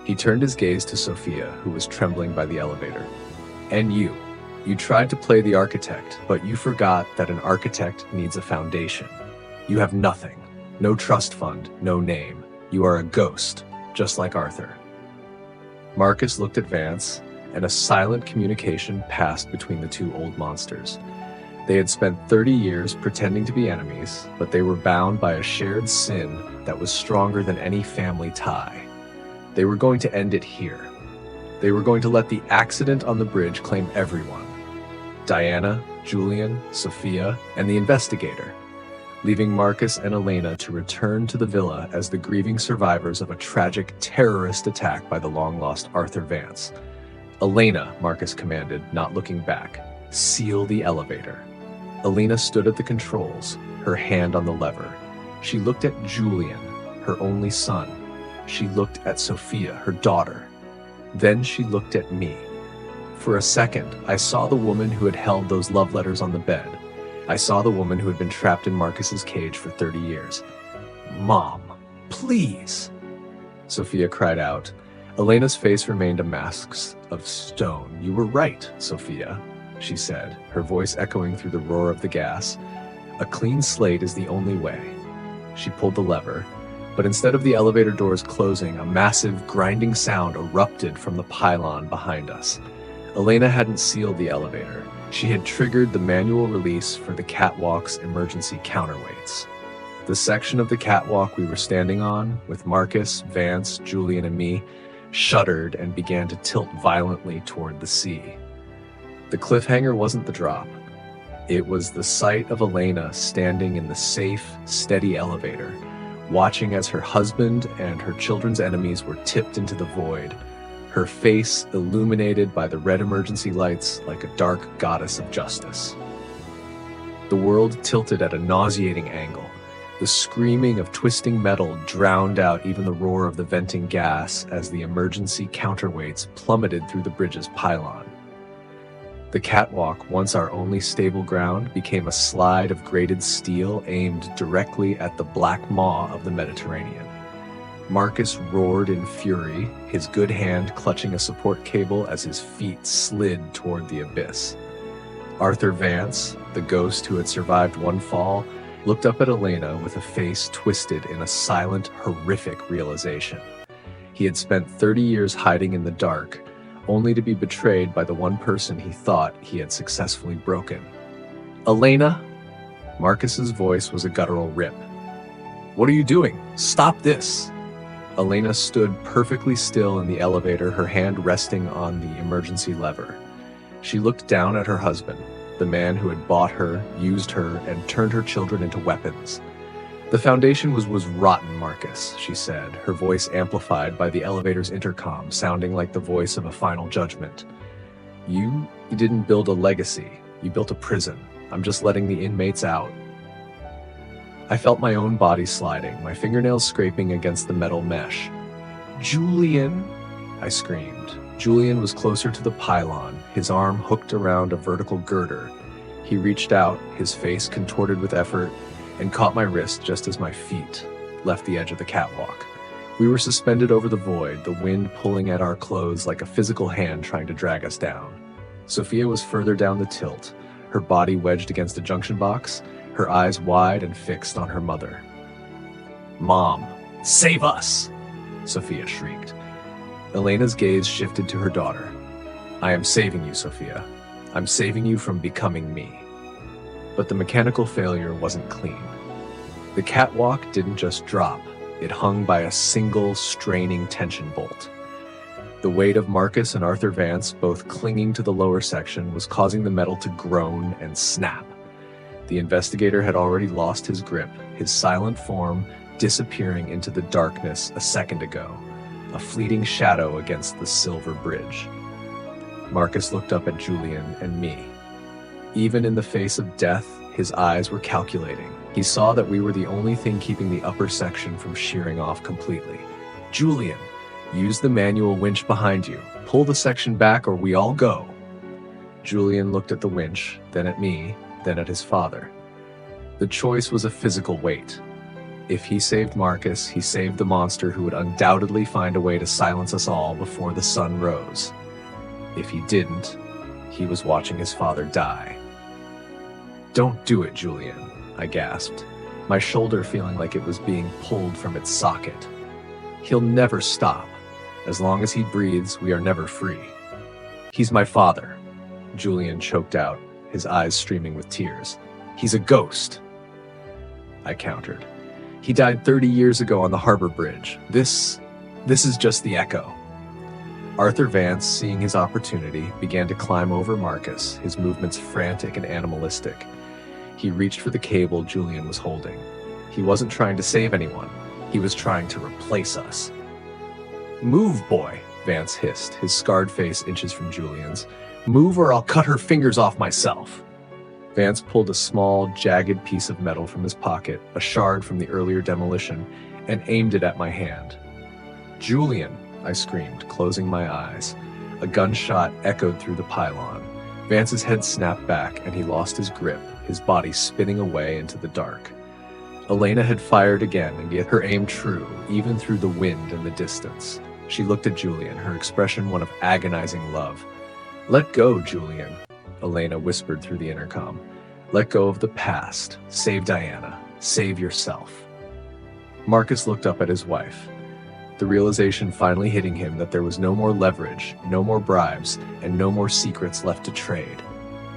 He turned his gaze to Sophia, who was trembling by the elevator. "And you tried to play the architect, but you forgot that an architect needs a foundation. You have nothing, no trust fund, no name. You are a ghost, just like Arthur." Marcus looked at Vance, and a silent communication passed between the two old monsters. They had spent 30 years pretending to be enemies, but they were bound by a shared sin that was stronger than any family tie. They were going to end it here. They were going to let the accident on the bridge claim everyone. Diana, Julian, Sophia, and the investigator, leaving Marcus and Elena to return to the villa as the grieving survivors of a tragic terrorist attack by the long-lost Arthur Vance. "Elena," Marcus commanded, not looking back, "seal the elevator." Elena stood at the controls, her hand on the lever. She looked at Julian, her only son. She looked at Sophia, her daughter. Then she looked at me. For a second, I saw the woman who had held those love letters on the bed. I saw the woman who had been trapped in Marcus's cage for 30 years. "Mom, please!" Sophia cried out. Elena's face remained a mask of stone. "You were right, Sophia," she said, her voice echoing through the roar of the gas. "A clean slate is the only way." She pulled the lever, but instead of the elevator doors closing, a massive grinding sound erupted from the pylon behind us. Elena hadn't sealed the elevator. She had triggered the manual release for the catwalk's emergency counterweights. The section of the catwalk we were standing on, with Marcus, Vance, Julian, and me, shuddered and began to tilt violently toward the sea. The cliffhanger wasn't the drop. It was the sight of Elena standing in the safe, steady elevator, watching as her husband and her children's enemies were tipped into the void, her face illuminated by the red emergency lights like a dark goddess of justice. The world tilted at a nauseating angle. The screaming of twisting metal drowned out even the roar of the venting gas as the emergency counterweights plummeted through the bridge's pylon. The catwalk, once our only stable ground, became a slide of grated steel aimed directly at the black maw of the Mediterranean. Marcus roared in fury, his good hand clutching a support cable as his feet slid toward the abyss. Arthur Vance, the ghost who had survived one fall, looked up at Elena with a face twisted in a silent, horrific realization. He had spent 30 years hiding in the dark, only to be betrayed by the one person he thought he had successfully broken. "Elena?" Marcus's voice was a guttural rip. "What are you doing? Stop this!" Elena stood perfectly still in the elevator, her hand resting on the emergency lever. She looked down at her husband, the man who had bought her, used her, and turned her children into weapons. "The foundation was rotten, Marcus," she said, her voice amplified by the elevator's intercom, sounding like the voice of a final judgment. You didn't build a legacy. You built a prison. I'm just letting the inmates out." I felt my own body sliding, my fingernails scraping against the metal mesh. "Julian!" I screamed. Julian was closer to the pylon, his arm hooked around a vertical girder. He reached out, his face contorted with effort, and caught my wrist just as my feet left the edge of the catwalk. We were suspended over the void, the wind pulling at our clothes like a physical hand trying to drag us down. Sophia was further down the tilt, her body wedged against a junction box, her eyes wide and fixed on her mother. "Mom, save us!" Sophia shrieked. Elena's gaze shifted to her daughter. "I am saving you, Sophia. I'm saving you from becoming me." But the mechanical failure wasn't clean. The catwalk didn't just drop, it hung by a single straining tension bolt. The weight of Marcus and Arthur Vance, both clinging to the lower section, was causing the metal to groan and snap. The investigator had already lost his grip, his silent form disappearing into the darkness a second ago, a fleeting shadow against the silver bridge. Marcus looked up at Julian and me. Even in the face of death, his eyes were calculating. He saw that we were the only thing keeping the upper section from shearing off completely. "Julian, use the manual winch behind you. Pull the section back or we all go." Julian looked at the winch, then at me, then at his father. The choice was a physical weight. If he saved Marcus, he saved the monster who would undoubtedly find a way to silence us all before the sun rose. If he didn't, he was watching his father die. "Don't do it, Julian," I gasped, my shoulder feeling like it was being pulled from its socket. "He'll never stop. As long as he breathes, we are never free." "He's my father," Julian choked out, his eyes streaming with tears. "He's a ghost," I countered. "He died 30 years ago on the harbor bridge. This is just the echo." Arthur Vance, seeing his opportunity, began to climb over Marcus, his movements frantic and animalistic. He reached for the cable Julian was holding. He wasn't trying to save anyone. He was trying to replace us. "Move, boy," Vance hissed, his scarred face inches from Julian's. "Move or I'll cut her fingers off myself." Vance pulled a small, jagged piece of metal from his pocket, a shard from the earlier demolition, and aimed it at my hand. "Julian," I screamed, closing my eyes. A gunshot echoed through the pylon. Vance's head snapped back, and he lost his grip, his body spinning away into the dark. Elena had fired again, and yet her aim true, even through the wind and the distance. She looked at Julian, her expression one of agonizing love. "Let go, Julian," Elena whispered through the intercom. "Let go of the past. Save Diana. Save yourself." Marcus looked up at his wife, the realization finally hitting him that there was no more leverage, no more bribes, and no more secrets left to trade.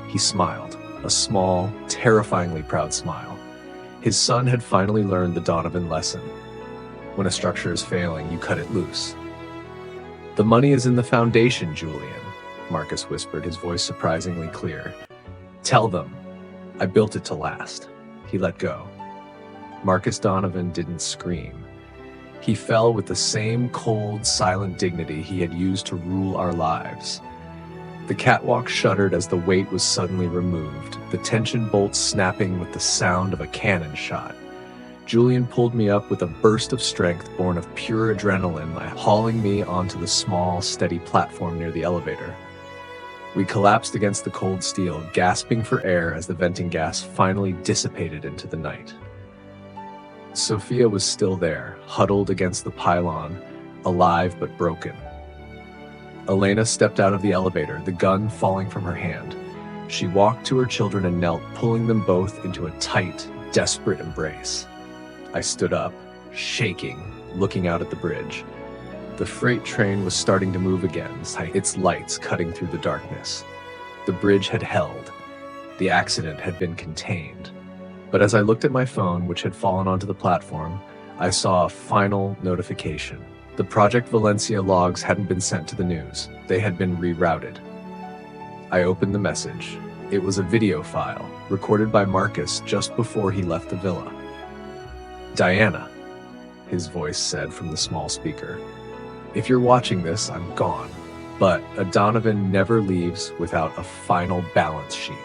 He smiled, a small, terrifyingly proud smile. His son had finally learned the Donovan lesson. When a structure is failing, you cut it loose. "The money is in the foundation, Julian," Marcus whispered, his voice surprisingly clear. "Tell them. I built it to last." He let go. Marcus Donovan didn't scream. He fell with the same cold, silent dignity he had used to rule our lives. The catwalk shuddered as the weight was suddenly removed, the tension bolts snapping with the sound of a cannon shot. Julian pulled me up with a burst of strength born of pure adrenaline, hauling me onto the small, steady platform near the elevator. We collapsed against the cold steel, gasping for air as the venting gas finally dissipated into the night. Sophia was still there, huddled against the pylon, alive but broken. Elena stepped out of the elevator, the gun falling from her hand. She walked to her children and knelt, pulling them both into a tight, desperate embrace. I stood up, shaking, looking out at the bridge. The freight train was starting to move again, its lights cutting through the darkness. The bridge had held. The accident had been contained. But as I looked at my phone, which had fallen onto the platform, I saw a final notification. The Project Valencia logs hadn't been sent to the news. They had been rerouted. I opened the message. It was a video file, recorded by Marcus just before he left the villa. "Diana," his voice said from the small speaker. "If you're watching this, I'm gone. But a Donovan never leaves without a final balance sheet.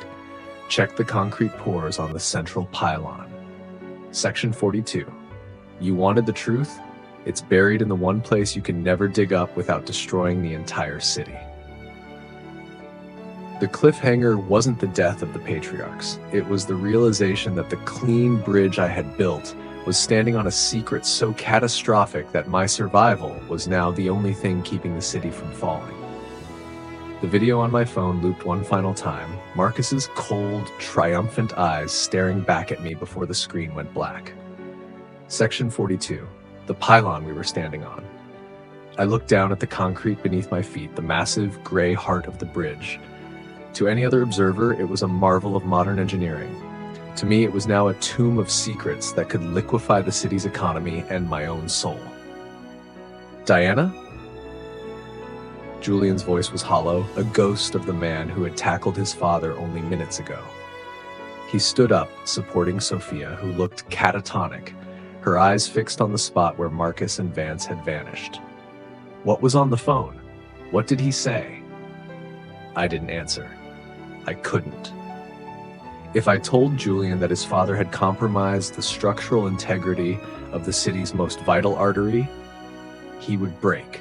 Check the concrete pours on the central pylon. Section 42. You wanted the truth? It's buried in the one place you can never dig up without destroying the entire city." The cliffhanger wasn't the death of the patriarchs. It was the realization that the clean bridge I had built was standing on a secret so catastrophic that my survival was now the only thing keeping the city from falling. The video on my phone looped one final time, Marcus's cold, triumphant eyes staring back at me before the screen went black. Section 42, the pylon we were standing on. I looked down at the concrete beneath my feet, the massive gray heart of the bridge. To any other observer, it was a marvel of modern engineering. To me, it was now a tomb of secrets that could liquefy the city's economy and my own soul. "Diana?" Julian's voice was hollow, a ghost of the man who had tackled his father only minutes ago. He stood up, supporting Sophia, who looked catatonic, her eyes fixed on the spot where Marcus and Vance had vanished. What was on the phone? What did he say? I didn't answer. I couldn't. If I told Julian that his father had compromised the structural integrity of the city's most vital artery, he would break.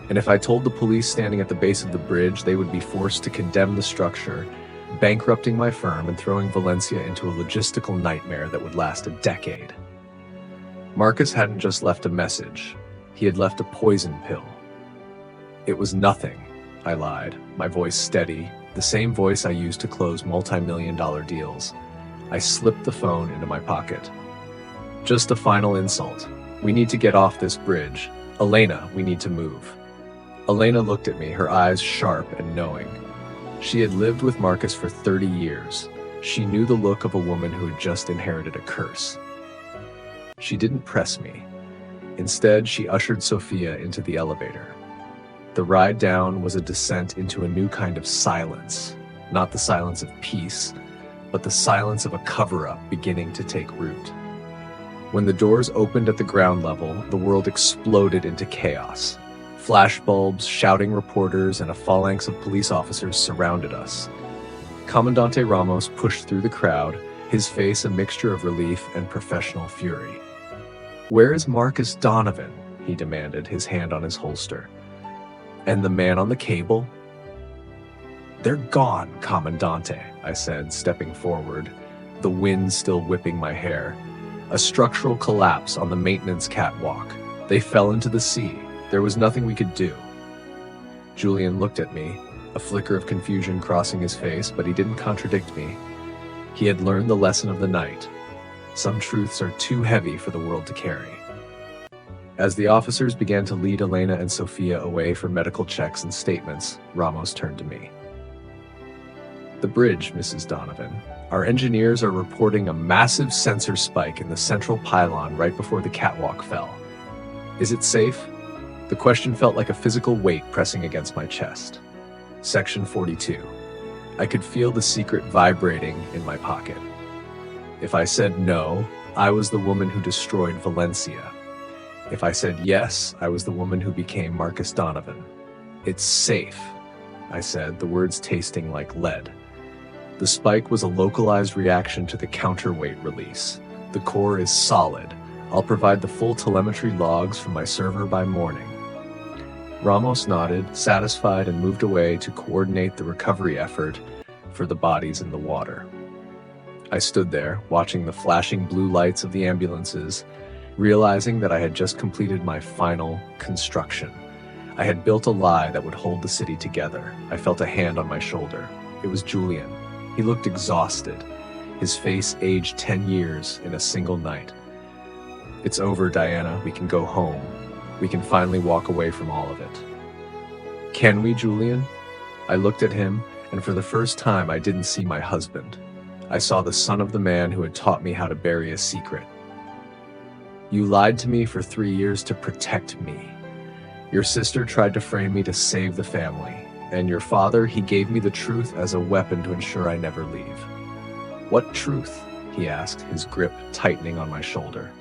And if I told the police standing at the base of the bridge, they would be forced to condemn the structure, bankrupting my firm and throwing Valencia into a logistical nightmare that would last a decade. Marcus hadn't just left a message. He had left a poison pill. It was nothing, I lied, my voice steady, the same voice I used to close multi-million-dollar deals. I slipped the phone into my pocket. Just a final insult. We need to get off this bridge. Elena, we need to move. Elena looked at me, her eyes sharp and knowing. She had lived with Marcus for 30 years. She knew the look of a woman who had just inherited a curse. She didn't press me. Instead, she ushered Sophia into the elevator. The ride down was a descent into a new kind of silence, not the silence of peace, but the silence of a cover-up beginning to take root. When the doors opened at the ground level, the world exploded into chaos. Flashbulbs, shouting reporters, and a phalanx of police officers surrounded us. Comandante Ramos pushed through the crowd, his face a mixture of relief and professional fury. "Where is Marcus Donovan?" he demanded, his hand on his holster. "And the man on the cable?" "They're gone, Commandante," I said, stepping forward, the wind still whipping my hair. "A structural collapse on the maintenance catwalk. They fell into the sea. There was nothing we could do." Julian looked at me, a flicker of confusion crossing his face, but he didn't contradict me. He had learned the lesson of the night. Some truths are too heavy for the world to carry. As the officers began to lead Elena and Sophia away for medical checks and statements, Ramos turned to me. "The bridge, Mrs. Donovan. Our engineers are reporting a massive sensor spike in the central pylon right before the catwalk fell. Is it safe?" The question felt like a physical weight pressing against my chest. Section 42. I could feel the secret vibrating in my pocket. If I said no, I was the woman who destroyed Valencia. If I said yes, I was the woman who became Marcus Donovan. "It's safe," I said, the words tasting like lead. The spike was a localized reaction to the counterweight release. The core is solid. I'll provide the full telemetry logs from my server by morning. Ramos nodded, satisfied, and moved away to coordinate the recovery effort for the bodies in the water. I stood there, watching the flashing blue lights of the ambulances, realizing that I had just completed my final construction. I had built a lie that would hold the city together. I felt a hand on my shoulder. It was Julian. He looked exhausted, his face aged 10 years in a single night. "It's over, Diana. We can go home. We can finally walk away from all of it." "Can we, Julian?" I looked at him, and for the first time I didn't see my husband. I saw the son of the man who had taught me how to bury a secret. "You lied to me for 3 years to protect me. Your sister tried to frame me to save the family, and your father, he gave me the truth as a weapon to ensure I never leave." "What truth?" he asked, his grip tightening on my shoulder.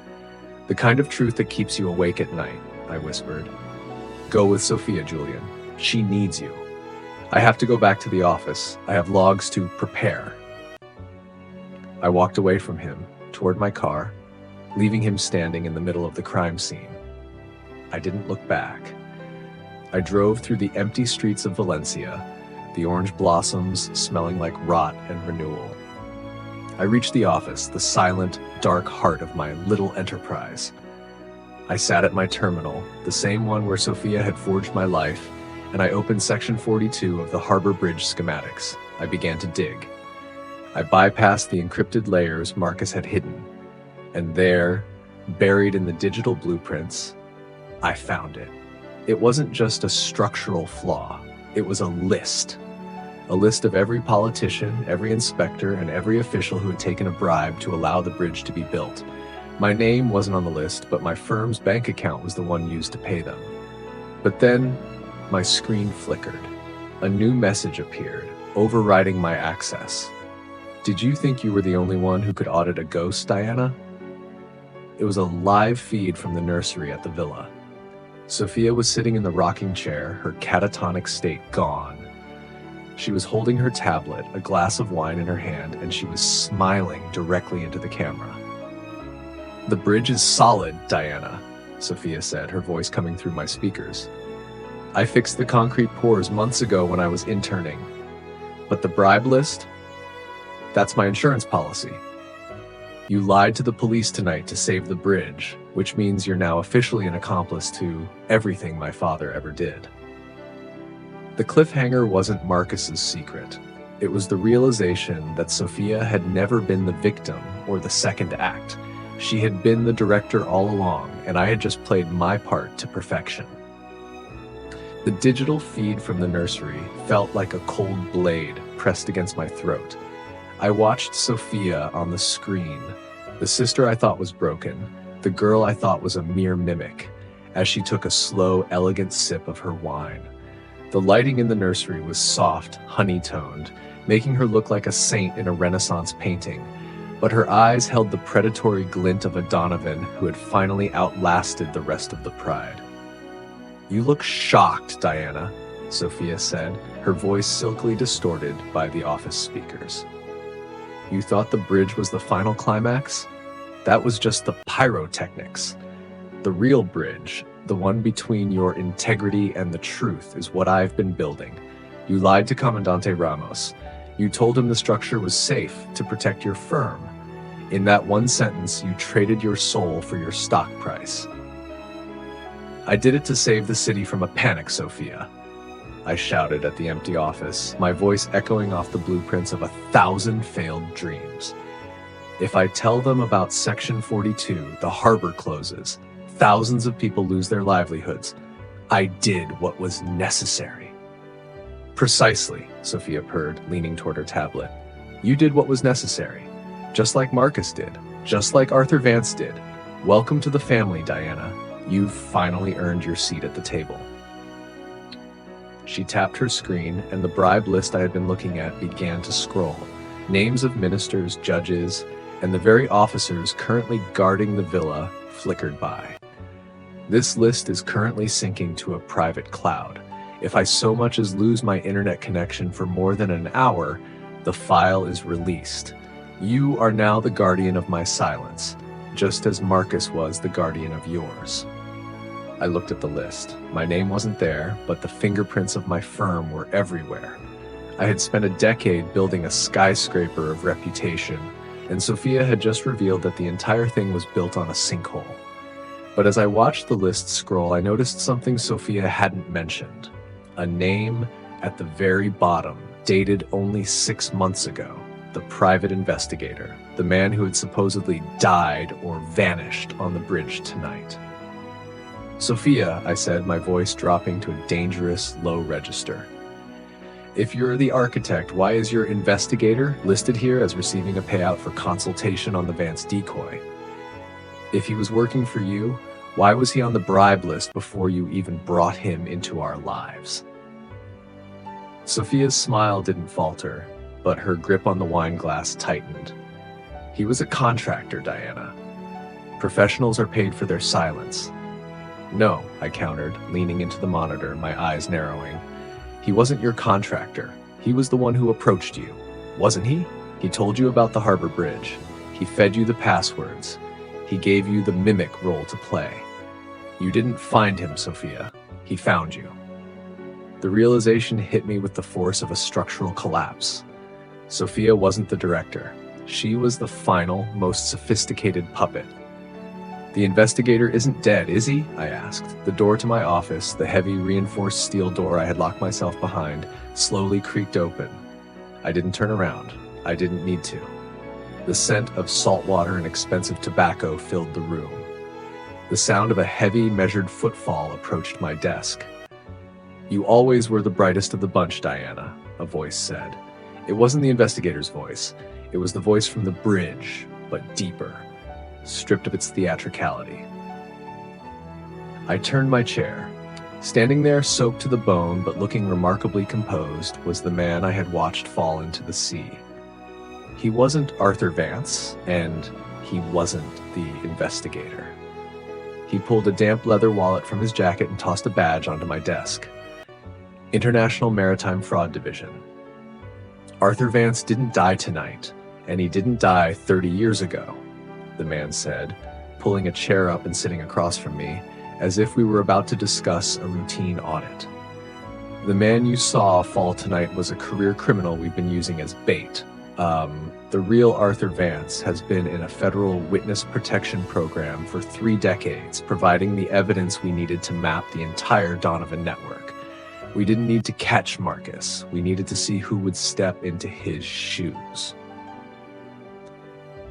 "The kind of truth that keeps you awake at night," I whispered. "Go with Sophia, Julian. She needs you. I have to go back to the office. I have logs to prepare." I walked away from him, toward my car, leaving him standing in the middle of the crime scene. I didn't look back. I drove through the empty streets of Valencia, the orange blossoms smelling like rot and renewal. I reached the office, the silent, dark heart of my little enterprise. I sat at my terminal, the same one where Sophia had forged my life, and I opened Section 42 of the Harbor Bridge schematics. I began to dig. I bypassed the encrypted layers Marcus had hidden, and there, buried in the digital blueprints, I found it. It wasn't just a structural flaw. It was a list of every politician, every inspector, and every official who had taken a bribe to allow the bridge to be built. My name wasn't on the list, but my firm's bank account was the one used to pay them. But then, my screen flickered. A new message appeared, overriding my access. "Did you think you were the only one who could audit a ghost, Diana?" It was a live feed from the nursery at the villa. Sophia was sitting in the rocking chair, her catatonic state gone. She was holding her tablet, a glass of wine in her hand, and she was smiling directly into the camera. "The bridge is solid, Diana," Sophia said, her voice coming through my speakers. "I fixed the concrete pours months ago when I was interning. But the bribe list? That's my insurance policy. You lied to the police tonight to save the bridge, which means you're now officially an accomplice to everything my father ever did." The cliffhanger wasn't Marcus's secret. It was the realization that Sophia had never been the victim or the second act. She had been the director all along, and I had just played my part to perfection. The digital feed from the nursery felt like a cold blade pressed against my throat. I watched Sophia on the screen, the sister I thought was broken, the girl I thought was a mere mimic, as she took a slow, elegant sip of her wine. The lighting in the nursery was soft, honey-toned, making her look like a saint in a Renaissance painting, but her eyes held the predatory glint of a Donovan who had finally outlasted the rest of the pride. "You look shocked, Diana," Sophia said, her voice silkily distorted by the office speakers. "You thought the bridge was the final climax? That was just the pyrotechnics. The real bridge, the one between your integrity and the truth, is what I've been building. You lied to Comandante Ramos. You told him the structure was safe to protect your firm. In that one sentence, you traded your soul for your stock price." "I did it to save the city from a panic, Sophia," I shouted at the empty office, my voice echoing off the blueprints of 1,000 failed dreams. "If I tell them about Section 42, the harbor closes, thousands of people lose their livelihoods. I did what was necessary." "Precisely," Sophia purred, leaning toward her tablet. "You did what was necessary. Just like Marcus did. Just like Arthur Vance did. Welcome to the family, Diana. You've finally earned your seat at the table." She tapped her screen, and the bribe list I had been looking at began to scroll. Names of ministers, judges, and the very officers currently guarding the villa flickered by. "This list is currently syncing to a private cloud. If I so much as lose my internet connection for more than an hour, the file is released. You are now the guardian of my silence, just as Marcus was the guardian of yours." I looked at the list. My name wasn't there, but the fingerprints of my firm were everywhere. I had spent a decade building a skyscraper of reputation, and Sophia had just revealed that the entire thing was built on a sinkhole. But as I watched the list scroll, I noticed something Sophia hadn't mentioned. A name at the very bottom, dated only 6 months ago, the private investigator, the man who had supposedly died or vanished on the bridge tonight. Sophia, I said, my voice dropping to a dangerous low register. If you're the architect, why is your investigator listed here as receiving a payout for consultation on the Vance decoy? If he was working for you, why was he on the bribe list before you even brought him into our lives? Sophia's smile didn't falter, but her grip on the wine glass tightened. He was a contractor, Diana. Professionals are paid for their silence. No, I countered, leaning into the monitor, my eyes narrowing. He wasn't your contractor. He was the one who approached you, wasn't he? He told you about the harbor bridge. He fed you the passwords. He gave you the mimic role to play. You didn't find him, Sophia. He found you. The realization hit me with the force of a structural collapse. Sophia wasn't the director. She was the final, most sophisticated puppet. The investigator isn't dead, is he? I asked. The door to my office, the heavy reinforced steel door I had locked myself behind, slowly creaked open. I didn't turn around. I didn't need to. The scent of salt water and expensive tobacco filled the room. The sound of a heavy, measured footfall approached my desk. You always were the brightest of the bunch, Diana, a voice said. It wasn't the investigator's voice. It was the voice from the bridge, but deeper, stripped of its theatricality. I turned my chair. Standing there, soaked to the bone but looking remarkably composed, was the man I had watched fall into the sea. He wasn't Arthur Vance, and he wasn't the investigator. He pulled a damp leather wallet from his jacket and tossed a badge onto my desk. International Maritime Fraud Division. Arthur Vance didn't die tonight, and he didn't die 30 years ago, the man said, pulling a chair up and sitting across from me, as if we were about to discuss a routine audit. The man you saw fall tonight was a career criminal we've been using as bait. The real Arthur Vance has been in a federal witness protection program for 3 decades, providing the evidence we needed to map the entire Donovan network. We didn't need to catch Marcus. We needed to see who would step into his shoes.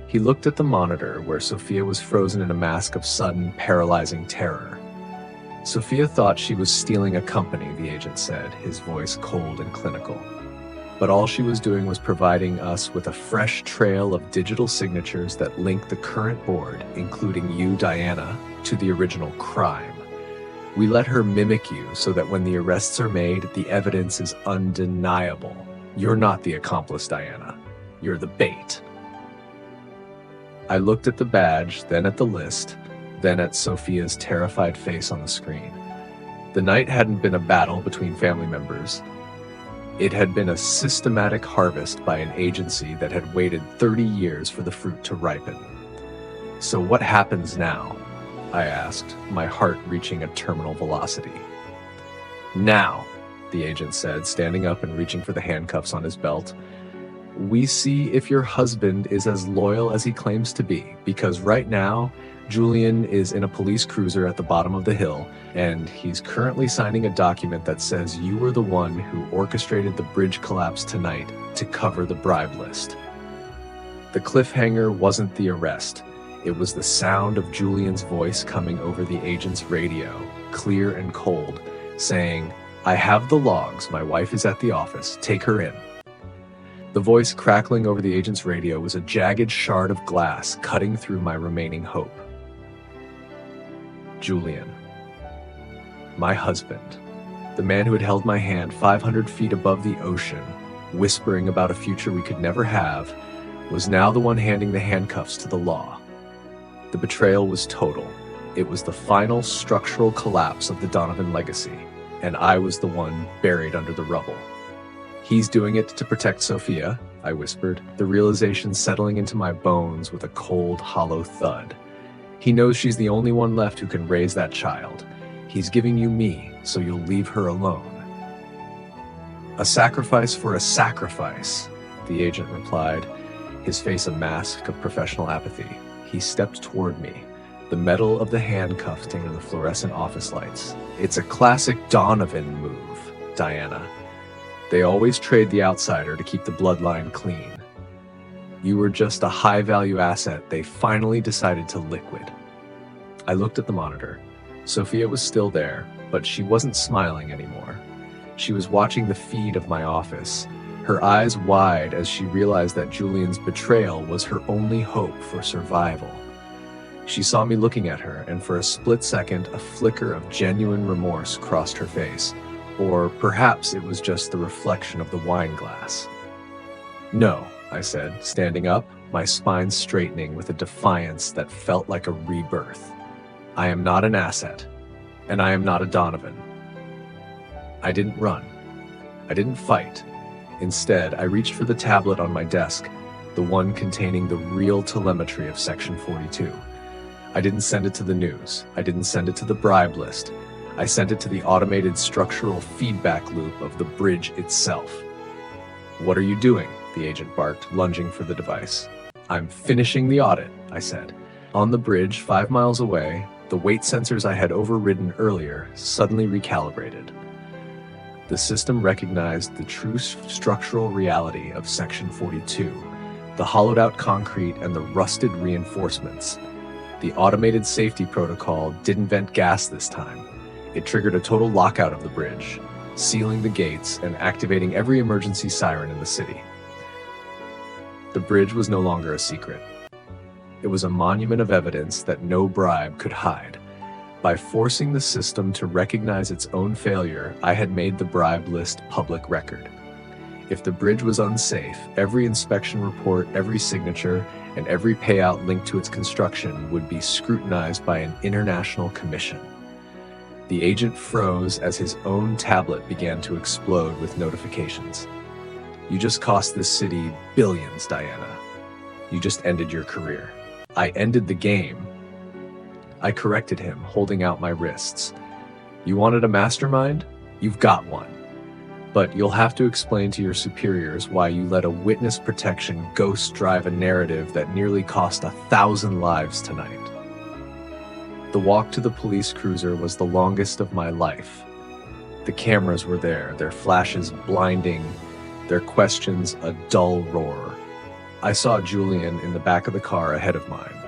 He looked at the monitor where Sophia was frozen in a mask of sudden, paralyzing terror. Sophia thought she was stealing a company, the agent said, his voice cold and clinical. But all she was doing was providing us with a fresh trail of digital signatures that link the current board, including you, Diana, to the original crime. We let her mimic you so that when the arrests are made, the evidence is undeniable. You're not the accomplice, Diana. You're the bait. I looked at the badge, then at the list, then at Sophia's terrified face on the screen. The night hadn't been a battle between family members. It had been a systematic harvest by an agency that had waited 30 years for the fruit to ripen. So what happens now? I asked, my heart reaching a terminal velocity. Now, the agent said, standing up and reaching for the handcuffs on his belt. We see if your husband is as loyal as he claims to be, because right now, Julian is in a police cruiser at the bottom of the hill, and he's currently signing a document that says you were the one who orchestrated the bridge collapse tonight to cover the bribe list. The cliffhanger wasn't the arrest. It was the sound of Julian's voice coming over the agent's radio, clear and cold, saying, "I have the logs. My wife is at the office. Take her in." The voice crackling over the agent's radio was a jagged shard of glass cutting through my remaining hope. Julian. My husband. The man who had held my hand 500 feet above the ocean, whispering about a future we could never have, was now the one handing the handcuffs to the law. The betrayal was total. It was the final structural collapse of the Donovan legacy, and I was the one buried under the rubble. He's doing it to protect Sophia, I whispered, the realization settling into my bones with a cold, hollow thud. He knows she's the only one left who can raise that child. He's giving you me, so you'll leave her alone. A sacrifice for a sacrifice, the agent replied, his face a mask of professional apathy. He stepped toward me, the metal of the handcuffs under the fluorescent office lights. It's a classic Donovan move, Diana. They always trade the outsider to keep the bloodline clean. You were just a high-value asset they finally decided to liquid. I looked at the monitor. Sophia was still there, but she wasn't smiling anymore. She was watching the feed of my office, her eyes wide as she realized that Julian's betrayal was her only hope for survival. She saw me looking at her, and for a split second, a flicker of genuine remorse crossed her face. Or perhaps it was just the reflection of the wine glass. "No," I said, standing up, my spine straightening with a defiance that felt like a rebirth. "I am not an asset, and I am not a Donovan." I didn't run. I didn't fight. Instead, I reached for the tablet on my desk, the one containing the real telemetry of Section 42. I didn't send it to the news. I didn't send it to the bribe list. I sent it to the automated structural feedback loop of the bridge itself. "What are you doing?" the agent barked, lunging for the device. "I'm finishing the audit," I said. On the bridge, 5 miles away, the weight sensors I had overridden earlier suddenly recalibrated. The system recognized the true structural reality of Section 42, the hollowed-out concrete and the rusted reinforcements. The automated safety protocol didn't vent gas this time. It triggered a total lockout of the bridge, sealing the gates and activating every emergency siren in the city. The bridge was no longer a secret. It was a monument of evidence that no bribe could hide. By forcing the system to recognize its own failure, I had made the bribe list public record. If the bridge was unsafe, every inspection report, every signature, and every payout linked to its construction would be scrutinized by an international commission. The agent froze as his own tablet began to explode with notifications. "You just cost this city billions, Diana. You just ended your career." "I ended the game." I corrected him, holding out my wrists. "You wanted a mastermind? You've got one. But you'll have to explain to your superiors why you let a witness protection ghost drive a narrative that nearly cost 1,000 lives tonight." The walk to the police cruiser was the longest of my life. The cameras were there, their flashes blinding, their questions a dull roar. I saw Julian in the back of the car ahead of mine.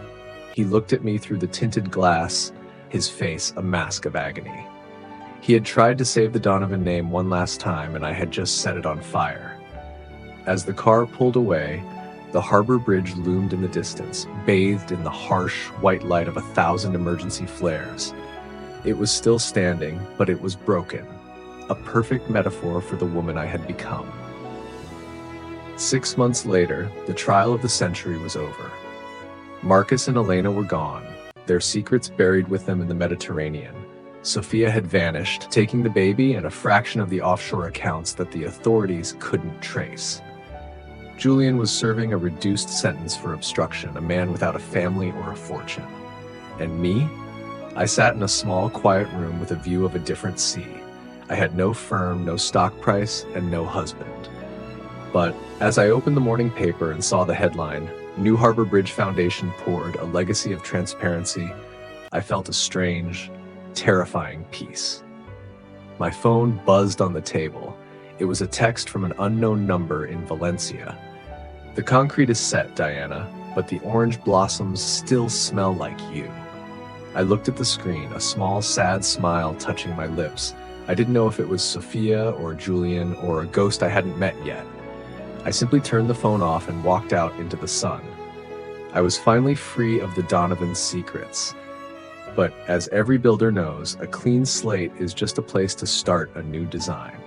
He looked at me through the tinted glass, his face a mask of agony. He had tried to save the Donovan name one last time, and I had just set it on fire. As the car pulled away, the harbor bridge loomed in the distance, bathed in the harsh white light of 1,000 emergency flares. It was still standing, but it was broken, a perfect metaphor for the woman I had become. 6 months later, the trial of the century was over. Marcus and Elena were gone, their secrets buried with them in the Mediterranean. Sophia had vanished, taking the baby and a fraction of the offshore accounts that the authorities couldn't trace. Julian was serving a reduced sentence for obstruction, a man without a family or a fortune. And me? I sat in a small, quiet room with a view of a different sea. I had no firm, no stock price, and no husband. But as I opened the morning paper and saw the headline, "New Harbor Bridge Foundation Poured, a Legacy of Transparency," I felt a strange, terrifying peace. My phone buzzed on the table. It was a text from an unknown number in Valencia. "The concrete is set, Diana, but the orange blossoms still smell like you." I looked at the screen, a small, sad smile touching my lips. I didn't know if it was Sophia or Julian or a ghost I hadn't met yet. I simply turned the phone off and walked out into the sun. I was finally free of the Donovan secrets. But as every builder knows, a clean slate is just a place to start a new design.